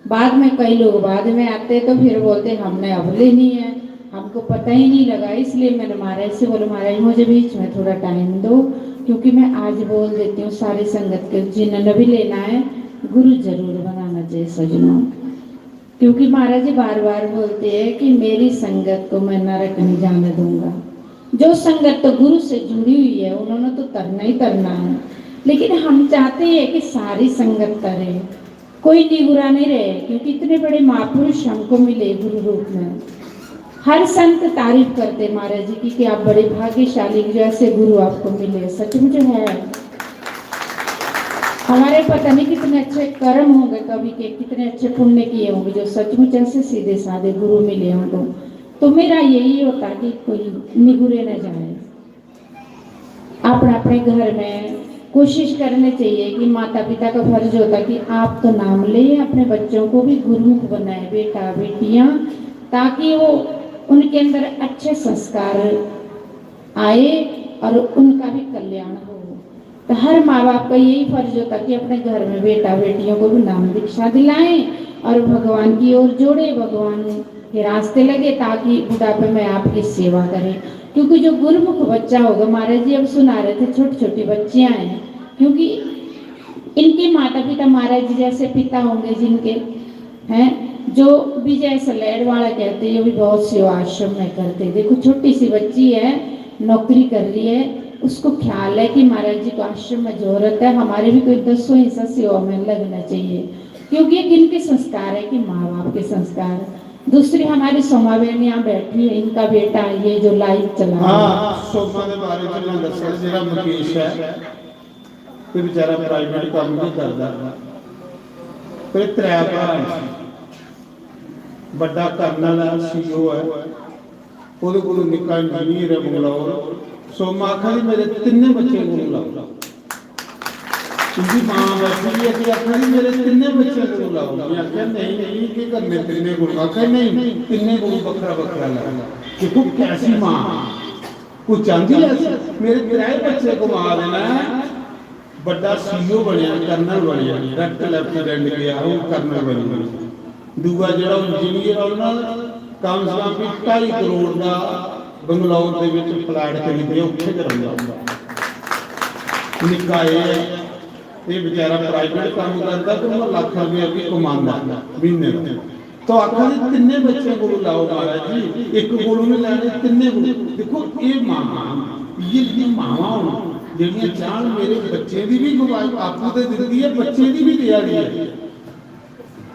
बाद में कई लोग बाद में आते तो फिर बोलते हमने अब लेनी है, हमको पता ही नहीं लगा। इसलिए मैंने महाराज से बोला महाराज मुझे बीच में थोड़ा टाइम दो, क्योंकि मैं आज बोल देती हूँ सारी संगत के जिन्होंने भी लेना है गुरु जरूर बनाना चाहिए सजनों। क्योंकि महाराज जी बार बार बोलते हैं कि मेरी संगत को मैं नरक नहीं जाने दूंगा। जो संगत तो गुरु से जुड़ी हुई है उन्होंने तो तरना ही तरना है, लेकिन हम चाहते हैं कि सारी संगत करे, कोई निगुरा नहीं रहे, क्योंकि इतने बड़े महापुरुष हमको मिले गुरु रूप में। हर संत तारीफ करते महाराज जी की कि आप बड़े भाग्यशाली जो ऐसे गुरु आपको मिले। सचमुच है, हमारे पता नहीं कितने अच्छे कर्म होंगे कभी के, कितने अच्छे पुण्य किए होंगे जो सचमुच ऐसे सीधे साधे गुरु मिले होंगे। तो मेरा यही होता कि कोई निगुरे न जाए। अपने अपने घर में कोशिश करनी चाहिए कि माता पिता का फर्ज होता कि आप तो नाम ले, अपने बच्चों को भी गुरुमुख बनाए, बेटा बेटियां, ताकि वो उनके अंदर अच्छे संस्कार आए और उनका भी कल्याण हो। तो हर माँ बाप का यही फर्ज होता कि अपने घर में बेटा बेटियों को भी नाम दीक्षा दिलाएं और भगवान की ओर जोड़े, भगवान के रास्ते लगे, ताकि बुढ़ापे में आपकी सेवा करें। क्योंकि जो गुरुमुख बच्चा होगा, महाराज जी अब सुना रहे थे छोटी छोटी बच्चियां हैं, क्योंकि इनके माता पिता महाराज जी जैसे पिता होंगे जिनके हैं, जो विजय सलेड वाला कहते हैं, ये भी बहुत सेवा आश्रम में करते। देखो छोटी सी बच्ची है, नौकरी कर रही है, उसको ख्याल है कि महाराज जी को आश्रम में जरूरत है, हमारे भी कोई 10 हिस्सा सेवा में लगना चाहिए। क्योंकि ये किनके संस्कार है कि माँ बाप के संस्कार। दूसरी हमारी सोमा बहन यहाँ बैठी है, इनका बेटा ये जो लाइव चला सोमा के बारे में मैं दसा जरा मुकेश है, ये बेचारा प्राइवेट काम नहीं करता, ਤੇ त्रै भरा बड़ा करनल है CEO है ਉਹਦੇ ਕੋਲ ਨਿੱਕਾ ਇੰਜੀਨੀਅਰ ਹੈ ਬੰਗਲੌਰ ਸੋ ਮੈਂ ਆਖਾਂ ਜੀ ਮੇਰੇ ਤਿੰਨੇ ਬੱਚੇ ਕੋਲ ਲਾਓ ਉਹਦੀ ਮਾਂ ਬੈਠੀ ਹੈ ਕਿ ਆਖਾਂ ਜੀ ਮੇਰੇ ਤਿੰਨੇ ਬੱਚੇ ਕੋਲ ਲਾਓ ਮੈਂ ਆਖਿਆ ਨਹੀਂ ਕੀ ਕਰਨੇ ਤਿੰਨੇ ਕੋਲ ਆਖਿਆ ਨਹੀਂ ਤਿੰਨੇ ਕੋਲ ਵੱਖਰਾ ਵੱਖਰਾ ਲਾ ਦੇਖੋ ਕੈਸੀ ਮਾਂ ਕੋਈ ਚਾਹੁੰਦੀ ਹੈ ਮੇਰੇ ਕਿਰਾਏ ਬੱਚੇ को मार देना बड़ा CEO ਬਣਿਆ ਕਰਨਲ ਬਣਿਆ ਡਾਇਰੈਕਟ ਲੈਫਟੀਨੈਂਟ ਗਿਆ ਉਹ ਕਰਨਲ ਬਣਿਆ दूआ जो इंजीनियर ਉਹਨਾਂ कम से कम 2.5 करोड़ का ਬੰਗਲੌਰ ਦੇ ਵਿੱਚ ਪਲਾਟ ਖਰੀਦੇ ਉੱਥੇ ਕਰਾਉਂਦਾ ਨਿੱਕਾ ਇਹ ਵਿਚਾਰਾ ਪ੍ਰਾਈਵੇਟ ਕੰਮ ਕਰਦਾ ਤੇ ਉਹ ਲੱਖ ਰੁਪਏ ਵੀ ਕਮਾਉਂਦਾ ਮਹੀਨੇ ਦਾ तो आखा जी तिन्ने बच्चे को लाओ महाराज जी एक को नहीं लाने तिन्ने को देखो ये मामा ये मावा होना ਜਿਹੜੀਆਂ ਚਾਹਣ ਮੇਰੇ ਬੱਚੇ ਦੀ ਵੀ ਗਵਾਹੀ ਆਪੂ ਤੇ ਦਿੱਤੀ ਹੈ ਬੱਚੇ ਦੀ ਵੀ ਤਿਆਰੀ ਹੈ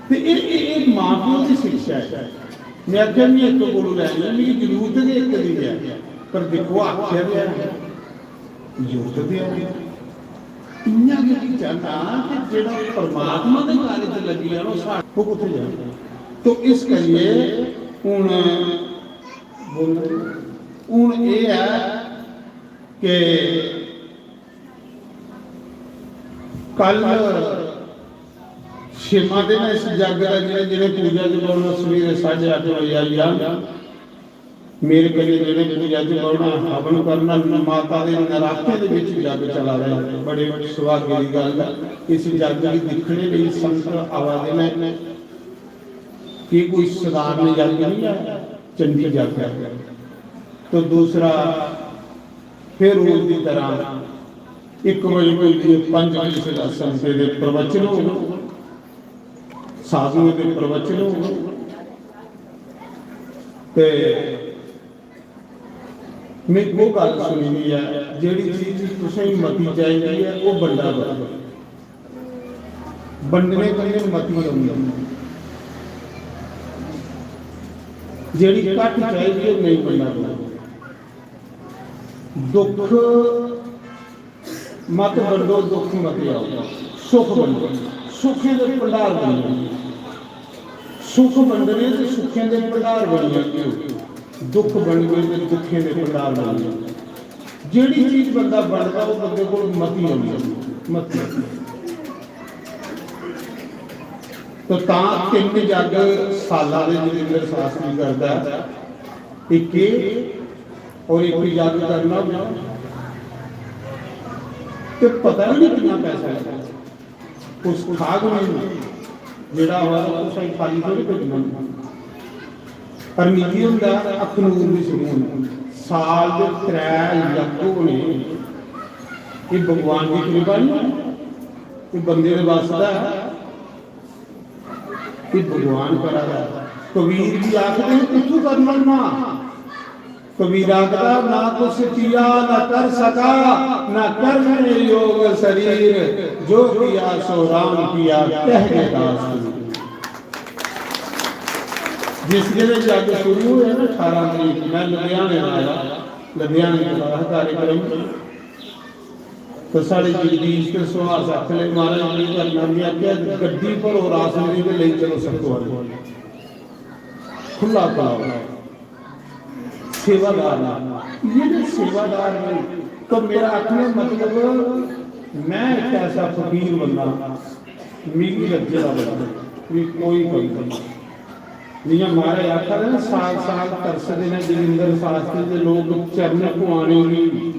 ਤੇ ਇਹ ਮਾਂ ਪਿਓ ਦੀ ਸਿੱਖਿਆ ਹੈ ਮੈਂ ਆਖਿਆ ਨਹੀਂ ਇੱਕ ਕੋਲੋਂ ਲੈਣੀ ਮੇਰੀ ਜ਼ਰੂਰਤ ਨਹੀਂ ਇੱਕ ਦੀ ਹੈ ਪਰ ਦੇਖੋ ਆਖਿਆ ਵੀ ਹੈ ਜ਼ਰੂਰਤ ਦੀ ਹੈ ਇੰਨਾ ਕਿ ਚਾਹਤਾ ਕਿ ਜਿਹੜਾ ਪਰਮਾਤਮਾ ਦੇ ਕਾਰਜ ਤੇ ਲੱਗੀ ਆ ਉਹ ਸਾਡਾ ਕਿੱਥੇ ਜਾਣਾ तो इस करिए हूँ ये है कि कल छेवां दिन इस जग का जिन्हें पूजा जगाना सवेरे 8:30 बजे आई आ मेरे कने जिन्हें पूजा जगाना हवन करना माता के नराते के जग चला रहा है बड़े सुभागे की गल इस जग की दिखने लिए संत आवाज ने कि कोई साधारण जग नहीं है चंडी जग है तो दूसरा फिर रोज की तरह 1 बजे कोई 5 बजे से संते के प्रवचन हो साधुओं के प्रवचन हो ते मैं वो गल सुनी है जिहड़ी चीज तुसें मती चाहिए है वो बंदा बंडने कन्ने मती होंदी ਜਿਹੜੀ ਘੱਟ ਚਾਹੀਦੀ ਉਹ ਨਹੀਂ ਬਣਨਾ ਦੁੱਖ ਮਤ ਵੰਡੋ ਦੁੱਖ ਮਤ ਆਓ ਸੁਖ ਵੰਡੋ ਸੁਖੇ ਦੇ ਭੰਡਾਰ ਬਣੋ ਸੁਖ ਵੰਡਣੇ ਤੇ ਸੁਖੇ ਦੇ ਭੰਡਾਰ ਬਣੋ ਦੁੱਖ ਬਣ ਗਏ ਤੇ ਦੁੱਖੇ ਦੇ ਭੰਡਾਰ ਬਣੋ ਜਿਹੜੀ ਚੀਜ਼ ਬੰਦਾ ਬਣਦਾ ਉਹ ਬੰਦੇ ਕੋਲ ਮਤੀ ਆਉਂਦੀ ਮਤੀ तो तीन जग साल जितेंद्र शास्त्री करता एक और एक जग करना तो पता नहीं कितना पैसा है उस खाग में जोड़ा हुआ उस खाली थोड़ी भेजना पर नीति होंगे अखनूर की समूह साल के 3 लाख होने ये भगवान की कृपा नहीं ये बंदे के वास्ता है कि भगवान करा कबीर जी आखते हैं कितू करना ना कबीर आखता ना कुछ किया ना कर सका ना करने योग शरीर जो किया सो राम किया कह के दास जिस दिन जग शुरू हुए ना 18 तरीक मैं लुधियाने आया लुधियाने का कार्यक्रम तो साढ़े जगदीश के सुहास आखले महाराज जी करना भी आख्या गड्डी पर और रासनी के ले चलो सबको खुला खुला सेवादार ये जो सेवादार है तो मेरा आखने मतलब मैं एक ऐसा फकीर बंदा मेरी लज्जे का बंदा भी कोई कमी जियां महाराज आखा ना साल साल तरसदे ने जगिंदर शास्त्री के लोग चरण पुआने की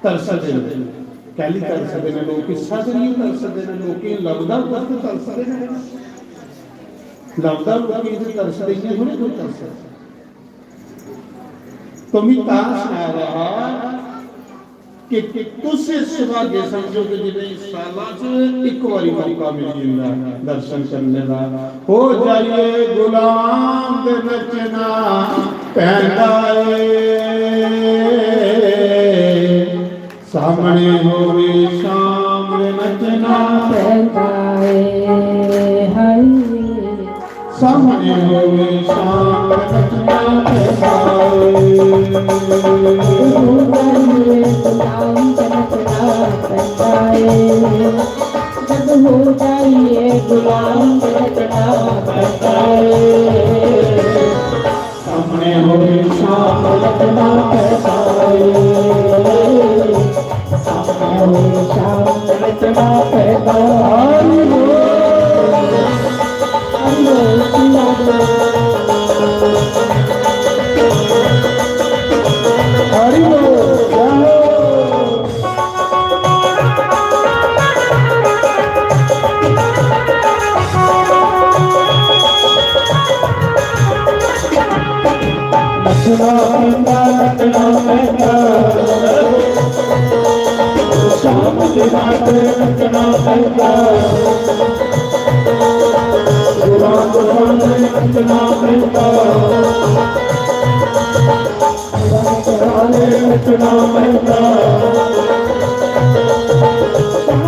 तरसदे ने कैली कर सकते हैं लोग किस्सा नहीं कर सकते हैं लोग लगदा वक्त कर सकते हैं लगदा लोग इधर कर सकते हैं थोड़े कोई कर सकते तो मैं कहां सुना रहा कि तुझसे सिवा के समझो कि जिन्हें साला च एक बारी मौका मिल जिंदा दर्शन करने का हो जाइए गुलाम दे नचना पैंदा सामने होवे शाम नचना पैदा हाय सामने होवे शाम नचना पैदा जब हो जाइए गुलाम रचना करता गुलाम रचना करता रचना करता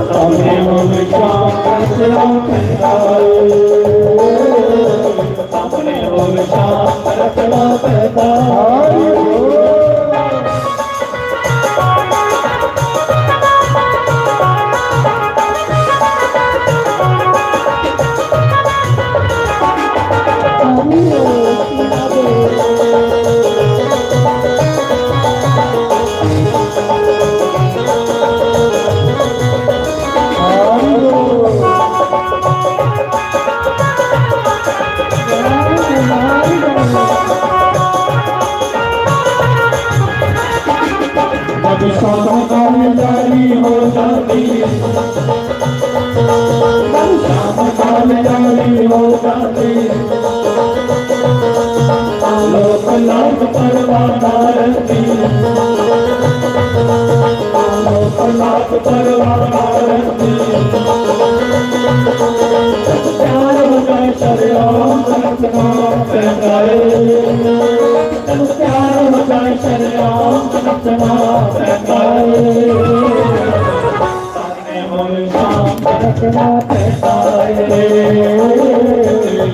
सामने हमेशा रचना करता सामने हमेशा रचना करता जारी हो जाती जारी हो जाती लोक लाभ परवारती लोक लाभ परवारती प्यार हो जाए शरीराम रचना पैदाए प्यार हो जाए शरीराम रचना पैदाए रचना पैदाए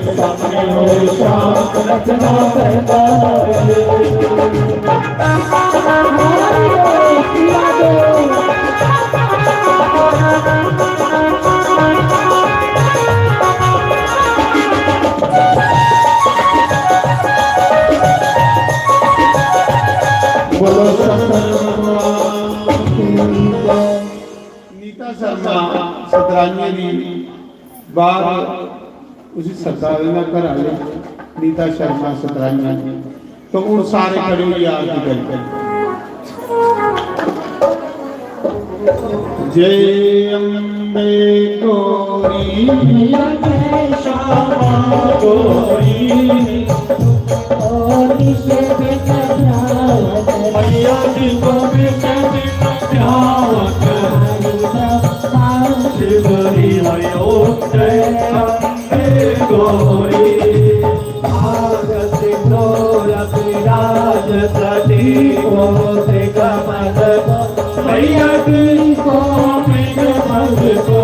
सामने हो शाम रचना पैदाए बोलो शंकर नीता शर्मा सतरांगी दी बार उसी सरदार ने घर आले नीता शर्मा सतरांगी तो उन सारे खड़े हुए याद की गल जय अम्बे गौरी जय श्यामा गौरी मैया जी को शिवरी हरिओ जय अम्बे गौरी आगत गौरव राज तटी से कमल मैया जी को मृग मग को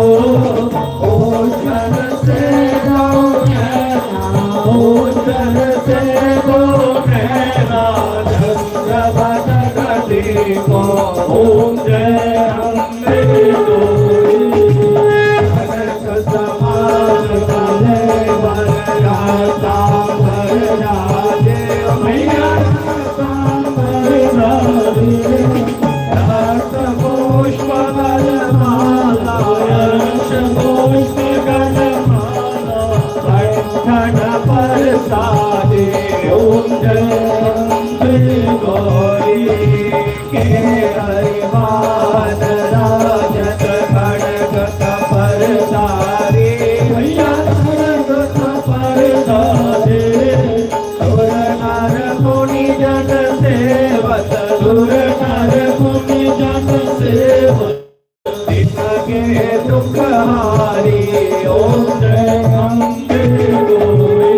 ओझल से गो ओझल से गो ओम जय अम्बे समाज भले वरदाता वरदाते मैया पुष्प गणमाला पुष्प गणमाला कंठन परसादे ओम जय अम्बे गौरी के हरिमान राजत खड़ग कपर सारे मैया खड़ग कपर सारे सुर नर मुनि जन सेवत सुर नर मुनि जन सेवत के दुख हारी ओम जय अम्बे गौरी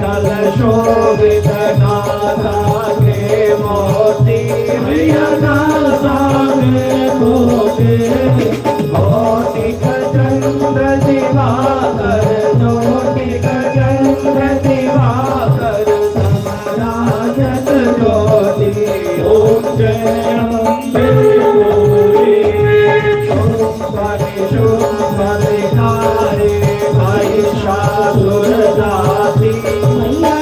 कल शोभित नाथा के मोती मैया नासा में मोती मोती चंद्र दिवाकर ज्योति चंद्र दिवाकर समराजत ज्योति ओम जय अम्बे गौरी शुभ विहारे भाई शासुर दासी मैया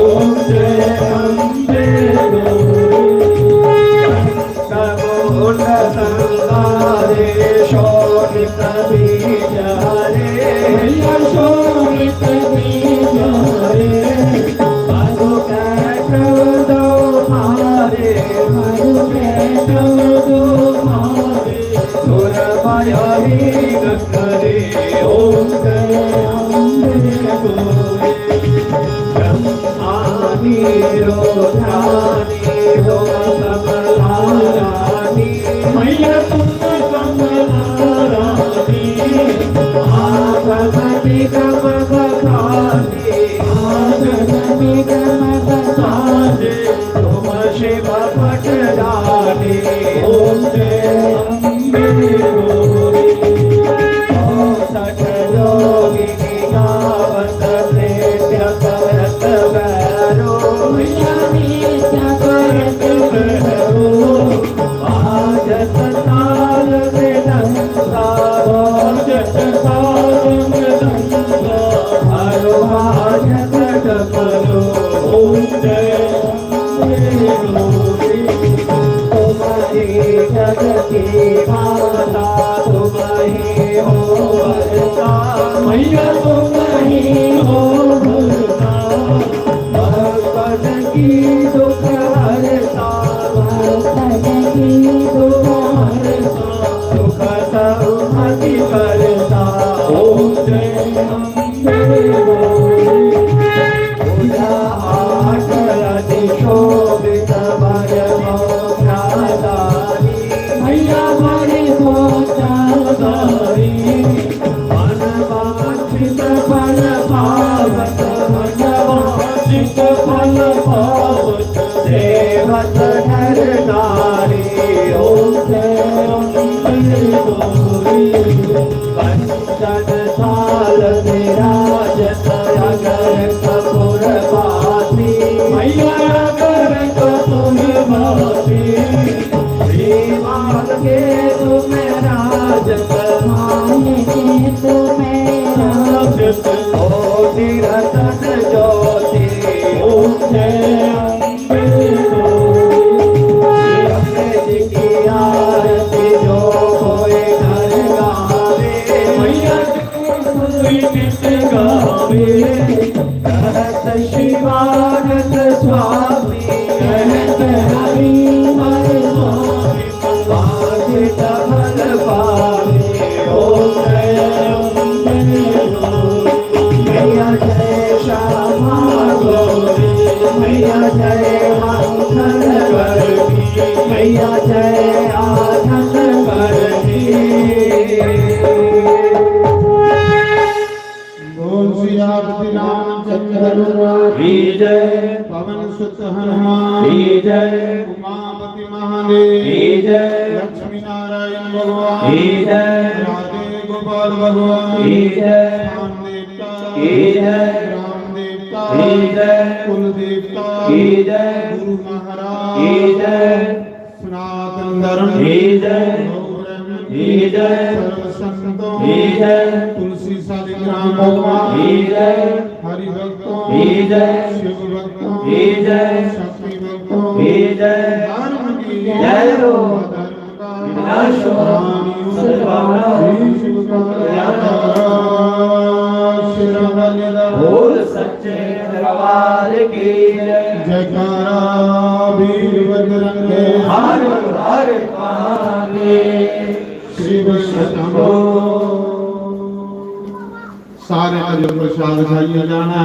ओम जय अम्बे संगारे शोभित बीज हरे शोभित बीज हरे मधु दो मारे मधु दो मारे करे ओम करे ब्रह्मानी रोधानी हो कमलारानी मैया तुम कमलारानी आगमनी गमगतानी आगमनी गमगतानी तुम शिव पटदानी ओम जय अम्बे गौरी ओम सठ योगिनी गावत नृत्य करत भैरो मैया नृत्य करत भैरो बाजत ताल मृदंगा बाजत ताल मृदंगा हरो बाजत डमरू ओम जय अम्बे गौरी तुम्हारी जग की माता तुम्हारी हो वरदा मैया तुम्हारी हो वरदा भगवान की दुख हरता भगवान की दुख हरता दुख सब हरि करता ओम जय अम्बे गौरी पूजा आठ राति शोभित भर मोक्षदानी मैया भरे मोक्षदानी मन वांछित फल पावत मन वांछित फल पावत सेवत नर नारी ओम जय अम्बे गौरी कंचन थाल विराजत अगर कपूर बाती मैया अगर कपूर बाती श्रीमान के तुम राजत मान के तुम राजत ओ रतन ज्योति ओम जय अम्बे गौरी अम्बे जी की आरती जो कोई घर गावे मैया कोई नित गावे कहत शिवानंद स्वामी कहत हरि हर स्वामी बाजित फल पावे ओम जय अम्बे गौरी मैया जय श्यामा गौरी मैया जय मंगल करनी मैया जय आनंद करनी बोल श्री रामचंद्र रामचंद्र की जय पवन सुत हनुमान की जय उमापति महादेव की जय लक्ष्मी नारायण भगवान की जय राधे गोपाल भगवान की जय राम देवता की जय राम देवता की जय कुल देवता की जय गुरु महाराज की जय सनातन धर्म की जय गौब्रह्म की जय सर्व संतों की जय तुलसी सालिग्राम भगवान की जय हरि भक्तों की जय शिव भक्तों की जय शक्ति भक्तों की जय धर्म की जय हो धर्म का विनाश हो सद्भावना हो शिव का कल्याण हो शिव बलिदा बोल सच्चे दरबार की जय जयकारा वीर बजरंगे हर हर पावे शिव शंभो सारे का जो प्रसाद खाइए जाना